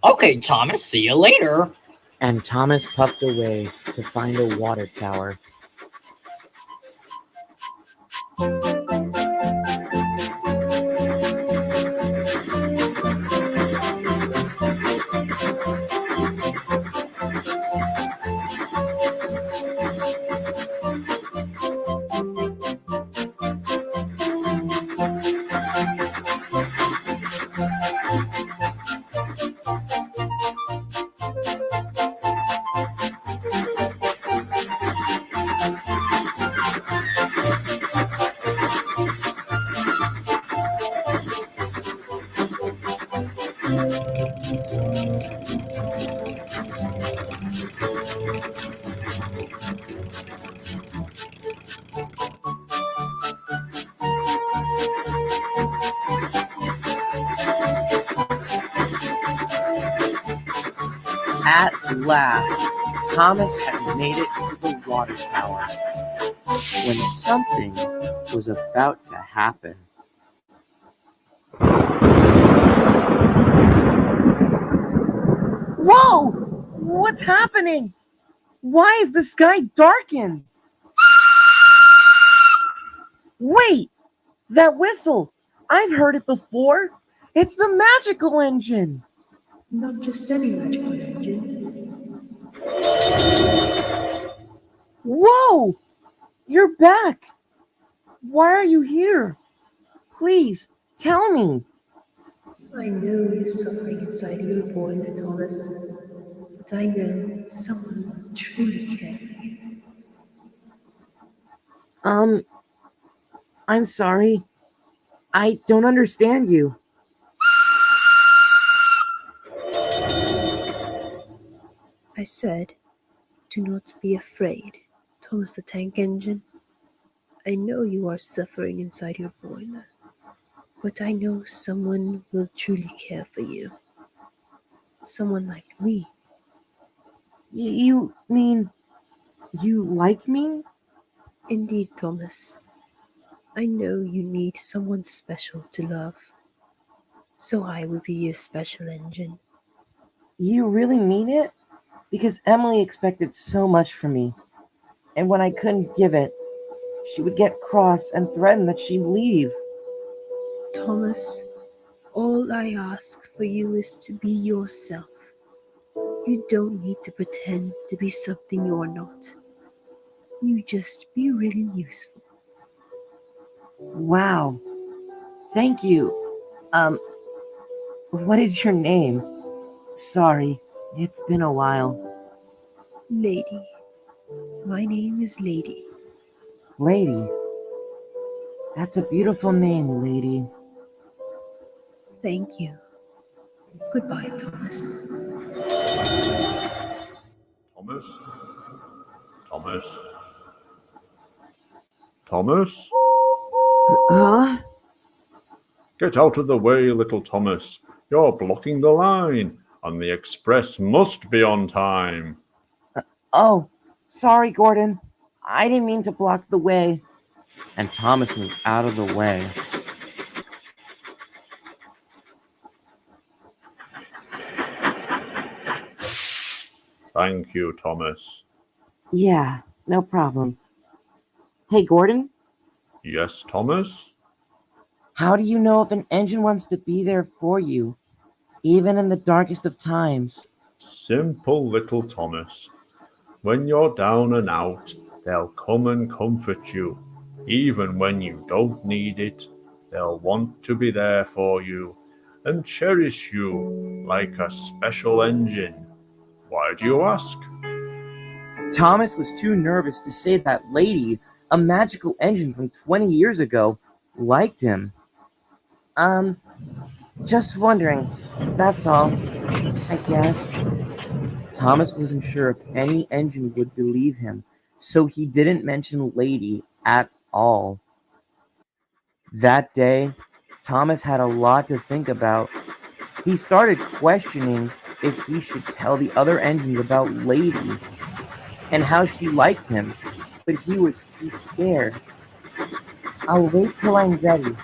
Okay, Thomas, see you later. And Thomas puffed away to find a water tower. At last, Thomas had made it to the water tower when something was about to happen. Whoa! What's happening? Why is the sky darkened? Wait! That whistle! I've heard it before! It's the magical engine! Not just any magical engine. Whoa! You're back! Why are you here? Please, tell me. I know you're suffering inside your boiler, Thomas, but I know someone will truly care for you. I'm sorry. I don't understand you. I said, do not be afraid, Thomas the Tank Engine. I know you are suffering inside your boiler, but I know someone will truly care for you. Someone like me. You mean you like me? Indeed, Thomas. I know you need someone special to love, so I will be your special engine. You really mean it? Because Emily expected so much from me, and when I couldn't give it, she would get cross and threaten that she'd leave. Thomas, all I ask for you is to be yourself. You don't need to pretend to be something you're not. You just be really useful. Wow. Thank you. What is your name? Sorry, it's been a while. Lady. My name is Lady. Lady. That's a beautiful name, Lady. Thank you. Goodbye, Thomas. Thomas? Thomas? Thomas? Huh? Get out of the way, little Thomas. You're blocking the line, and the express must be on time. Oh, sorry, Gordon. I didn't mean to block the way. And Thomas moved out of the way. Thank you, Thomas. Yeah, no problem. Hey, Gordon, Yes, Thomas? how do you know if an engine wants to be there for you, even in the darkest of times? Simple, little Thomas. When you're down and out, they'll come and comfort you. Even when you don't need it, they'll want to be there for you and cherish you like a special engine. Why do you ask? Thomas was too nervous to say that Lady, a magical engine from 20 years ago, liked him. Just wondering. That's all, I guess. Thomas wasn't sure if any engine would believe him, so he didn't mention Lady at all. That day, Thomas had a lot to think about. He started questioning if he should tell the other engines about Lady and how she liked him, but he was too scared. I'll wait till I'm ready.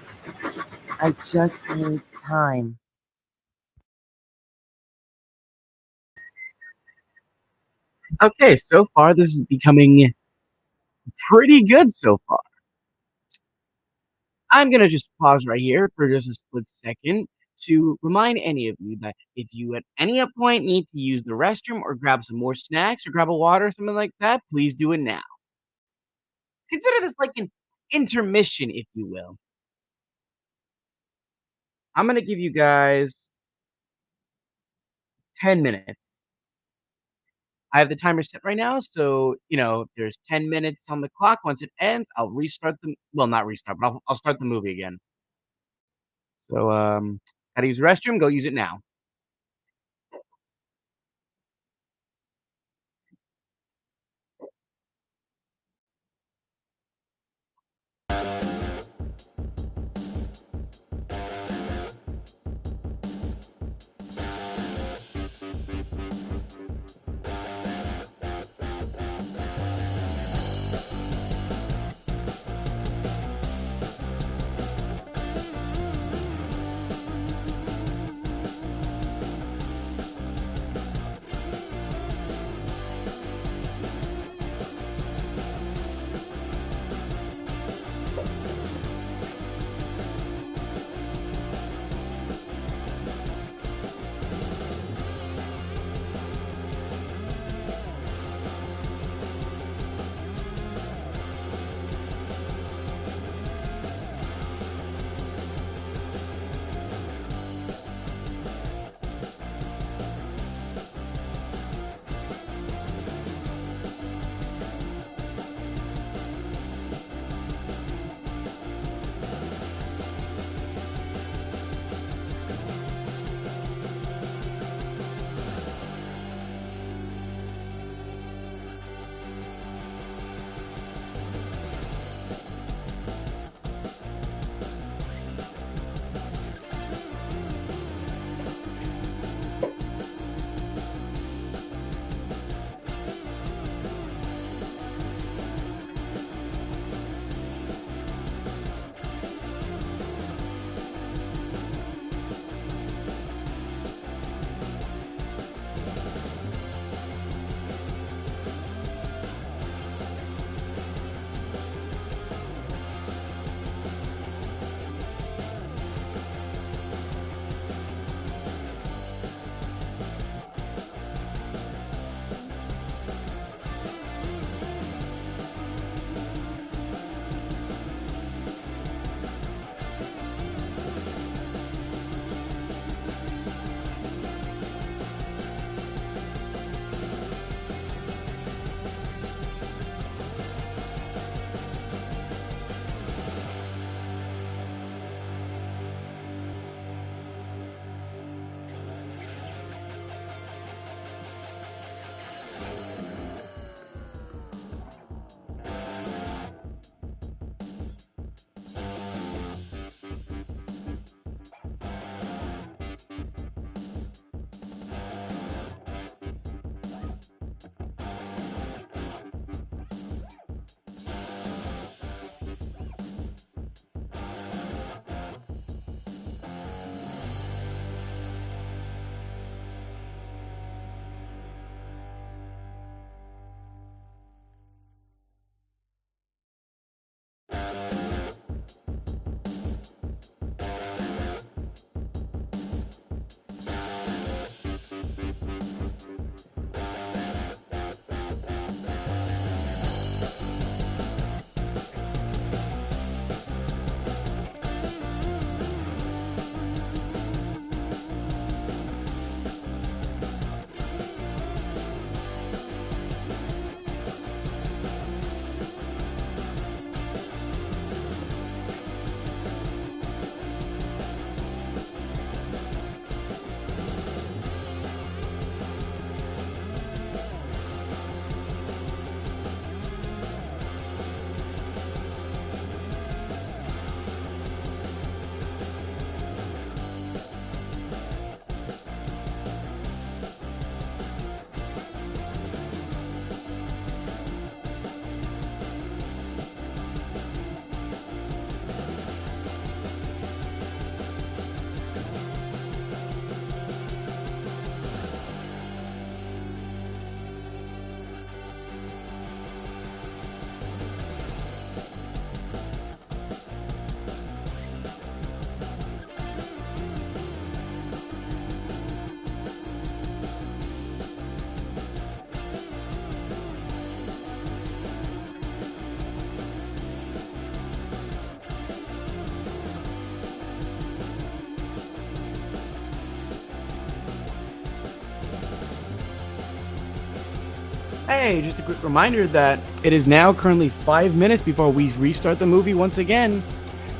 I just need time. Okay, so far this is becoming pretty good so far. I'm going to just pause right here for just a split second to remind any of you that if you at any point need to use the restroom or grab some more snacks or grab a water or something like that, please do it now. Consider this like an intermission, if you will. I'm going to give you guys 10 minutes. I have the timer set right now, so, there's 10 minutes on the clock. Once it ends, I'll restart well, not restart, but I'll start the movie again. So, how to use the restroom, go use it now. Hey, just a quick reminder that it is now currently 5 minutes before we restart the movie once again.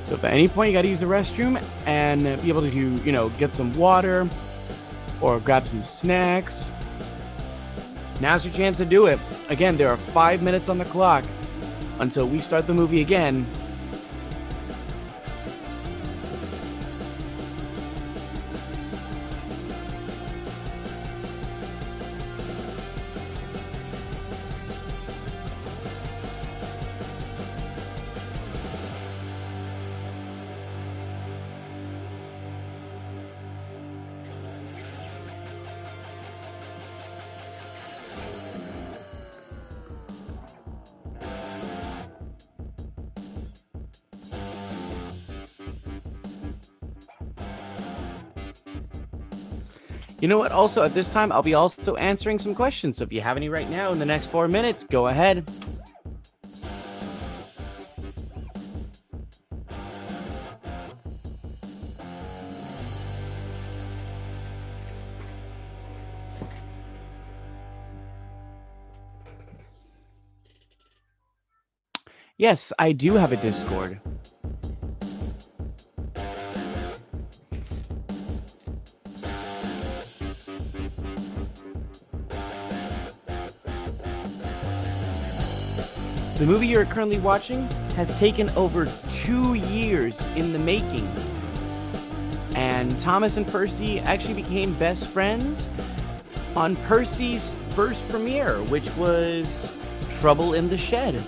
So if at any point you gotta use the restroom and be able to, get some water or grab some snacks, now's your chance to do it. Again, there are 5 minutes on the clock until we start the movie again. You know what? Also, at this time, I'll be also answering some questions. So if you have any right now in the next 4 minutes, go ahead. Yes, I do have a Discord. The movie you're currently watching has taken over 2 years in the making. And Thomas and Percy actually became best friends on Percy's first premiere, which was Trouble in the Shed.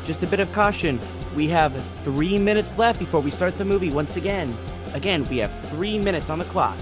Just a bit of caution, we have 3 minutes left before we start the movie once again. Again, we have 3 minutes on the clock.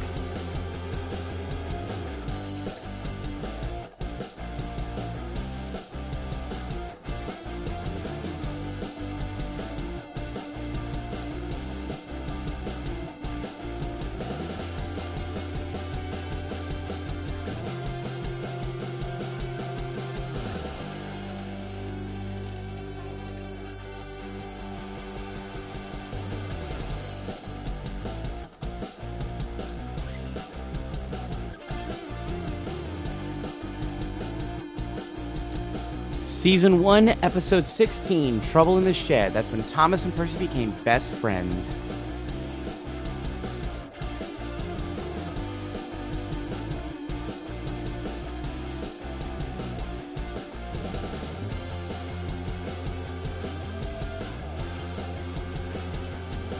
Season 1, Episode 16, Trouble in the Shed. That's when Thomas and Percy became best friends.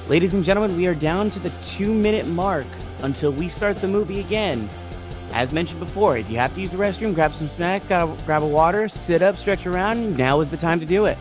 Ladies and gentlemen, we are down to the 2-minute mark until we start the movie again. As mentioned before, if you have to use the restroom, grab some snacks, grab a water, sit up, stretch around, now is the time to do it.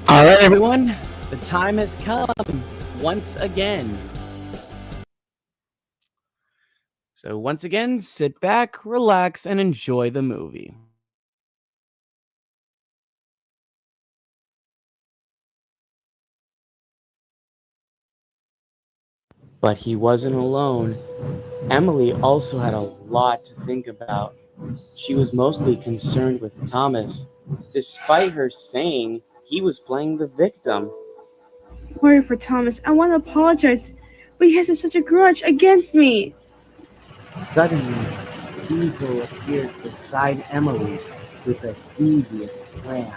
All right, everyone, the time has come once again. So once again, sit back, relax, and enjoy the movie. But he wasn't alone. Emily also had a lot to think about. She was mostly concerned with Thomas, despite her saying he was playing the victim. Sorry for Thomas. I want to apologize, but he has such a grudge against me. Suddenly, Diesel appeared beside Emily with a devious plan.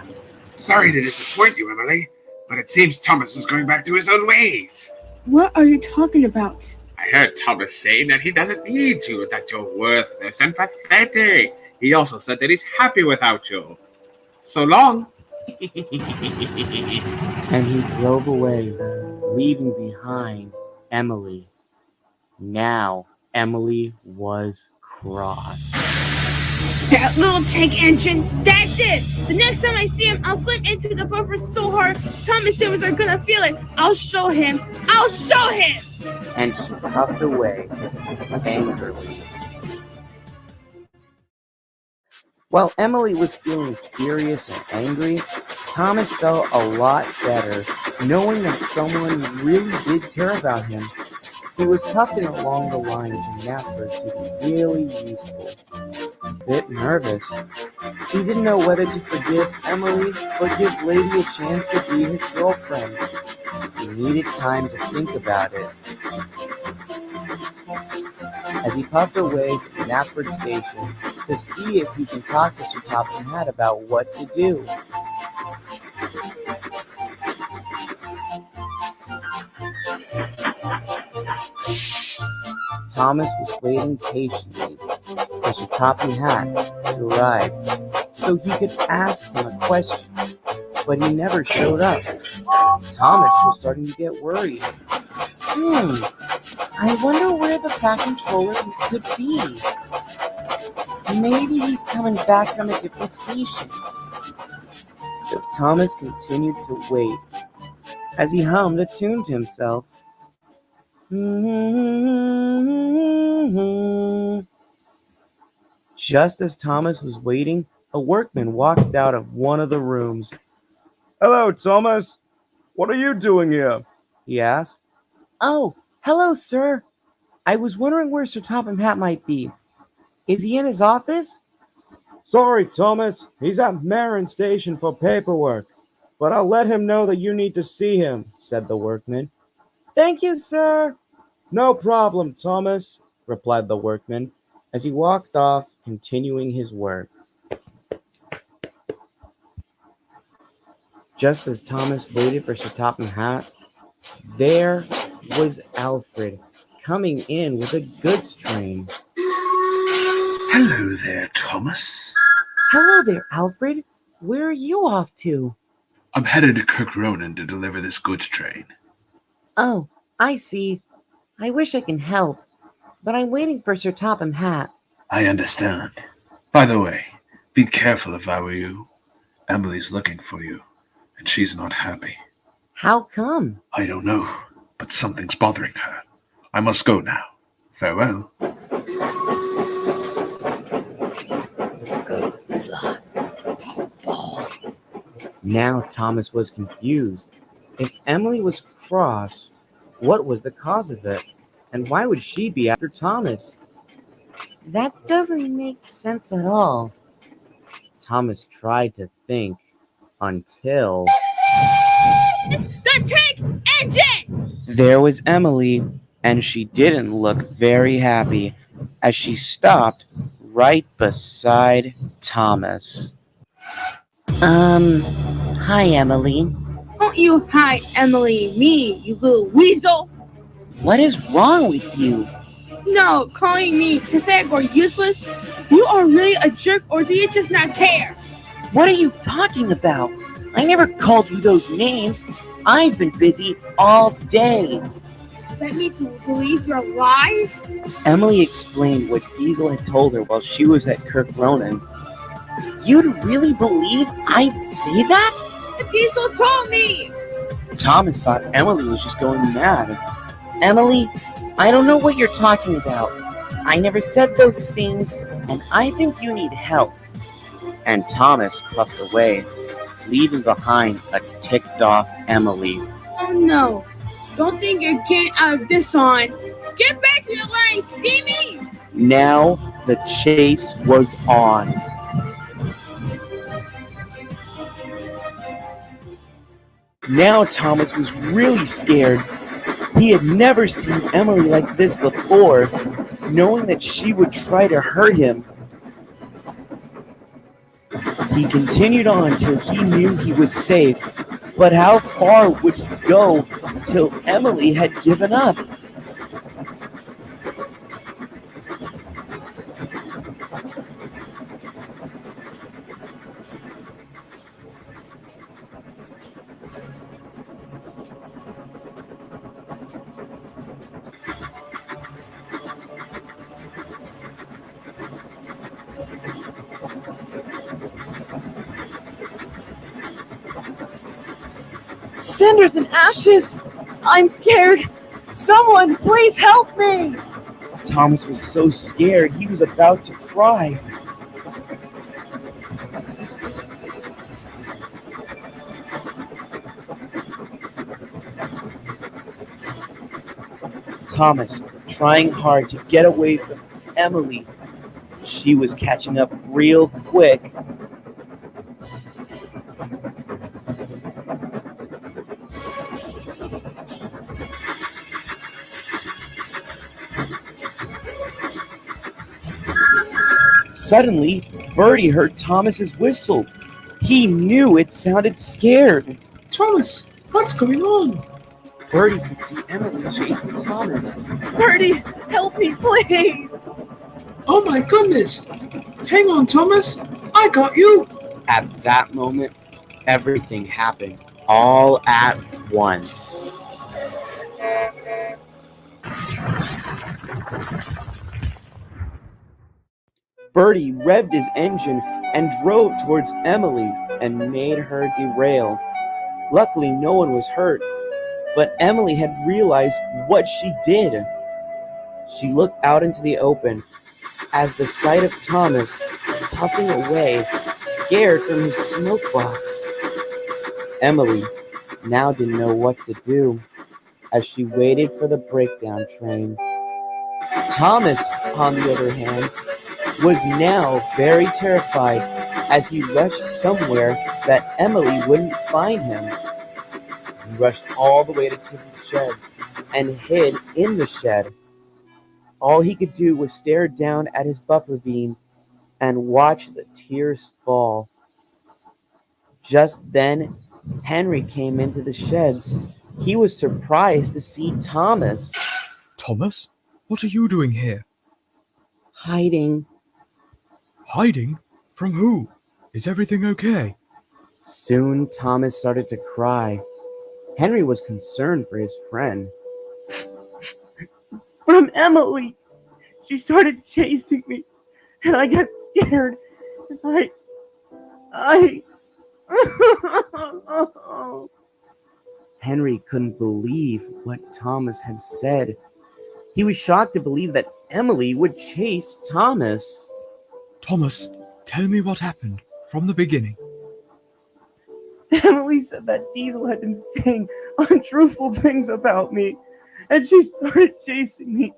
Sorry to disappoint you, Emily, but it seems Thomas is going back to his old ways. What are you talking about? I heard Thomas saying that he doesn't need you, that you're worthless and pathetic. He also said that he's happy without you. So long. And he drove away, leaving behind Emily. Now, Emily was cross. That little tank engine, that's it! The next time I see him, I'll slam into the bumper so hard, Thomas siblings are gonna feel it. I'll show him! I'll show him! And she puffed away, angrily. While Emily was feeling furious and angry, Thomas felt a lot better, knowing that someone really did care about him. He was puffing along the line to Knapford to be really useful. A bit nervous, he didn't know whether to forgive Emily or give Lady a chance to be his girlfriend. He needed time to think about it. As he puffed away to the Knapford station to see if he can talk to Sir Topham Hatt about what to do. Thomas was waiting patiently for Sir Topham Hatt to arrive so he could ask him a question, but he never showed up. Thomas was starting to get worried. I wonder where the Fat Controller could be. Maybe he's coming back from a different station. So Thomas continued to wait as he hummed a tune to himself. Just as Thomas was waiting, a workman walked out of one of the rooms. "Hello, Thomas. What are you doing here?" he asked. "Oh, hello, sir. I was wondering where Sir Topham Hatt might be. Is he in his office?" "Sorry, Thomas. He's at Marin Station for paperwork. But I'll let him know that you need to see him," said the workman. "Thank you, sir." "No problem, Thomas," replied the workman, as he walked off, continuing his work. Just as Thomas waited for Sir Topham Hatt, there was Alfred coming in with a goods train. Hello there, Thomas. Hello there, Alfred. Where are you off to? I'm headed to Kirk Ronan to deliver this goods train. Oh, I see. I wish I can help, but I'm waiting for Sir Topham Hatt. I understand. By the way, be careful if I were you. Emily's looking for you, and she's not happy. How come? I don't know, but something's bothering her. I must go now. Farewell. Now Thomas was confused. If Emily was cross, what was the cause of it? And why would she be after Thomas? That doesn't make sense at all. Thomas tried to think until... The tank engine! There was Emily, and she didn't look very happy as she stopped right beside Thomas. Hi, Emily. Don't you hi, Emily, me, you little weasel. What is wrong with you? No, calling me pathetic or useless? You are really a jerk, or do you just not care? What are you talking about? I never called you those names. I've been busy all day. Expect me to believe your lies? Emily explained what Diesel had told her while she was at Kirk Ronan. You'd really believe I'd say that? Diesel told me! Thomas thought Emily was just going mad. Emily, I don't know what you're talking about. I never said those things, and I think you need help. And Thomas puffed away, leaving behind a ticked-off Emily. Oh no, don't think you're getting out of this on. Get back to your line, Steamy! Now the chase was on. Now Thomas was really scared. He had never seen Emily like this before, knowing that she would try to hurt him. He continued on till he knew he was safe, but how far would he go till Emily had given up? cinders and ashes! I'm scared! Someone, please help me! Thomas was so scared he was about to cry. Thomas, trying hard to get away from Emily. She was catching up real quick. Suddenly, Birdie heard Thomas's whistle. He knew it sounded scared. Thomas, what's going on? Birdie could see Emily chasing Thomas. Birdie, help me, please! Oh my goodness! Hang on, Thomas. I got you. At that moment, everything happened all at once. Birdie revved his engine and drove towards Emily and made her derail. Luckily, no one was hurt, but Emily had realized what she did. She looked out into the open as the sight of Thomas puffing away scared from his smoke box. Emily now didn't know what to do as she waited for the breakdown train. Thomas, on the other hand, was now very terrified as he rushed somewhere that Emily wouldn't find him. He rushed all the way to the sheds and hid in the shed. All he could do was stare down at his buffer beam and watch the tears fall. Just then, Henry came into the sheds. He was surprised to see Thomas. Thomas, what are you doing here? Hiding. Hiding? From who? Is everything okay? Soon, Thomas started to cry. Henry was concerned for his friend. From Emily! She started chasing me, and I got scared. Henry couldn't believe what Thomas had said. He was shocked to believe that Emily would chase Thomas. Thomas, tell me what happened from the beginning. Emily said that Diesel had been saying untruthful things about me, and she started chasing me.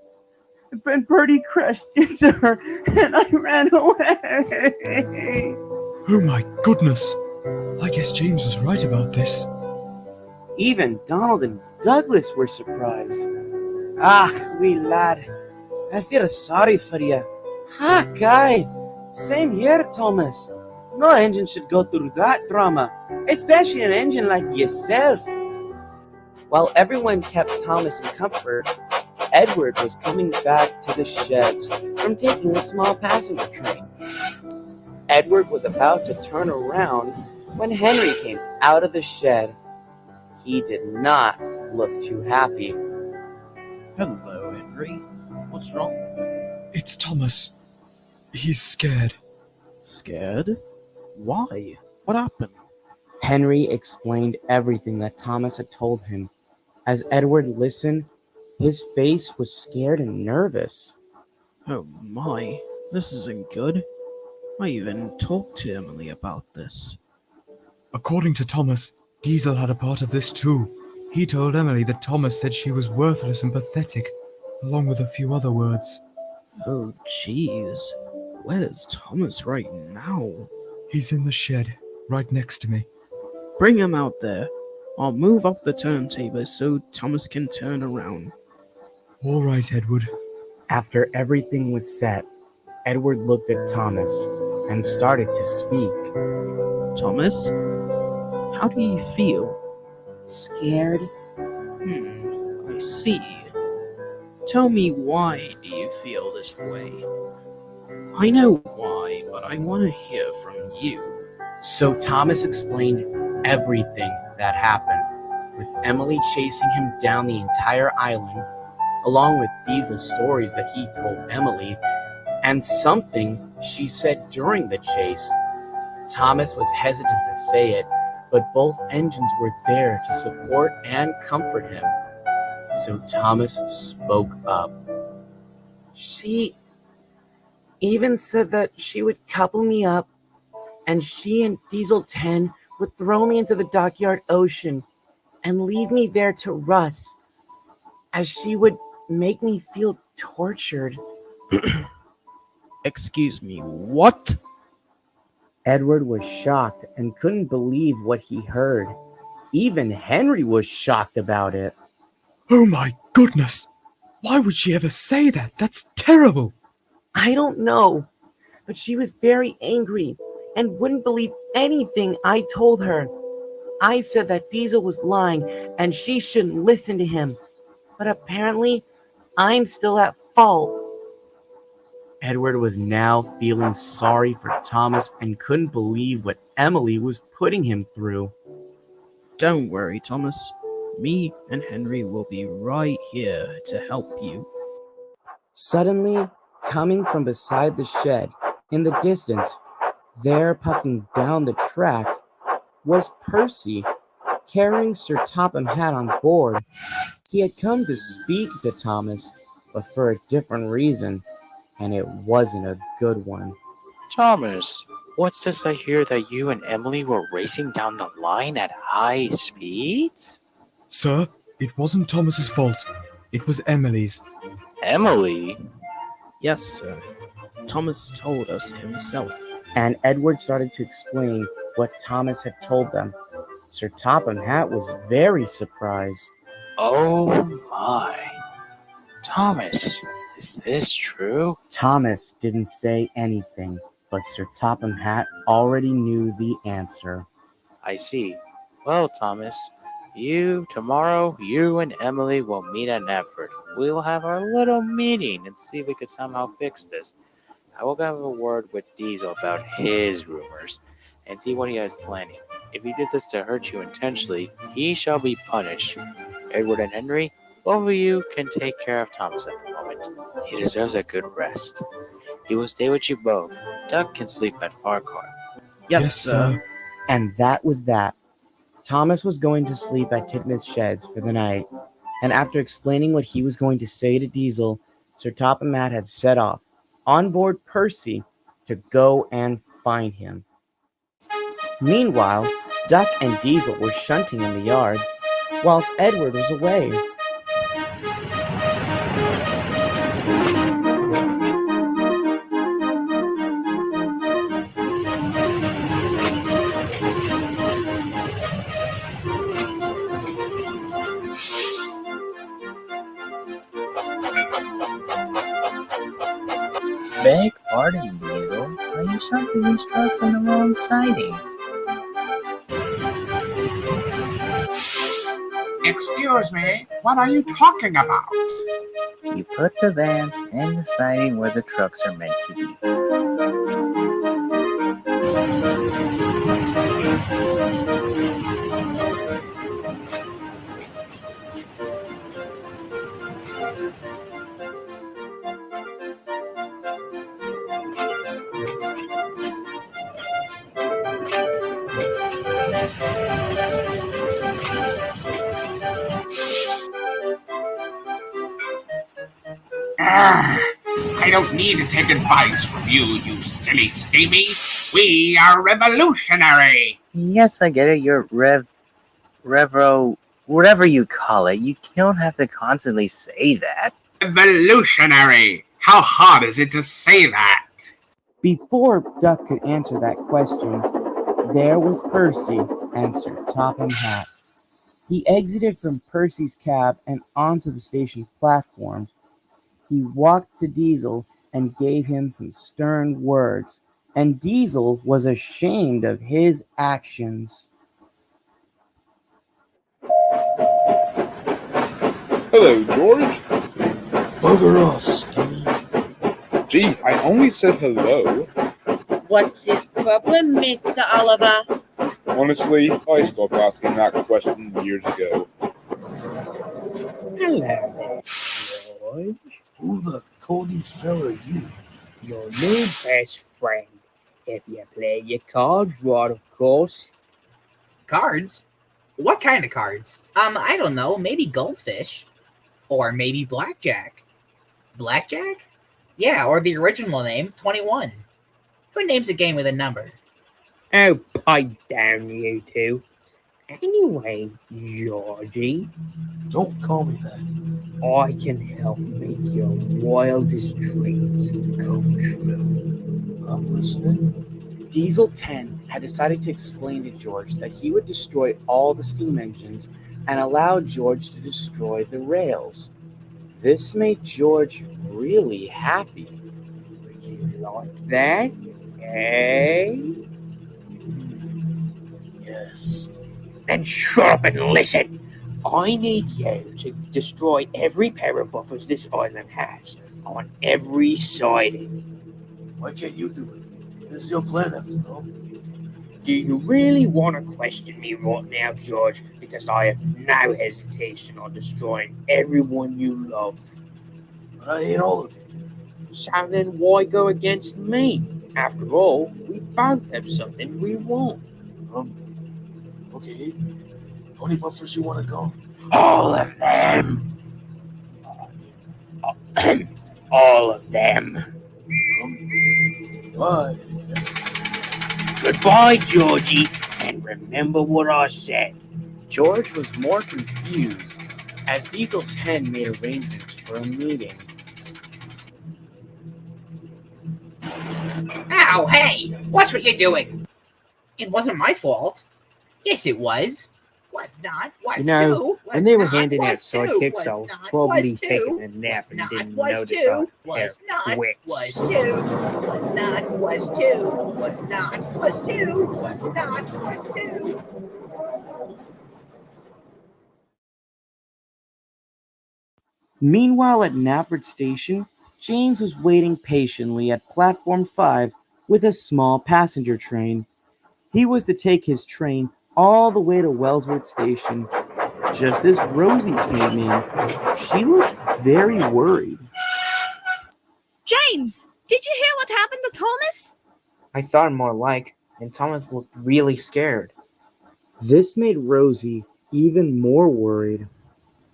And Birdie crashed into her, and I ran away. Oh my goodness! I guess James was right about this. Even Donald and Douglas were surprised. Ah, wee lad, I feel sorry for you. Ha, guy. Same here, Thomas. No engine should go through that drama, especially an engine like yourself. While everyone kept Thomas in comfort, Edward was coming back to the sheds from taking a small passenger train. Edward was about to turn around when Henry came out of the shed. He did not look too happy. Hello, Henry. What's wrong? It's Thomas. He's scared. Scared? Why? What happened? Henry explained everything that Thomas had told him. As Edward listened, his face was scared and nervous. Oh my, this isn't good. I even talked to Emily about this. According to Thomas, Diesel had a part of this too. He told Emily that Thomas said she was worthless and pathetic, along with a few other words. Oh jeez, where's Thomas right now? He's in the shed, right next to me. Bring him out there. I'll move up the turntable so Thomas can turn around. All right, Edward. After everything was set, Edward looked at Thomas and started to speak. Thomas, how do you feel? Scared? I see. Tell me, why do you feel this way? I know why, but I want to hear from you. So Thomas explained everything that happened, with Emily chasing him down the entire island, along with Diesel's stories that he told Emily, and something she said during the chase. Thomas was hesitant to say it, but both engines were there to support and comfort him. So Thomas spoke up. She even said that she would couple me up, and she and Diesel 10 would throw me into the dockyard ocean and leave me there to rust, as she would make me feel tortured. Excuse me, what? Edward was shocked and couldn't believe what he heard. Even Henry was shocked about it. Oh my goodness! Why would she ever say that? That's terrible! I don't know, but she was very angry and wouldn't believe anything I told her. I said that Diesel was lying and she shouldn't listen to him, but apparently I'm still at fault. Edward was now feeling sorry for Thomas and couldn't believe what Emily was putting him through. Don't worry, Thomas. Me and Henry will be right here to help you. Suddenly, coming from beside the shed, in the distance, there puffing down the track, was Percy, carrying Sir Topham Hatt on board. He had come to speak to Thomas, but for a different reason, and it wasn't a good one. Thomas, what's this I hear that you and Emily were racing down the line at high speeds? Sir, it wasn't Thomas's fault. It was Emily's. Emily? Yes, sir. Thomas told us himself. And Edward started to explain what Thomas had told them. Sir Topham Hatt was very surprised. Oh my. Thomas, is this true? Thomas didn't say anything, but Sir Topham Hatt already knew the answer. I see. Well, Thomas, tomorrow, you and Emily will meet at Knapford. We'll have our little meeting and see if we can somehow fix this. I will have a word with Diesel about his rumors and see what he has planning. If he did this to hurt you intentionally, he shall be punished. Edward and Henry, both of you can take care of Thomas at the moment. He deserves a good rest. He will stay with you both. Duck can sleep at Farquhar. Yes, sir. And that was that. Thomas was going to sleep at Titmuss Sheds for the night, and after explaining what he was going to say to Diesel, Sir Topham Hatt had set off, on board Percy, to go and find him. Meanwhile, Duck and Diesel were shunting in the yards, whilst Edward was away. Beg pardon, Diesel. Are you shunting these trucks on the wrong siding? Excuse me, what are you talking about? You put the vans in the siding where the trucks are meant to be. I don't need to take advice from you, you silly steamy. We are revolutionary. Yes, I get it. You're Revro, whatever you call it. You don't have to constantly say that. Revolutionary. How hard is it to say that? Before Duck could answer that question, there was Percy and Sir Topham Hatt. He exited from Percy's cab and onto the station platforms. He walked to Diesel and gave him some stern words, and Diesel was ashamed of his actions. Hello, George. Bugger off, Skinny. Jeez, I only said hello. What's his problem, Mr. Oliver? Honestly, I stopped asking that question years ago. Hello there, George. Who the Cody fella are you? Your new best friend. If you play your cards right, of course. Cards? What kind of cards? I don't know. Maybe goldfish. Or maybe blackjack. Blackjack? Yeah, or the original name, 21. Who names a game with a number? Oh, pipe down, you two. Anyway, Georgie. Don't call me that. I can help make your wildest dreams come true. I'm listening. Diesel 10 had decided to explain to George that he would destroy all the steam engines and allow George to destroy the rails. This made George really happy. Would you like that? Eh? Yes. Then shut up and listen. I need you to destroy every pair of buffers this island has on every siding. Why can't you do it? This is your plan after all. Do you really want to question me right now, George? Because I have no hesitation on destroying everyone you love. But I hate all of you. So then why go against me? After all, we both have something we want. Okay. How many buffers you want to go? All of them. All of them. Bye. Goodbye, Georgie, and remember what I said. George was more confused as Diesel 10 made arrangements for a meeting. Ow, hey! Watch what you're doing! It wasn't my fault. Yes, it was. Was not. Was You know, too. Was when they were not, handing out was too, sidekicks, was I was not, probably was taking too, a nap was and not, didn't was notice too, our was not, twix. was too, was not, was too, was not, was too, was not, was too. Meanwhile, at Knapford Station, James was waiting patiently at Platform 5 with a small passenger train. He was to take his train all the way to Wellsworth Station. Just as Rosie came in, she looked very worried. James, did you hear what happened to Thomas? I thought more like, and Thomas looked really scared. This made Rosie even more worried.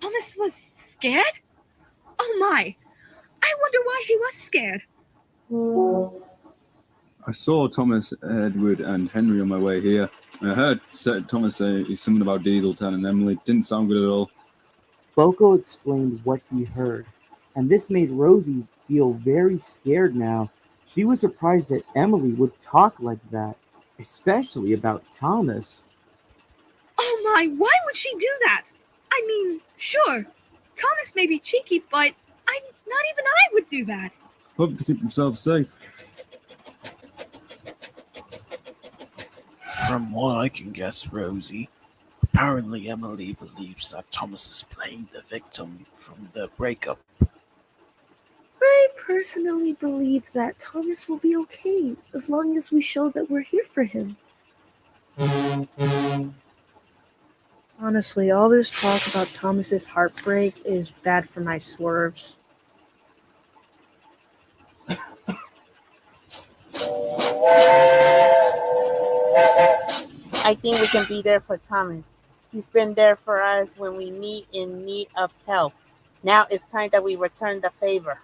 Thomas was scared? Oh my! I wonder why he was scared. I saw Thomas, Edward, and Henry on my way here. I heard Thomas say something about Diesel 10 and Emily. Didn't sound good at all. Boko explained what he heard, and this made Rosie feel very scared now. She was surprised that Emily would talk like that, especially about Thomas. Oh my, why would she do that? I mean, sure, Thomas may be cheeky, but not even I would do that. Hope to keep themselves safe. From what I can guess, Rosie, apparently Emily believes that Thomas is playing the victim from the breakup. I personally believe that Thomas will be okay as long as we show that we're here for him. Honestly, all this talk about Thomas's heartbreak is bad for my swerves. I think we can be there for Thomas. He's been there for us when we in need of help. Now it's time that we return the favor.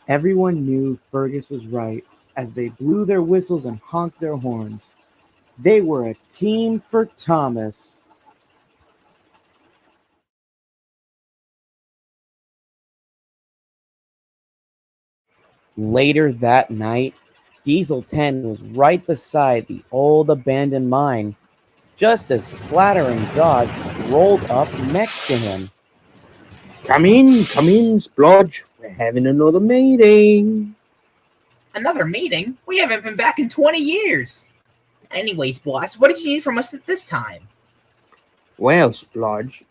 Everyone knew Fergus was right as they blew their whistles and honked their horns. They were a team for Thomas. Later that night, Diesel 10 was right beside the old abandoned mine, just as Splatter and Dodge rolled up next to him. Come in, Splodge. We're having another meeting. Another meeting? We haven't been back in 20 years. Anyways, boss, what did you need from us at this time? Well, Splodge.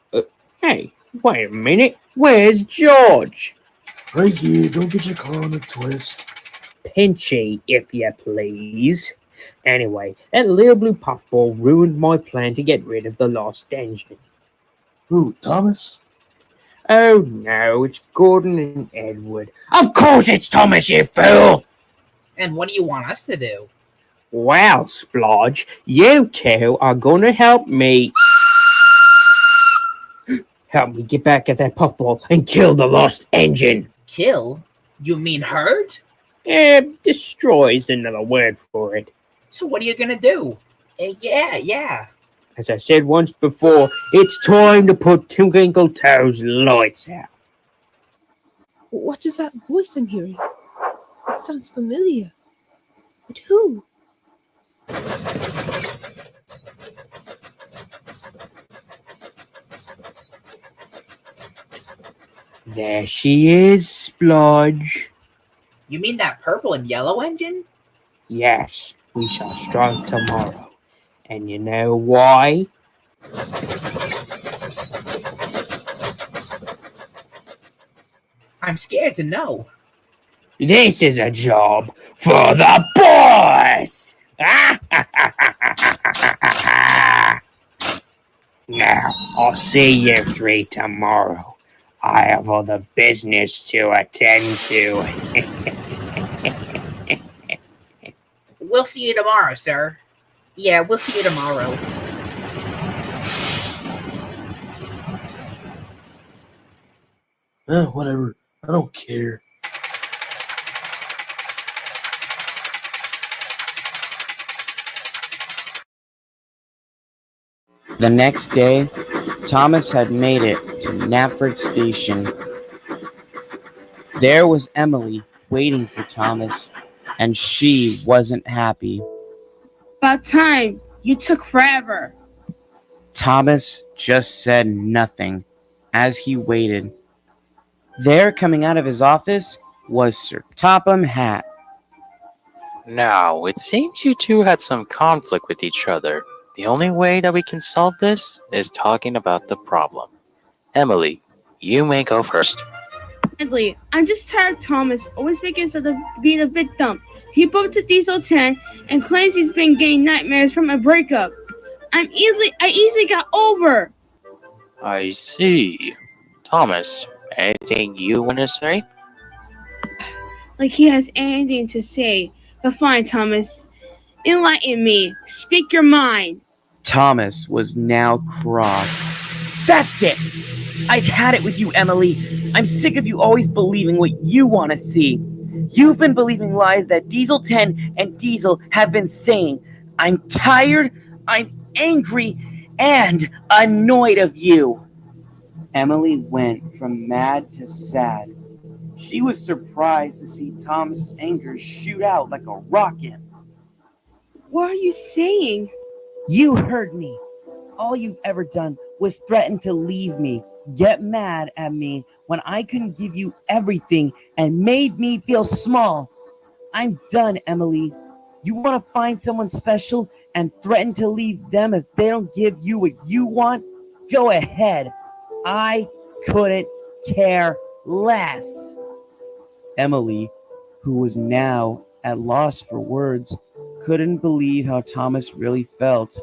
Hey, wait a minute. Where's George? Right here, don't get your car on a twist. Pinchy, if you please. Anyway, that little blue puffball ruined my plan to get rid of the lost engine. Who, Thomas? Oh no, it's Gordon and Edward. Of course it's Thomas, you fool! And what do you want us to do? Well, Splodge, you two are gonna help me. Help me get back at that puffball and kill the lost engine. Kill? You mean hurt? Destroy is another word for it. So what are you gonna do? Yeah. As I said once before, it's time to put Twinkle Toes lights out. What is that voice I'm hearing? It sounds familiar. But who? There she is, Splodge. You mean that purple and yellow engine? Yes, we shall strike tomorrow. And you know why? I'm scared to know. This is a job for the boss! Now, I'll see you three tomorrow. I have other business to attend to. We'll see you tomorrow, sir. Yeah, we'll see you tomorrow. Whatever. I don't care. The next day, Thomas had made it to Knapford Station. There was Emily waiting for Thomas, and she wasn't happy. About time. You took forever. Thomas just said nothing as he waited. There, coming out of his office, was Sir Topham Hatt. Now, it seems you two had some conflict with each other. The only way that we can solve this is talking about the problem. Emily, you may go first. Sadly, I'm just tired of Thomas always making himself being a victim. He bumped to Diesel 10 and claims he's been getting nightmares from a breakup. I easily got over. I see. Thomas, anything you want to say? Like he has anything to say. But fine, Thomas. Enlighten me. Speak your mind. Thomas was now cross. That's it! I've had it with you, Emily. I'm sick of you always believing what you want to see. You've been believing lies that Diesel 10 and Diesel have been saying. I'm tired, I'm angry, and annoyed of you. Emily went from mad to sad. She was surprised to see Thomas's anger shoot out like a rocket. What are you saying? You heard me. All you've ever done was threaten to leave me, get mad at me when I couldn't give you everything and made me feel small. I'm done, Emily. You want to find someone special and threaten to leave them if they don't give you what you want? Go ahead. I couldn't care less. Emily, who was now at loss for words, couldn't believe how Thomas really felt.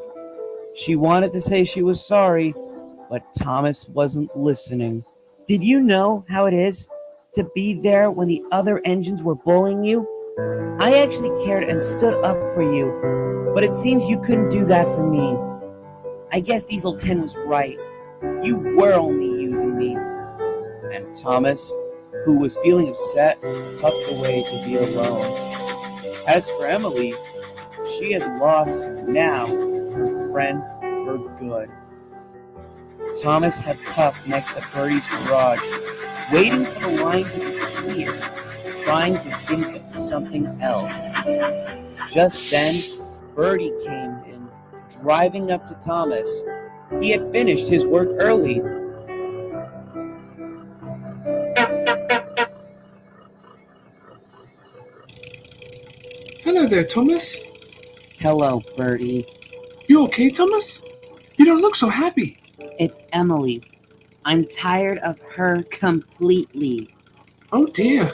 She wanted to say she was sorry, but Thomas wasn't listening. Did you know how it is to be there when the other engines were bullying you? I actually cared and stood up for you, but it seems you couldn't do that for me. I guess Diesel 10 was right. You were only using me. And Thomas, who was feeling upset, puffed away to be alone. As for Emily, she had lost now her friend for good. Thomas had puffed next to Birdie's garage, waiting for the line to be clear, trying to think of something else. Just then, Birdie came in, driving up to Thomas. He had finished his work early. Hello there, Thomas. Hello, Birdie. You okay, Thomas? You don't look so happy. It's Emily. I'm tired of her completely. Oh dear.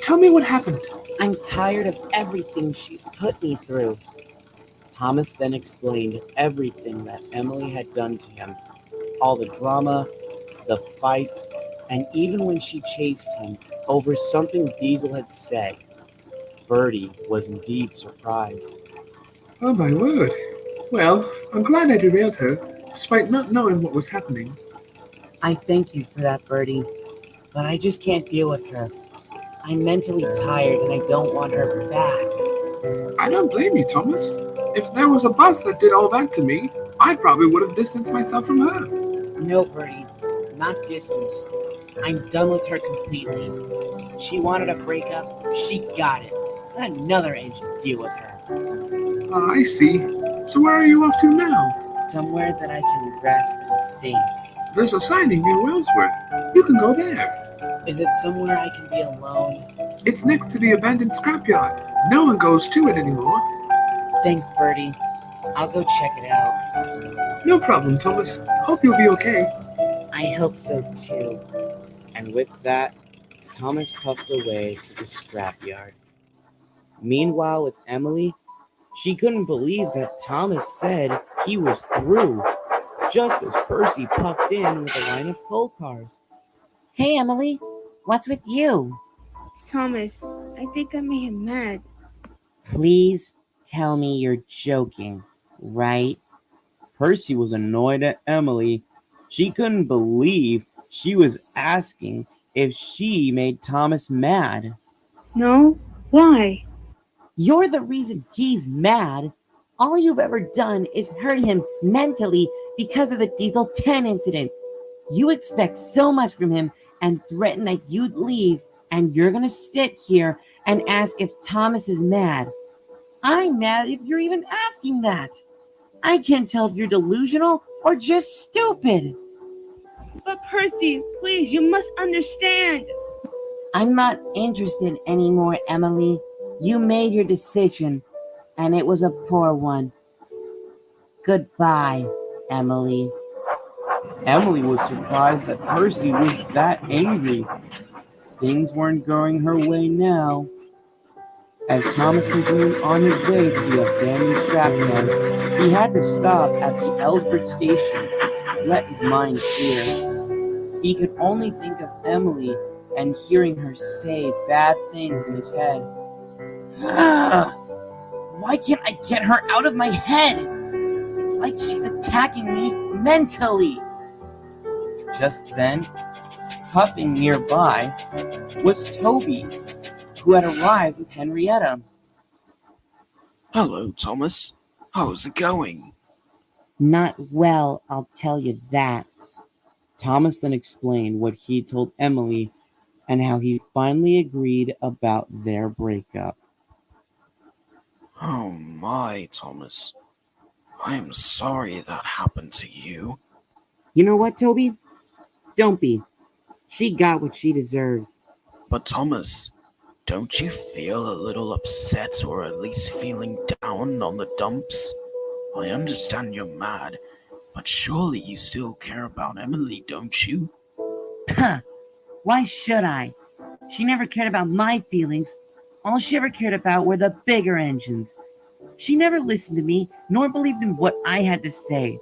Tell me what happened. I'm tired of everything she's put me through. Thomas then explained everything that Emily had done to him. All the drama, the fights, and even when she chased him over something Diesel had said. Birdie was indeed surprised. Oh my word. Well, I'm glad I derailed her, despite not knowing what was happening. I thank you for that, Bertie, but I just can't deal with her. I'm mentally tired and I don't want her back. I don't blame you, Thomas. If there was a bus that did all that to me, I probably would have distanced myself from her. No, Bertie, not distance. I'm done with her completely. She wanted a breakup, she got it. Let another engine deal with her. I see. So where are you off to now? Somewhere that I can rest and think. There's a signing near Wellsworth. You can go there. Is it somewhere I can be alone? It's next to the abandoned scrapyard. No one goes to it anymore. Thanks, Bertie. I'll go check it out. No problem, Thomas. Hope you'll be okay. I hope so too. And with that, Thomas puffed away to the scrapyard. Meanwhile, with Emily, she couldn't believe that Thomas said he was through, just as Percy puffed in with a line of coal cars. Hey, Emily, what's with you? It's Thomas. I think I made him mad. Please tell me you're joking, right? Percy was annoyed at Emily. She couldn't believe she was asking if she made Thomas mad. No? Why? You're the reason he's mad. All you've ever done is hurt him mentally because of the Diesel 10 incident. You expect so much from him and threaten that you'd leave, and you're gonna sit here and ask if Thomas is mad. I'm mad if you're even asking that. I can't tell if you're delusional or just stupid. But Percy, please, you must understand. I'm not interested anymore, Emily. You made your decision, and it was a poor one. Goodbye, Emily. Emily was surprised that Percy was that angry. Things weren't going her way now. As Thomas continued on his way to the abandoned scrapyard, he had to stop at the Ellsworth station to let his mind clear. He could only think of Emily and hearing her say bad things in his head. Why can't I get her out of my head? It's like she's attacking me mentally. Just then, puffing nearby, was Toby, who had arrived with Henrietta. Hello, Thomas. How's it going? Not well, I'll tell you that. Thomas then explained what he told Emily and how he finally agreed about their breakup. Oh my, Thomas. I am sorry that happened to you. You know what, Toby? Don't be. She got what she deserved. But Thomas, don't you feel a little upset or at least feeling down on the dumps? I understand you're mad, but surely you still care about Emily, don't you? Huh. Why should I? She never cared about my feelings. All she ever cared about were the bigger engines. She never listened to me, nor believed in what I had to say.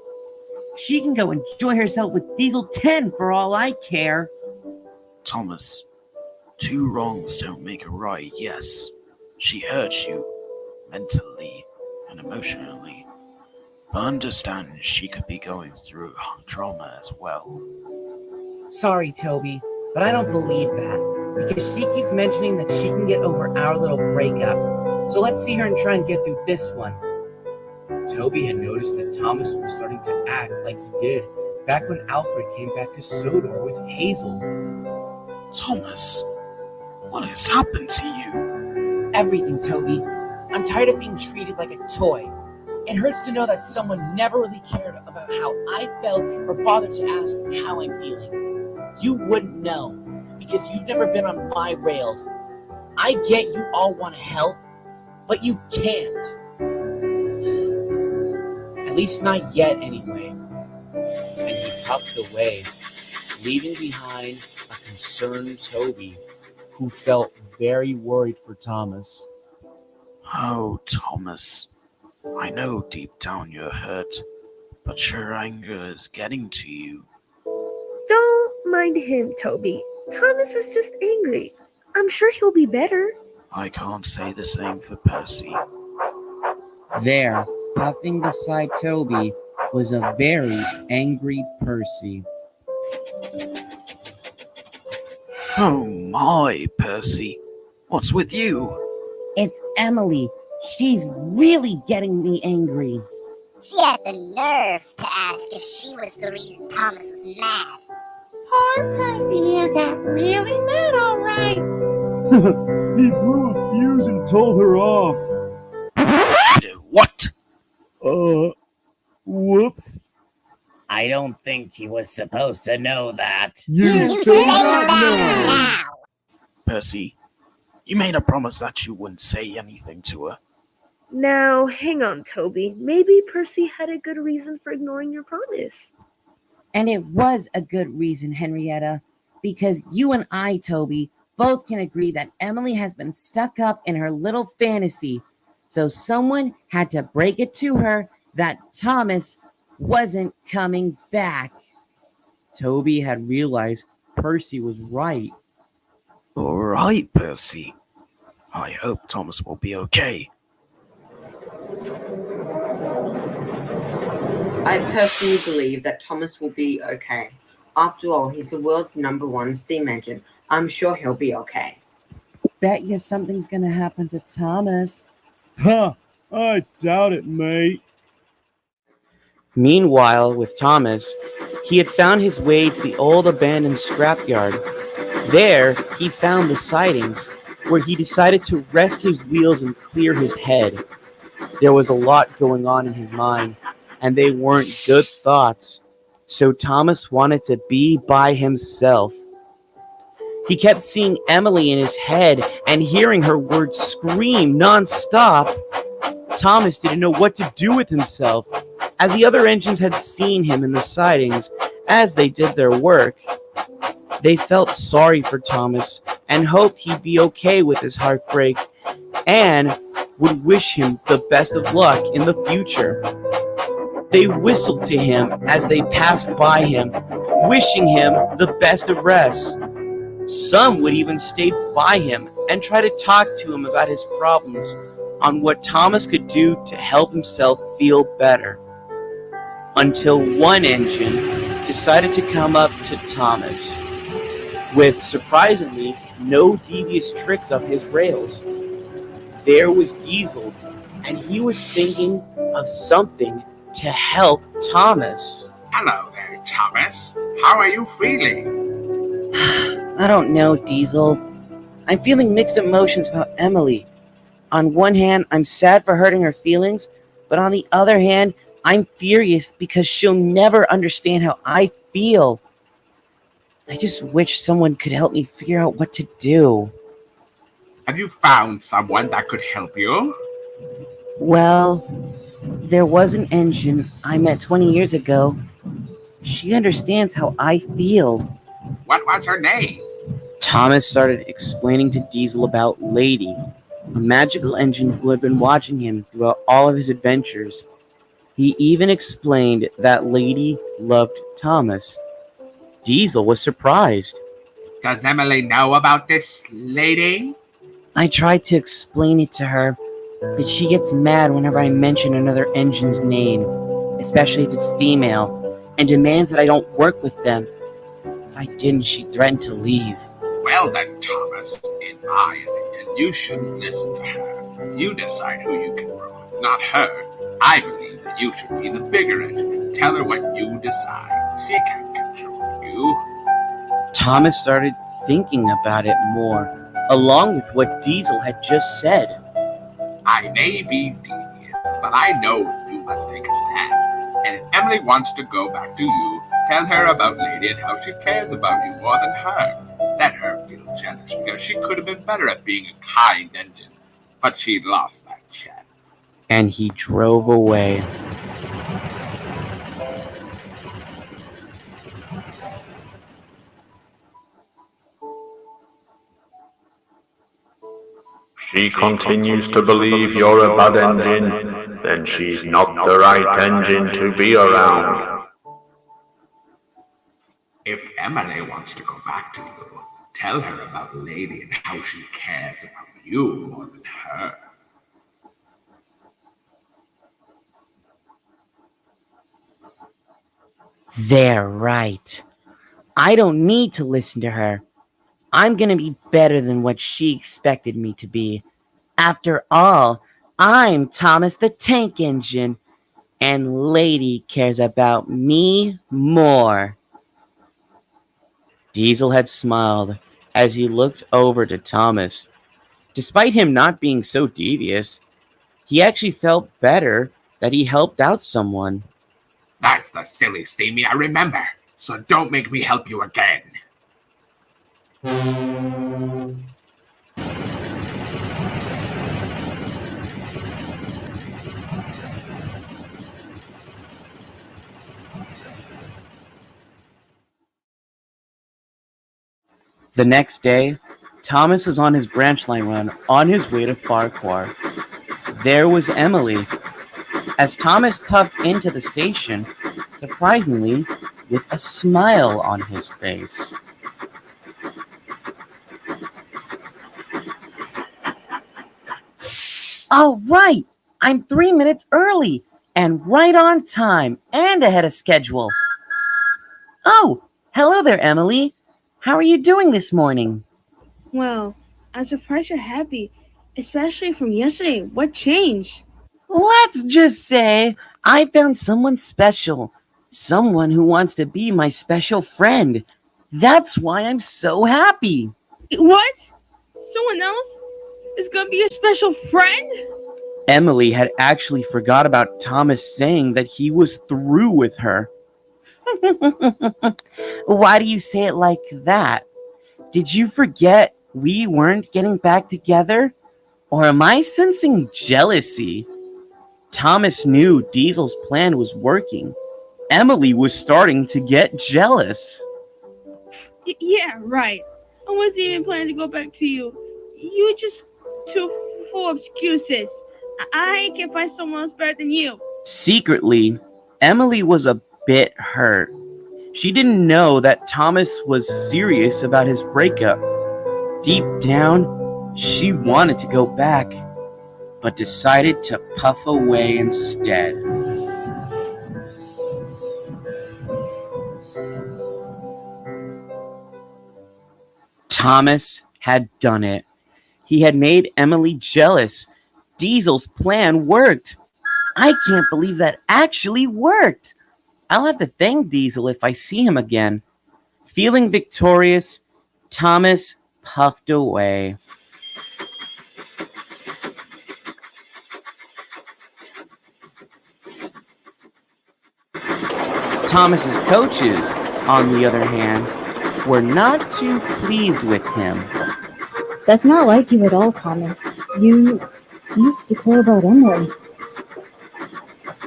She can go enjoy herself with Diesel 10 for all I care. Thomas, two wrongs don't make a right, yes. She hurt you, mentally and emotionally. But understand she could be going through trauma as well. Sorry, Toby, but I don't believe that, because she keeps mentioning that she can get over our little breakup. So let's see her and try and get through this one. Toby had noticed that Thomas was starting to act like he did back when Alfred came back to Sodor with Hazel. Thomas, what has happened to you? Everything, Toby. I'm tired of being treated like a toy. It hurts to know that someone never really cared about how I felt or bothered to ask how I'm feeling. You wouldn't know, because you've never been on my rails. I get you all want to help, but you can't. At least not yet, anyway. And he puffed away, leaving behind a concerned Toby, who felt very worried for Thomas. Oh, Thomas. I know deep down you're hurt, but your anger is getting to you. Don't mind him, Toby. Thomas is just angry. I'm sure he'll be better. I can't say the same for Percy. There, puffing beside Toby, was a very angry Percy. Oh my, Percy. What's with you? It's Emily. She's really getting me angry. She had the nerve to ask if she was the reason Thomas was mad. Poor Percy here got really mad, all right. He blew a fuse and told her off. What? Whoops. I don't think he was supposed to know that. You say that now. Percy, you made a promise that you wouldn't say anything to her. Now, hang on, Toby. Maybe Percy had a good reason for ignoring your promise. And it was a good reason, Henrietta, because you and I, Toby, both can agree that Emily has been stuck up in her little fantasy. So someone had to break it to her that Thomas wasn't coming back. Toby had realized Percy was right. All right, Percy. I hope Thomas will be okay. I personally believe that Thomas will be okay. After all, he's the world's #1 steam engine. I'm sure he'll be okay. Bet you something's gonna happen to Thomas. Huh, I doubt it, mate. Meanwhile, with Thomas, he had found his way to the old abandoned scrapyard. There, he found the sidings, where he decided to rest his wheels and clear his head. There was a lot going on in his mind, and they weren't good thoughts. So Thomas wanted to be by himself. He kept seeing Emily in his head and hearing her words scream nonstop. Thomas didn't know what to do with himself, as the other engines had seen him in the sidings as they did their work. They felt sorry for Thomas and hoped he'd be okay with his heartbreak and would wish him the best of luck in the future. They whistled to him as they passed by him, wishing him the best of rest. Some would even stay by him and try to talk to him about his problems, on what Thomas could do to help himself feel better. Until one engine decided to come up to Thomas, with surprisingly no devious tricks up his rails. There was Diesel, and he was thinking of something to help Thomas. Hello there, Thomas. How are you feeling? I don't know, Diesel. I'm feeling mixed emotions about Emily. On one hand, I'm sad for hurting her feelings, but on the other hand, I'm furious because she'll never understand how I feel. I just wish someone could help me figure out what to do. Have you found someone that could help you? Well, there was an engine I met 20 years ago. She understands how I feel. What was her name? Thomas started explaining to Diesel about Lady, a magical engine who had been watching him throughout all of his adventures. He even explained that Lady loved Thomas. Diesel was surprised. Does Emily know about this lady? I tried to explain it to her, but she gets mad whenever I mention another engine's name, especially if it's female, and demands that I don't work with them. If I didn't, she'd threaten to leave. Well then, Thomas, in my opinion, you shouldn't listen to her. You decide who you can work with, not her. I believe that you should be the bigger engine and tell her what you decide. She can't control you. Thomas started thinking about it more, along with what Diesel had just said. I may be devious, but I know you must take a stand. And if Emily wants to go back to you, tell her about Lady and how she cares about you more than her. Let her feel jealous because she could have been better at being a kind engine, but she lost that chance. And he drove away. She continues to believe you're a bad engine, then she's not the right engine to be around. If Emily wants to go back to you, tell her about Lady and how she cares about you more than her. They're right. I don't need to listen to her. I'm gonna be better than what she expected me to be. After all, I'm Thomas the Tank Engine, and Lady cares about me more. Diesel had smiled as he looked over to Thomas. Despite him not being so devious, he actually felt better that he helped out someone. That's the silly Steamy I remember, so don't make me help you again. The next day, Thomas was on his branch line run on his way to Farquhar. There was Emily. As Thomas puffed into the station, surprisingly, with a smile on his face. All right, I'm 3 minutes early and right on time and ahead of schedule. Oh, hello there, Emily. How are you doing this morning? Well, I'm surprised you're happy, especially from yesterday. What changed? Let's just say I found someone special. Someone who wants to be my special friend. That's why I'm so happy. What? Someone else is gonna be your special friend? Emily had actually forgot about Thomas saying that he was through with her. Why do you say it like that? Did you forget we weren't getting back together? Or am I sensing jealousy? Thomas knew Diesel's plan was working. Emily was starting to get jealous. Yeah, right. I wasn't even planning to go back to you. You were just too full of excuses. I can find someone else better than you. Secretly, Emily was a bit hurt. She didn't know that Thomas was serious about his breakup. Deep down, she wanted to go back, but decided to puff away instead. Thomas had done it. He had made Emily jealous. Diesel's plan worked. I can't believe that actually worked. I'll have to thank Diesel if I see him again. Feeling victorious, Thomas puffed away. Thomas's coaches, on the other hand, were not too pleased with him. That's not like you at all, Thomas. You used to care about Emily.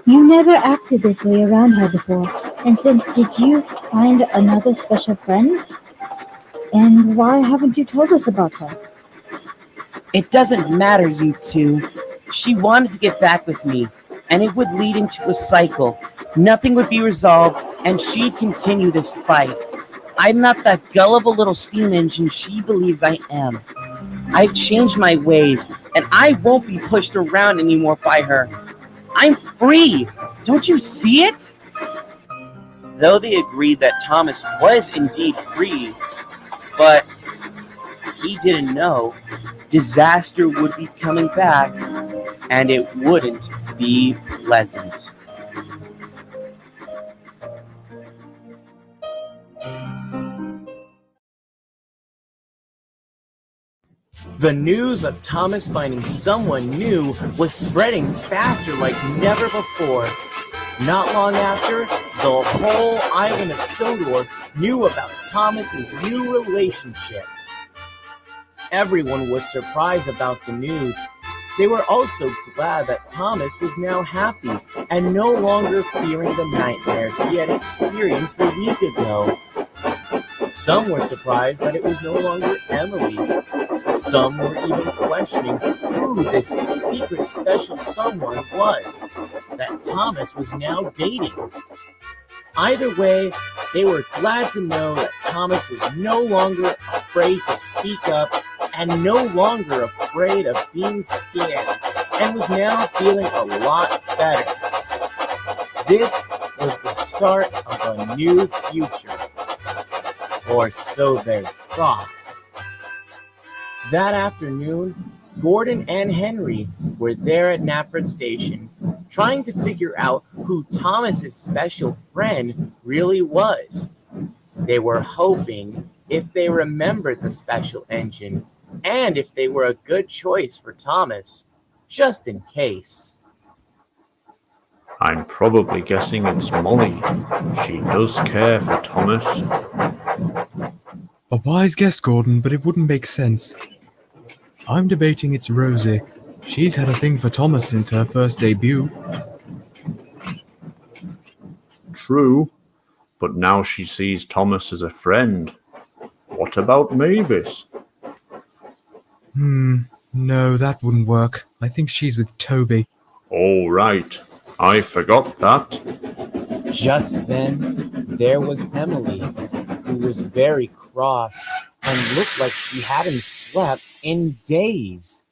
You never acted this way around her before. And since did you find another special friend? And why haven't you told us about her? It doesn't matter, you two. She wanted to get back with me, and it would lead into a cycle. Nothing would be resolved, and she'd continue this fight. I'm not that gullible little steam engine she believes I am. I've changed my ways, and I won't be pushed around anymore by her. I'm free! Don't you see it? Though they agreed that Thomas was indeed free, but he didn't know disaster would be coming back, and it wouldn't be pleasant. The news of Thomas finding someone new was spreading faster like never before. Not long after, the whole island of Sodor knew about Thomas's new relationship. Everyone was surprised about the news. They were also glad that Thomas was now happy and no longer fearing the nightmare he had experienced a week ago. Some were surprised that it was no longer Emily. Some were even questioning who this secret special someone was that Thomas was now dating. Either way, they were glad to know that Thomas was no longer afraid to speak up and no longer afraid of being scared and was now feeling a lot better. This was the start of a new future. Or so they thought. That afternoon, Gordon and Henry were there at Napford Station, trying to figure out who Thomas's special friend really was. They were hoping if they remembered the special engine, and if they were a good choice for Thomas, just in case. I'm probably guessing it's Molly. She does care for Thomas. A wise guess, Gordon, but it wouldn't make sense. I'm debating it's Rosie. She's had a thing for Thomas since her first debut. True, but now she sees Thomas as a friend. What about Mavis? No, that wouldn't work. I think she's with Toby. All right, I forgot that. Just then, there was Emily, who was very cross and looked like she hadn't slept in days.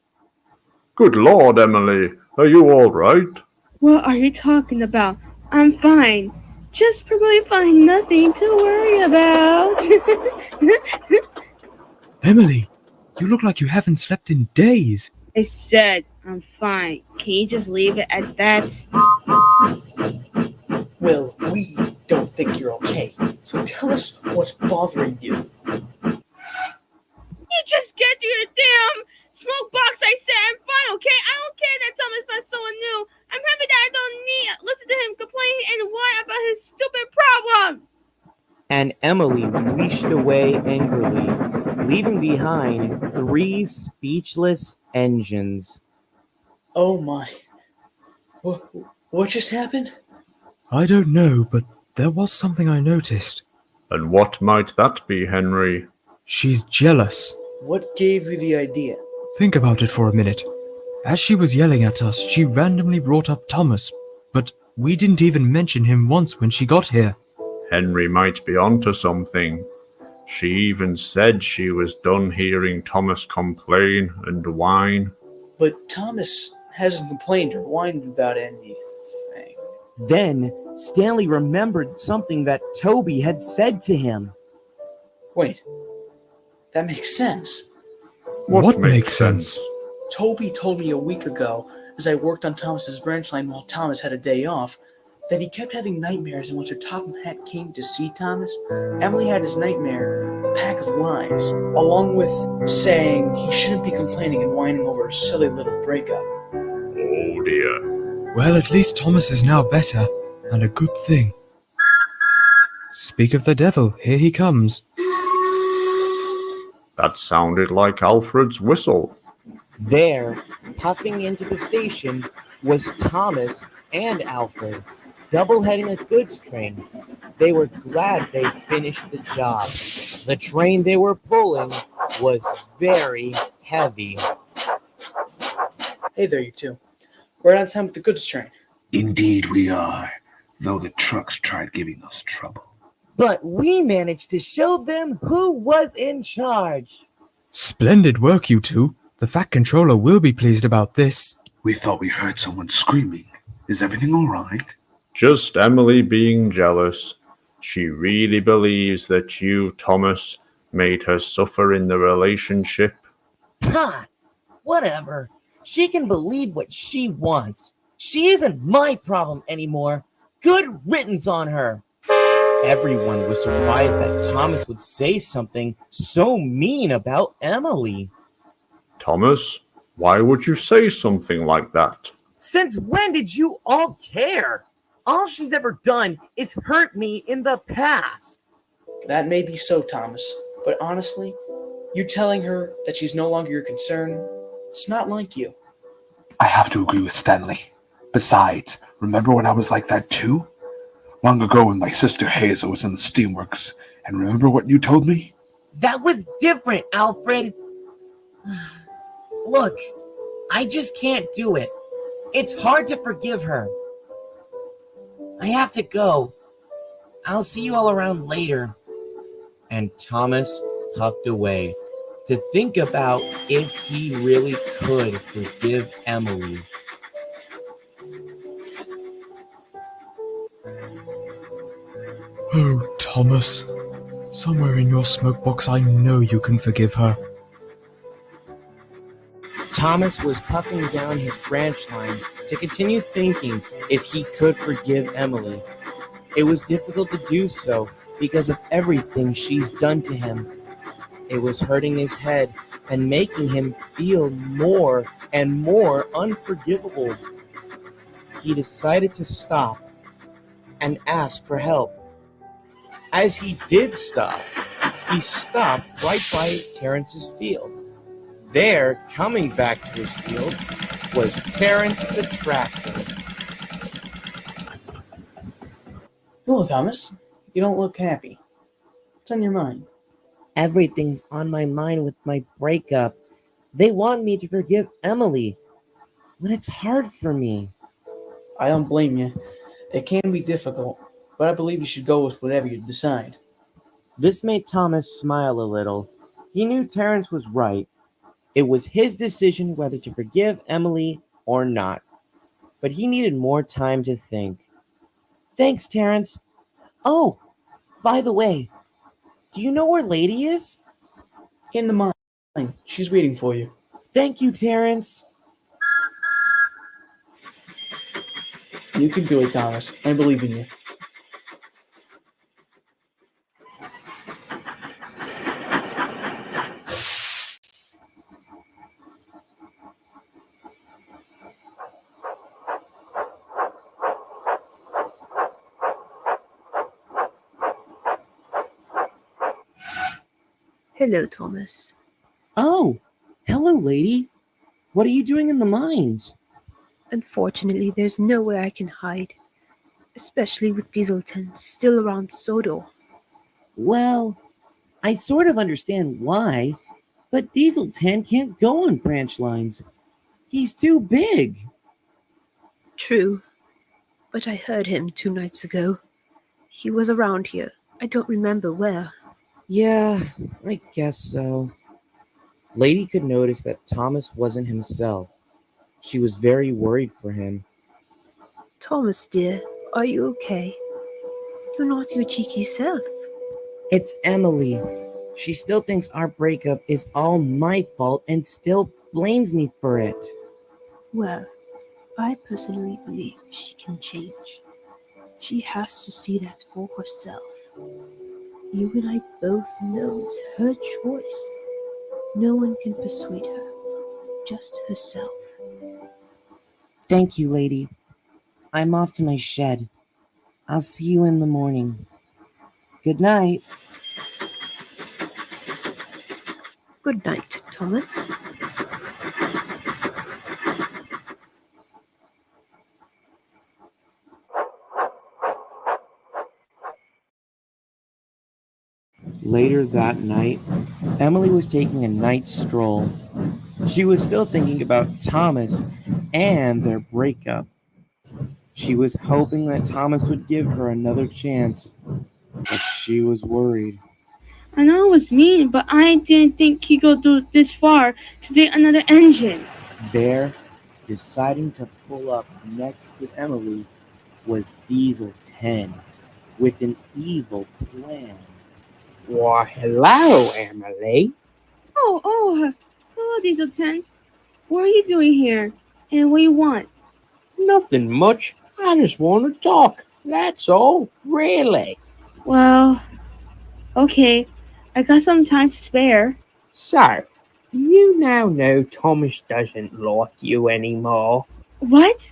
Good Lord, Emily, are you all right? What are you talking about? I'm fine. Just probably fine. Nothing to worry about. Emily, you look like you haven't slept in days. I said I'm fine. Can you just leave it at that? Well, we don't think you're okay, so tell us what's bothering you. You just get to your damn smoke box. I said I'm fine, okay? I don't care that Thomas met someone new. I'm happy that I don't need to listen to him complain and whine about his stupid problems. And Emily leashed away angrily, leaving behind 3 speechless engines. Oh my. What just happened? I don't know, but there was something I noticed. And what might that be, Henry? She's jealous. What gave you the idea? Think about it for a minute. As she was yelling at us, she randomly brought up Thomas, but we didn't even mention him once when she got here. Henry might be onto something. She even said she was done hearing Thomas complain and whine. But Thomas hasn't complained or whined about anything. Then Stanley remembered something that Toby had said to him. Wait, that makes sense. What makes sense? Toby told me a week ago, as I worked on Thomas's branch line while Thomas had a day off, that he kept having nightmares, and once her Topham Hatt came to see Thomas, Emily had his nightmare a pack of lies, along with saying he shouldn't be complaining and whining over a silly little breakup. Oh dear. Well, at least Thomas is now better, and a good thing. Speak of the devil, here he comes. That sounded like Alfred's whistle. There, puffing into the station, was Thomas and Alfred, double-heading a goods train. They were glad they finished the job. The train they were pulling was very heavy. Hey there, you two. Right on time with the goods train. Indeed we are, though the trucks tried giving us trouble. But we managed to show them who was in charge. Splendid work, you two. The Fat Controller will be pleased about this. We thought we heard someone screaming. Is everything all right? Just Emily being jealous. She really believes that you, Thomas, made her suffer in the relationship. Ha! Whatever. She can believe what she wants. She isn't my problem anymore. Good riddance on her. Everyone was surprised that Thomas would say something so mean about Emily. Thomas, why would you say something like that? Since when did you all care? All she's ever done is hurt me in the past. That may be so, Thomas, but honestly, you telling her that she's no longer your concern, it's not like you. I have to agree with Stanley. Besides, remember when I was like that too? Long ago when my sister Hazel was in the steamworks, and remember what you told me? That was different, Alfred. Look, I just can't do it. It's hard to forgive her. I have to go. I'll see you all around later. And Thomas puffed away to think about if he really could forgive Emily. Oh, Thomas. Somewhere in your smoke box, I know you can forgive her. Thomas was puffing down his branch line to continue thinking if he could forgive Emily. It was difficult to do so because of everything she's done to him. It was hurting his head and making him feel more and more unforgivable. He decided to stop and ask for help. As he did stop, he stopped right by Terrence's field. There, coming back to his field, was Terrence the tractor. Hello, Thomas. You don't look happy. What's on your mind? Everything's on my mind with my breakup. They want me to forgive Emily, but it's hard for me. I don't blame you. It can be difficult, but I believe you should go with whatever you decide. This made Thomas smile a little. He knew Terrence was right. It was his decision whether to forgive Emily or not, but he needed more time to think. Thanks, Terrence. Oh, by the way, do you know where Lady is? In the mine. She's waiting for you. Thank you, Terrence. You can do it, Thomas. I believe in you. Hello, Thomas. Oh, hello, Lady. What are you doing in the mines? Unfortunately, there's nowhere I can hide, especially with Dieselton still around Sodor. Well, I sort of understand why, but Dieselton can't go on branch lines. He's too big. True, but I heard him 2 nights ago. He was around here. I don't remember where. Yeah, I guess so. Lady could notice that Thomas wasn't himself. She was very worried for him. Thomas, dear, are you okay? You're not your cheeky self. It's Emily. She still thinks our breakup is all my fault and still blames me for it. Well, I personally believe she can change. She has to see that for herself. You and I both know it's her choice. No one can persuade her, just herself. Thank you, Lady. I'm off to my shed. I'll see you in the morning. Good night. Good night, Thomas. Later that night, Emily was taking a night stroll. She was still thinking about Thomas and their breakup. She was hoping that Thomas would give her another chance, but she was worried. I know it was mean, but I didn't think he'd go through this far to date another engine. There, deciding to pull up next to Emily, was Diesel 10 with an evil plan. Why, hello, Emily. Hello, Diesel 10. What are you doing here? And what do you want? Nothing much. I just want to talk. That's all, really. Well, okay. I got some time to spare. So, you now know Thomas doesn't like you anymore. What?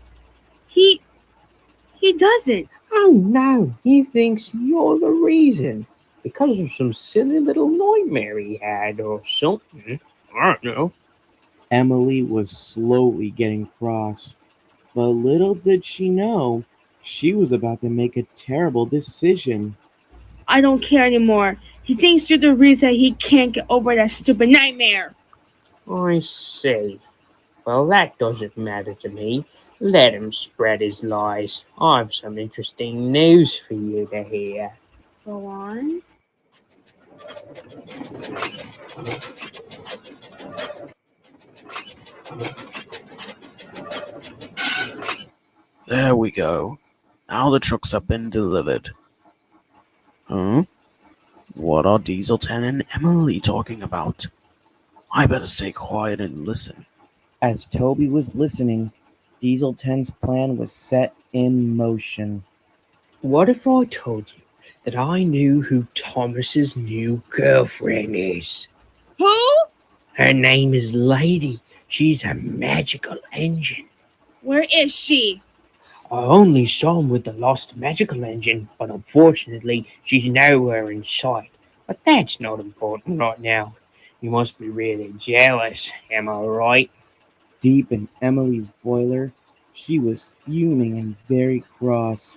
He doesn't. Oh no, he thinks you're the reason. Because of some silly little nightmare he had or something. I don't know. Emily was slowly getting cross, but little did she know she was about to make a terrible decision. I don't care anymore. He thinks you're the reason he can't get over that stupid nightmare. I see. Well, that doesn't matter to me. Let him spread his lies. I've some interesting news for you to hear. Go on. There we go. Now the trucks have been delivered. Huh? What are Diesel 10 and Emily talking about? I better stay quiet and listen. As Toby was listening, Diesel 10's plan was set in motion. What if I told you that I knew who Thomas's new girlfriend is? Who? Her name is Lady. She's a magical engine. Where is she? I only saw him with the lost magical engine, but unfortunately, she's nowhere in sight. But that's not important right now. You must be really jealous, am I right? Deep in Emily's boiler, she was fuming and very cross.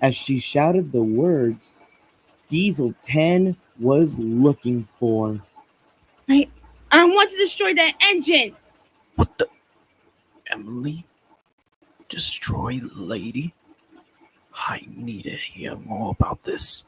As she shouted the words Diesel 10 was looking for. I want to destroy that engine. Emily? Destroy Lady? I need to hear more about this.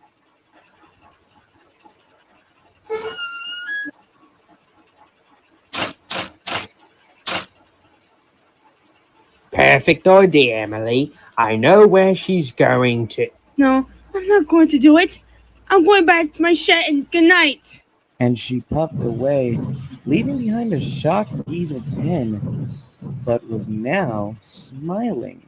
Perfect idea, Emily. I know where she's going to. No, I'm not going to do it. I'm going back to my shed and good night. And she puffed away, leaving behind a shocked Diesel 10, but was now smiling.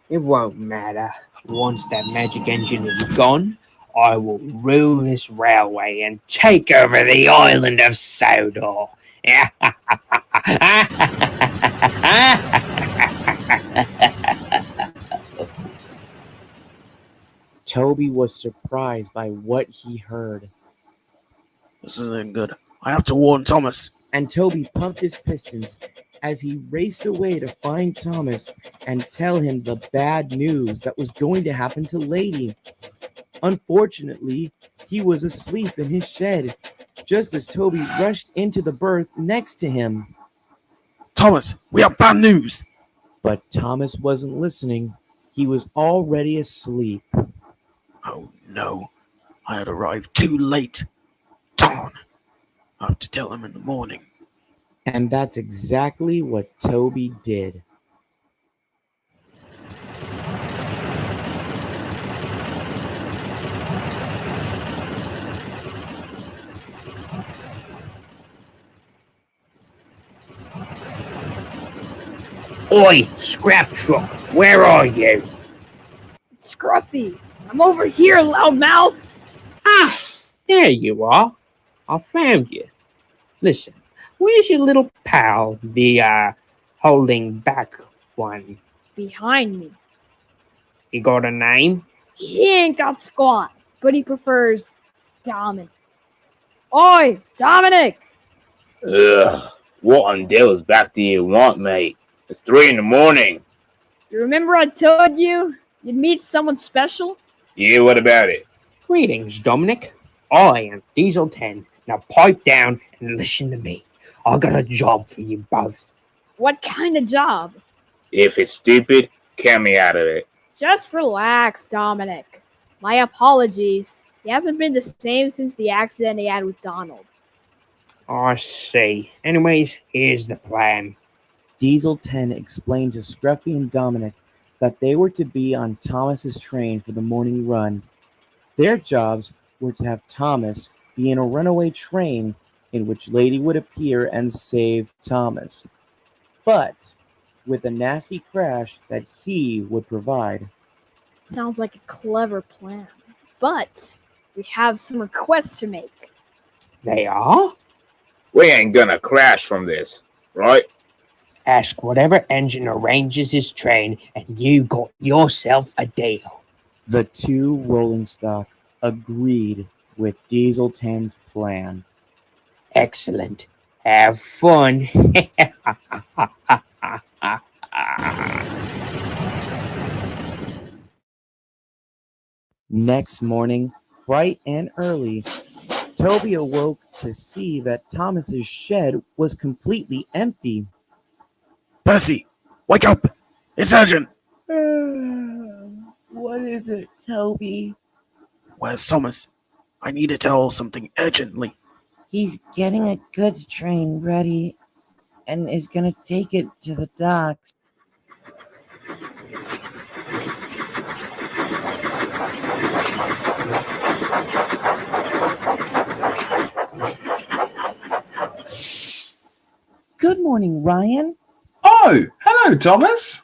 It won't matter. Once that magic engine is gone, I will rule this railway and take over the island of Sodor. Toby was surprised by what he heard. This isn't good. I have to warn Thomas. And Toby pumped his pistons as he raced away to find Thomas and tell him the bad news that was going to happen to Lady. Unfortunately, he was asleep in his shed, just as Toby rushed into the berth next to him. Thomas, we have bad news! But Thomas wasn't listening. He was already asleep. Oh no, I had arrived too late. Darn, I have to tell him in the morning. And that's exactly what Toby did. Oi, scrap truck, where are you? Scruffy, I'm over here, loudmouth. Ah, there you are. I found you. Listen, where's your little pal, the holding back one? Behind me. He got a name? He ain't got squat, but he prefers Dominic. Oi, Dominic! Ugh, what on devil's back do you want, mate? It's 3 in the morning. You remember I told you you'd meet someone special? Yeah, what about it? Greetings, Dominic. I am Diesel 10. Now pipe down and listen to me. I got a job for you both. What kind of job? If it's stupid, count me out of it. Just relax, Dominic. My apologies. He hasn't been the same since the accident he had with Donald. I see. Anyways, here's the plan. Diesel 10 explained to Scruffy and Dominic that they were to be on Thomas's train for the morning run. Their jobs were to have Thomas be in a runaway train in which Lady would appear and save Thomas, but with a nasty crash that he would provide. Sounds like a clever plan, but we have some requests to make. They are? We ain't gonna crash from this, right? Ask whatever engine arranges his train, and you got yourself a deal. The two rolling stock agreed with Diesel 10's plan. Excellent. Have fun. Next morning, bright and early, Toby awoke to see that Thomas's shed was completely empty. Percy, wake up! It's urgent! What is it, Toby? Where's Thomas? I need to tell something urgently. He's getting a goods train ready and is going to take it to the docks. Good morning, Ryan. Oh, hello, Thomas.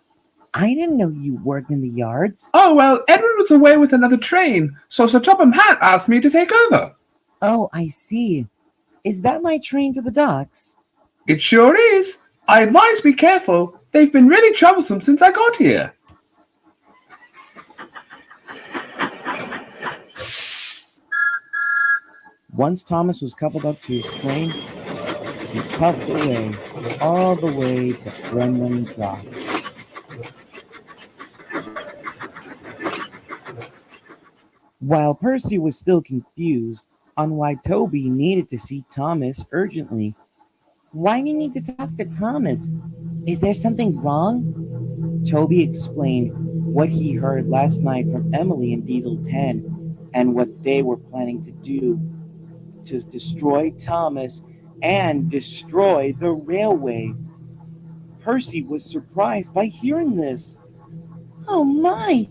I didn't know you worked in the yards. Oh, well, Edward was away with another train, so Sir Topham Hatt asked me to take over. Oh, I see. Is that my train to the docks? It sure is. I advise be careful. They've been really troublesome since I got here. Once Thomas was coupled up to his train, he puffed away all the way to Brenham Docks. While Percy was still confused on why Toby needed to see Thomas urgently. Why do you need to talk to Thomas? Is there something wrong? Toby explained what he heard last night from Emily and Diesel 10 and what they were planning to do to destroy Thomas and destroy the railway. Percy was surprised by hearing this. Oh my!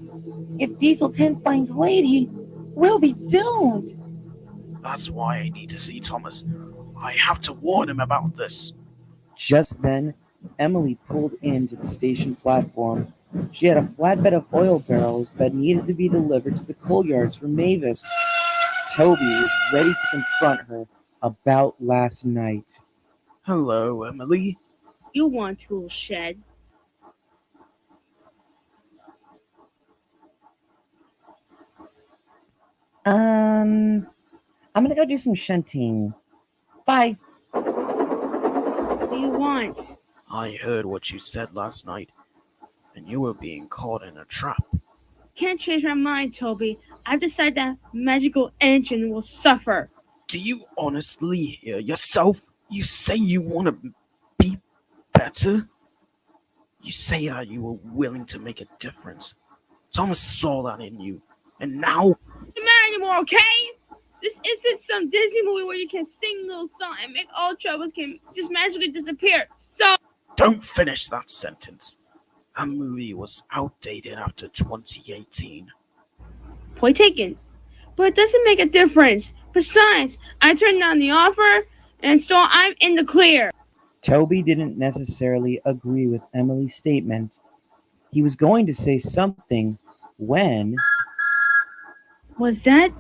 If Diesel 10 finds Lady, we'll be doomed! That's why I need to see Thomas. I have to warn him about this. Just then, Emily pulled into the station platform. She had a flatbed of oil barrels that needed to be delivered to the coal yards for Mavis. Toby was ready to confront her about last night. Hello, Emily. You want tool shed? I'm gonna go do some shunting. Bye. What do you want? I heard what you said last night, and you were being caught in a trap. Can't change my mind, Toby. I've decided that magical engine will suffer. Do you honestly hear yourself? You say you want to be better? You say that you were willing to make a difference. Thomas saw that in you, and now... Doesn't matter anymore, okay? This isn't some Disney movie where you can sing a little song and make all troubles can just magically disappear. So... Don't finish that sentence. That movie was outdated after 2018. Point taken. But it doesn't make a difference. Besides, I turned down the offer, and so I'm in the clear. Toby didn't necessarily agree with Emily's statement. He was going to say something when... Was that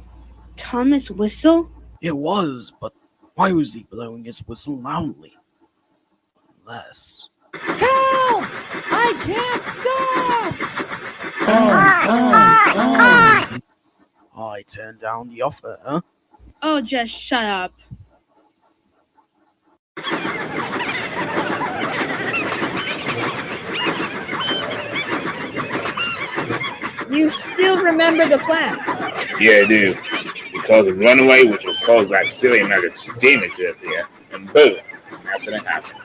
Thomas' whistle? It was, but why was he blowing his whistle loudly? Unless... Help! I can't stop! I turned down the offer, huh? Oh, just shut up. You still remember the plan? Yeah, I do. Because of runaway, which will cause that silly American steamer to appear, and boom, an accident happened.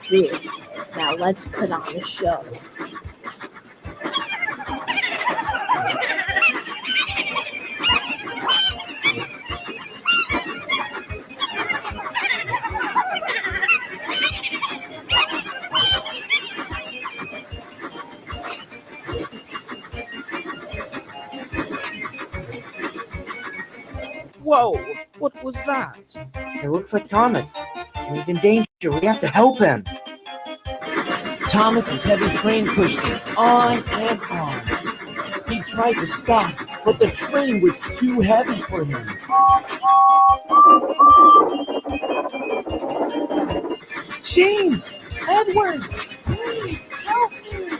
Good. Now let's put on the show. Whoa, what was that? It looks like Thomas. He's in danger. We have to help him. Thomas's heavy train pushed him on and on. He tried to stop, but the train was too heavy for him. James! Edward! Please, help me!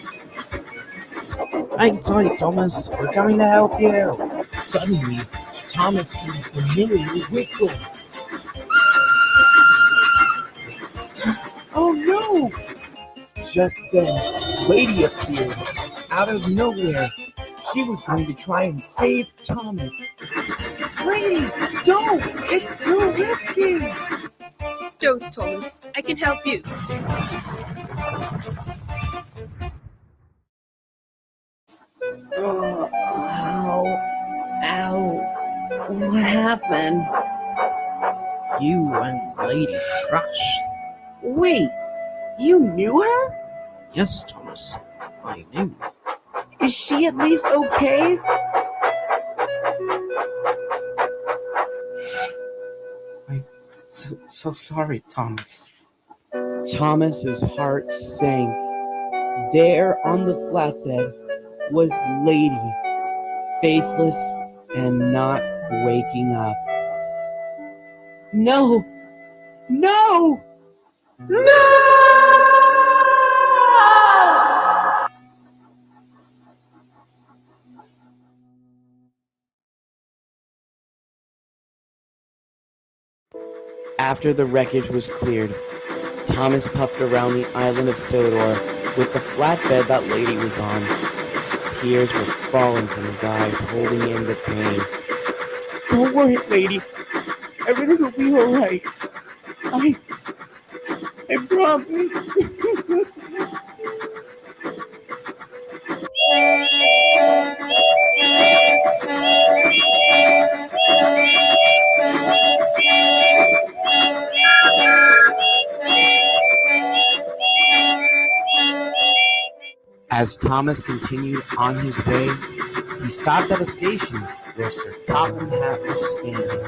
Hang tight, Thomas. We're coming to help you. Suddenly, Thomas heard a familiar whistle. Oh no! Just then, Lady appeared out of nowhere. She was going to try and save Thomas. Lady, don't! It's too risky! Don't, Thomas. I can help you. Ow. What happened? You and Lady crashed. Wait, you knew her? Yes, Thomas. I knew. Is she at least okay? I'm so sorry, Thomas. Thomas's heart sank. There on the flatbed was Lady, faceless and not waking up. No! No! No! After the wreckage was cleared, Thomas puffed around the island of Sodor with the flatbed that Lady was on. Tears were falling from his eyes, holding in the pain. Don't worry, Lady. Everything will be all right. I promise. As Thomas continued on his way, he stopped at a station where Sir Topham Hatt was standing.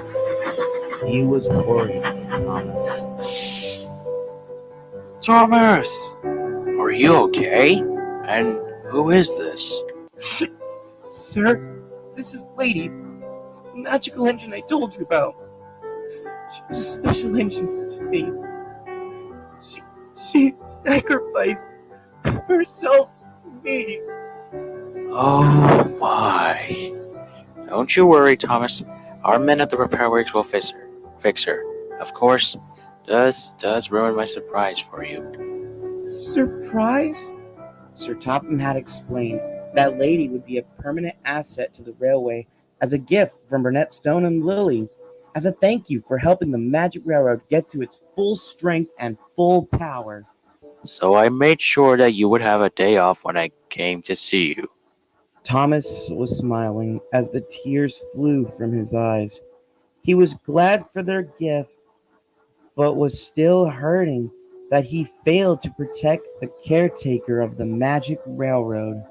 He was worried for Thomas. Thomas! Are you okay? And who is this? Sir, this is Lady, the magical engine I told you about. She was a special engine to me. She sacrificed herself for me. Oh my. Don't you worry, Thomas. Our men at the repair works will fix her. Of course, does ruin my surprise for you. Surprise? Sir Topham had explained that Lady would be a permanent asset to the railway as a gift from Burnett Stone and Lily, as a thank you for helping the Magic Railroad get to its full strength and full power. So I made sure that you would have a day off when I came to see you. Thomas was smiling as the tears flew from his eyes. He was glad for their gift, but was still hurting that he failed to protect the caretaker of the Magic Railroad.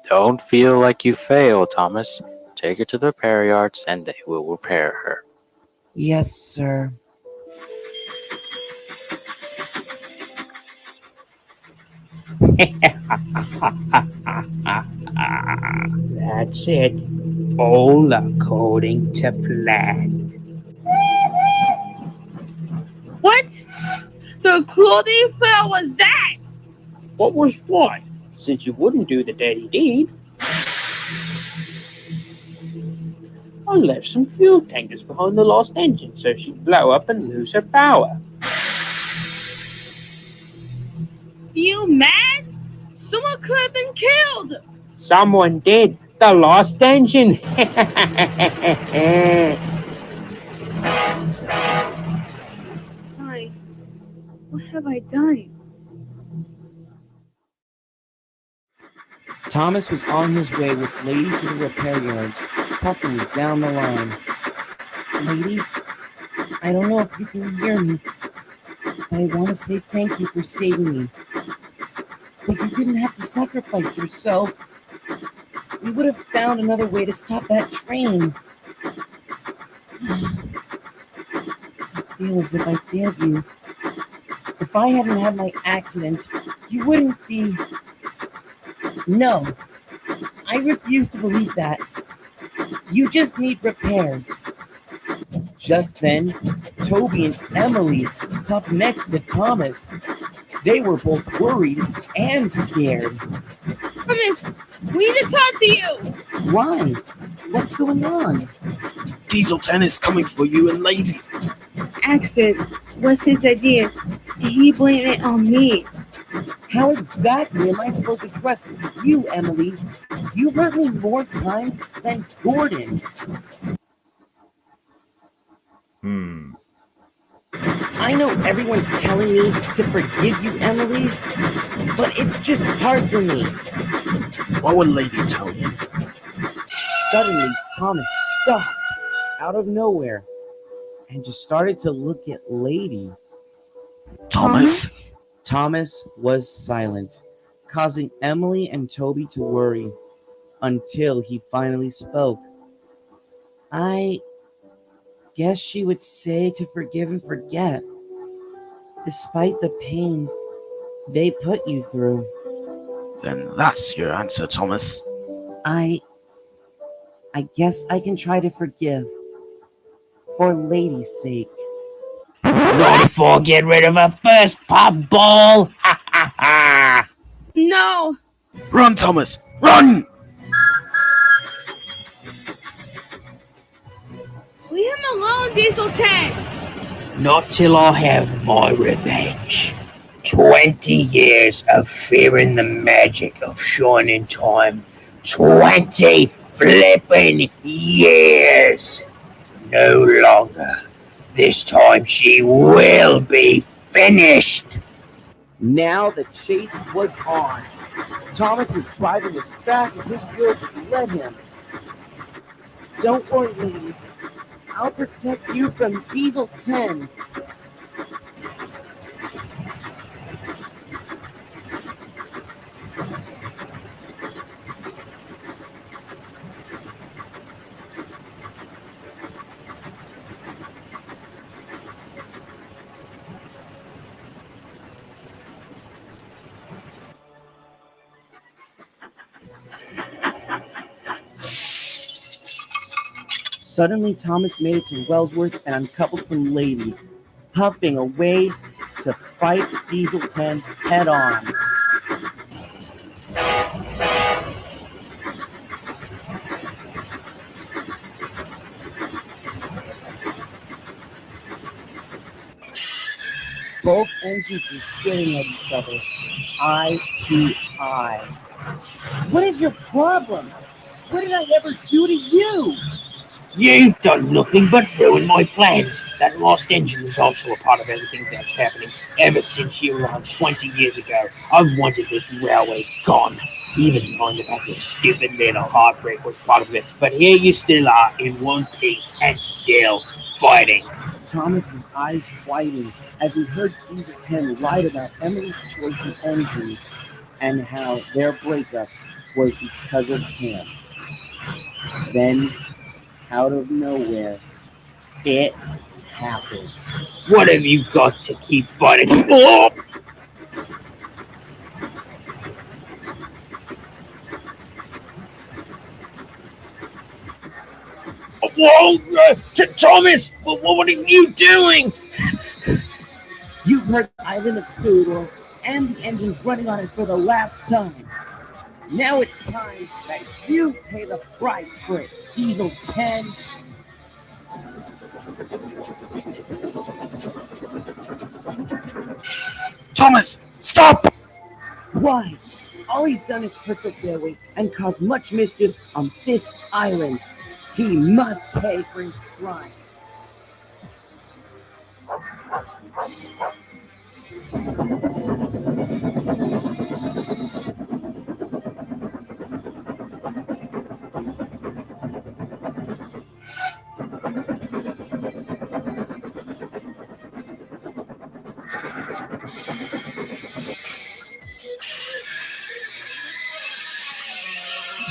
Don't feel like you failed, Thomas. Take her to the repair yards and they will repair her. Yes, sir. That's it. All according to plan. What? The clothing fair was that? What was what? Since you wouldn't do the dirty deed. I left some fuel tankers behind the lost engine so she'd blow up and lose her power. You mad? Someone could have been killed. Someone did. The lost engine. Fine. What have I done? Thomas was on his way with Lady to the repair yards, puffing down the line. Lady, I don't know if you can hear me, but I want to say thank you for saving me. But you didn't have to sacrifice yourself. We would have found another way to stop that train. I feel as if I failed you. If I hadn't had my accident, you wouldn't be... No, I refuse to believe that. You just need repairs. Just then, Toby and Emily puffed next to Thomas. They were both worried and scared. Thomas, we need to talk to you. Why? What's going on? Diesel 10 is coming for you and Lady. Accident was his idea, and he blamed it on me. How exactly am I supposed to trust you, Emily? You've hurt me more times than Gordon. I know everyone's telling me to forgive you, Emily, but it's just hard for me. What would Lady tell you? Suddenly, Thomas stopped out of nowhere and just started to look at Lady. Thomas? Thomas was silent, causing Emily and Toby to worry, until he finally spoke. I guess she would say to forgive and forget. Despite the pain They put you through. Then that's your answer, Thomas. I guess I can try to forgive. For Lady's sake. Right before get rid of her first puffball! Ha ha ha! No! Run, Thomas! Run! Leave him alone, Diesel 10! Not till I have my revenge. 20 years of fearing the magic of shining time. 20 flipping years! No longer. This time she will be finished! Now the chase was on. Thomas was driving as fast as his wheels would let him. Don't worry, lady. I'll protect you from Diesel 10. Suddenly, Thomas made it to Wellsworth and uncoupled from Lady, puffing away to fight Diesel 10 head on. Both engines were staring at each other, eye to eye. What is your problem? What did I ever do to you? You've done nothing but ruin my plans. That lost engine is also a part of everything that's happening ever since you arrived 20 years ago. I wanted this railway gone. Even mind about your stupid little heartbreak was part of it. But here you still are in one piece and still fighting. Thomas's eyes widened as he heard Diesel 10 write about Emily's choice of engines and how their breakup was because of him. Then, out of nowhere, it happened. What have you got to keep fighting for? Whoa, Thomas! What are you doing? You've heard the island of Sodor and the engines running on it for the last time. Now it's time that you pay the price for it, Diesel 10. Thomas, stop! Why? All he's done is hurt the railway and cause much mischief on this island. He must pay for his crime.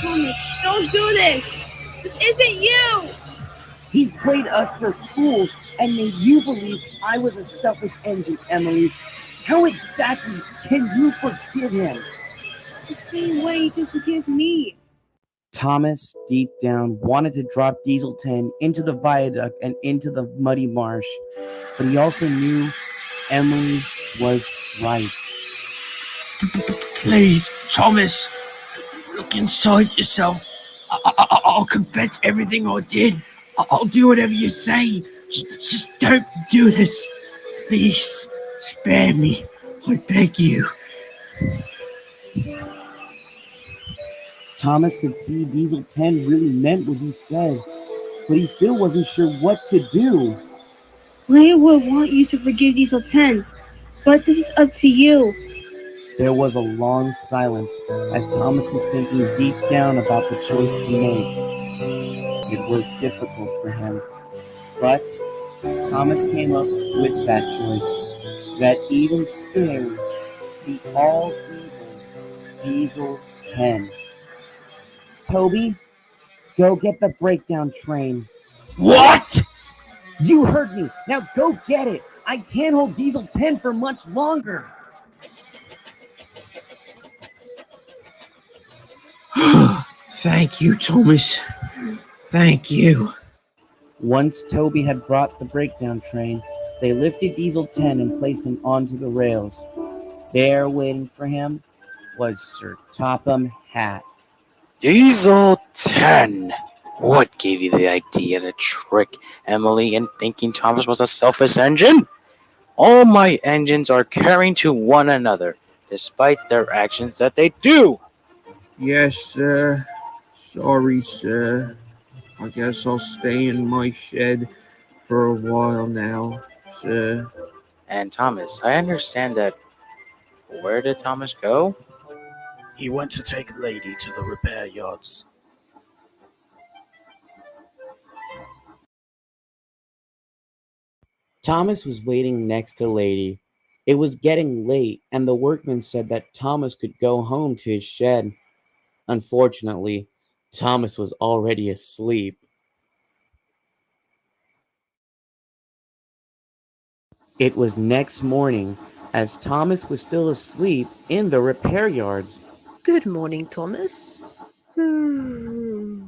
Thomas, don't do this! This isn't you! He's played us for fools and made you believe I was a selfish engine, Emily. How exactly can you forgive him? The same way you can forgive me. Thomas, deep down, wanted to drop Diesel 10 into the viaduct and into the muddy marsh, but he also knew Emily was right. Please, Thomas, look inside yourself. I'll confess everything I did. I'll do whatever you say. Just don't do this. Please, spare me. I beg you. Thomas could see Diesel 10 really meant what he said, but he still wasn't sure what to do. I would want you to forgive Diesel 10, but this is up to you. There was a long silence as Thomas was thinking deep down about the choice to make. It was difficult for him, but Thomas came up with that choice that even scared the all-evil Diesel 10. Toby, go get the breakdown train. What? You heard me. Now go get it. I can't hold Diesel 10 for much longer. Thank you, Thomas. Thank you. Once Toby had brought the breakdown train, they lifted Diesel 10 and placed him onto the rails. There, waiting for him, was Sir Topham Hatt. Diesel 10! What gave you the idea to trick Emily in thinking Thomas was a selfish engine? All my engines are caring to one another, despite their actions that they do. Yes, sir. Sorry, sir. I guess I'll stay in my shed for a while now, sir. And Thomas, I understand that. Where did Thomas go? He went to take Lady to the repair yards. Thomas was waiting next to Lady. It was getting late, and the workman said that Thomas could go home to his shed. Unfortunately, Thomas was already asleep. It was next morning, as Thomas was still asleep in the repair yards. Good morning, Thomas. Good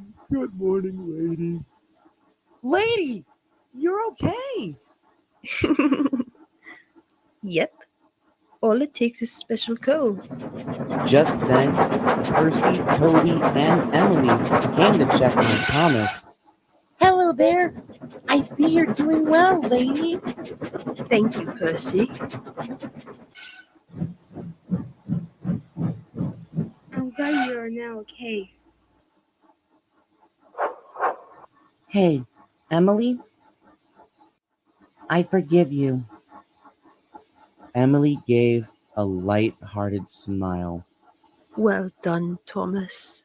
morning, Lady. Lady, you're okay. Yep. All it takes is special code. Just then, Percy, Toby, and Emily came to check on Thomas. Hello there. I see you're doing well, lady. Thank you, Percy. I'm glad you are now okay. Hey, Emily? I forgive you. Emily gave a light-hearted smile. Well done, Thomas.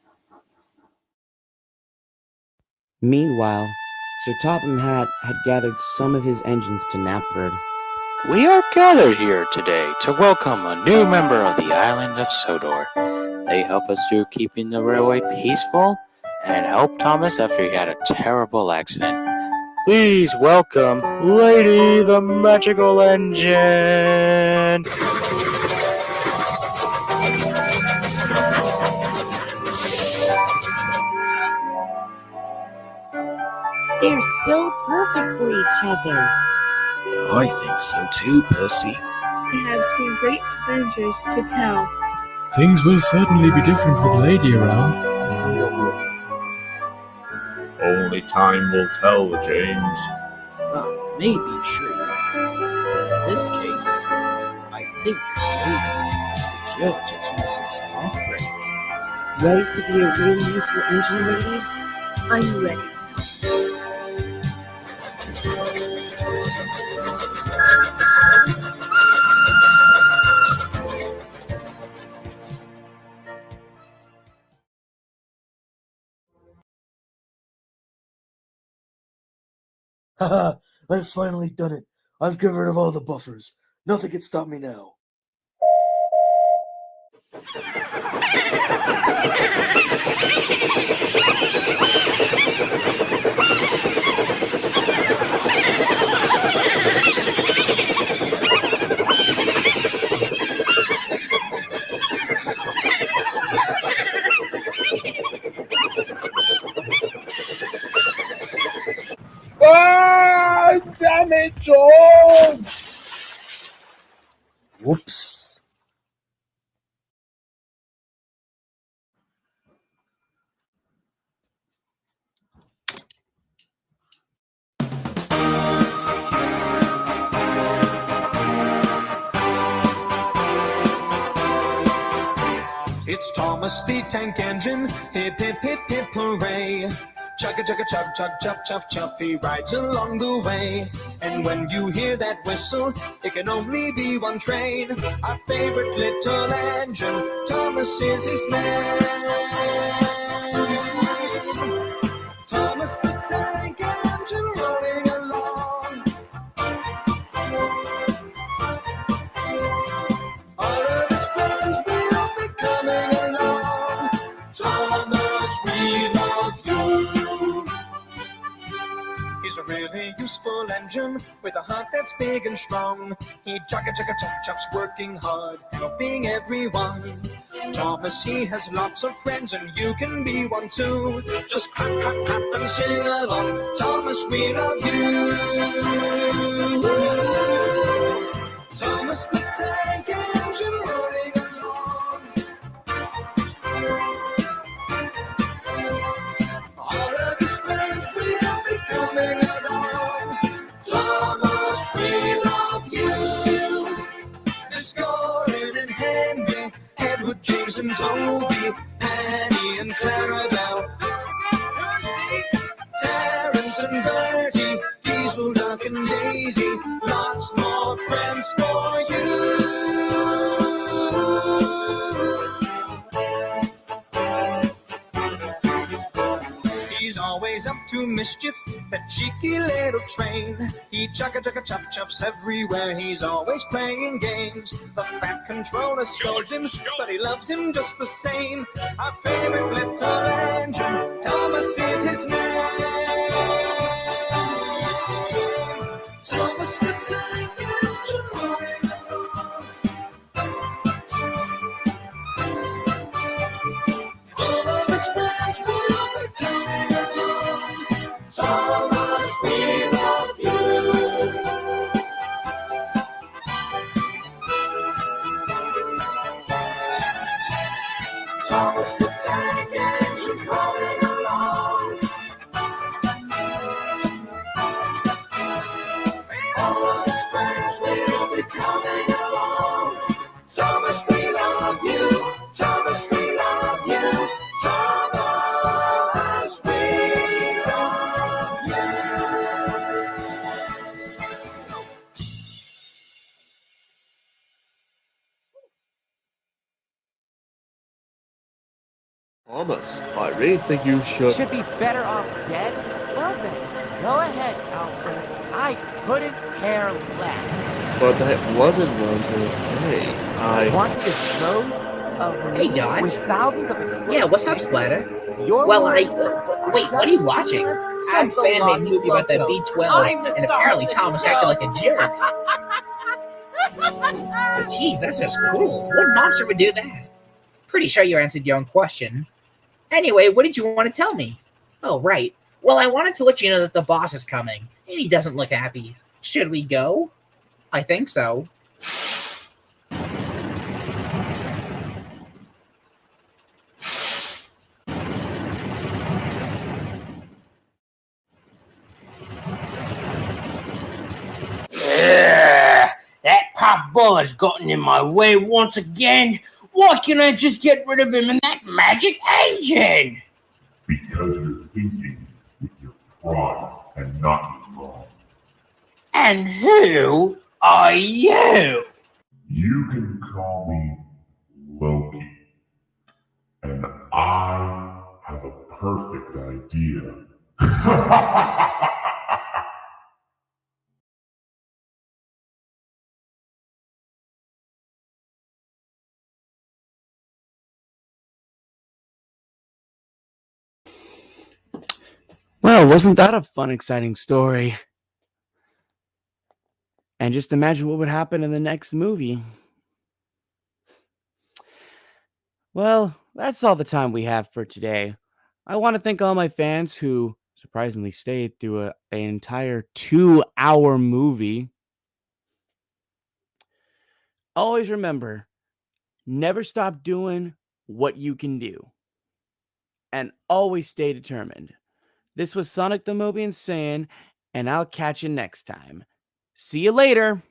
Meanwhile, Sir Topham Hatt had gathered some of his engines to Knapford. We are gathered here today to welcome a new member of the island of Sodor. They help us through keeping the railway peaceful and help Thomas after he had a terrible accident. Please welcome Lady the Magical Engine! They're so perfect for each other. I think so too, Percy. We have some great adventures to tell. Things will certainly be different with Lady around. Only time will tell, James. That may be true, but in this case, I think Lady is the cure to Thomas's heartbreak. Ready to be a really useful engine, lady? I'm ready, Thomas. Haha, I've finally done it. I've got rid of all the buffers. Nothing can stop me now. Ah, damn it, George! Whoops. It's Thomas the Tank Engine, hip hip hip hip hooray. Chugga chugga chug chug chuff chuff chuff, he rides along the way. And when you hear that whistle, it can only be one train. Our favorite little engine, Thomas is his name. Thomas the Tank Engine rolling along. All of his friends will be coming along. Thomas, we love you. His He's a really useful engine with a heart that's big and strong. He chugga chugga chuff chuffs, working hard, helping everyone. Thomas, he has lots of friends, and you can be one too. Just clap, clap, clap, and sing along. Thomas, we love you. Thomas the Tank Engine rolling along. All of his friends will be coming along. Thomas, we love you. There's Gordon and Henry, Edward, James and Toby, Annie and Clarabelle, Terrence and Bertie, Diesel, Duck and Daisy, lots more friends for you. He's always up to mischief, that cheeky little train. He chugga chugga chuff chuffs everywhere, he's always playing games. The fat controller scolds him, but he loves him just the same. Our favorite little engine, Thomas is his name. Thomas the Tank Engine rolling along. All of his friends will be coming along. Thomas, we love you. Thomas the Tank Engine's rolling along. All of his friends will be coming along. Thomas, we love you. Thomas, we love you. Thomas, we love Thomas, I really think you should. Should be better off dead? Well then, go ahead, Alfred. I couldn't care less. But that wasn't what I was gonna say. I Want to dispose of Hey, me Dodge. with thousands of explosives? Yeah, what's up, Splatter? Your Well, words wait, what are you watching? Some fan-made movie about the B-12, and apparently Thomas acted like a jerk. Jeez, that's just cruel. What monster would do that? Pretty sure you answered your own question. Anyway, what did you want to tell me? Oh, right. Well, I wanted to let you know that the boss is coming, and he doesn't look happy. Should we go? I think so. That Puff Bull has gotten in my way once again. Why can't I just get rid of him in that magic engine? Because you're thinking with your pride and not your wrong. And who are you? You can call me Loki. And I have a perfect idea. Well, wasn't that a fun, exciting story? And just imagine what would happen in the next movie. Well, that's all the time we have for today. I want to thank all my fans who surprisingly stayed through an entire 2-hour movie. Always remember, never stop doing what you can do. And always stay determined. This was Sonic the Mobian saying, and I'll catch you next time. See you later.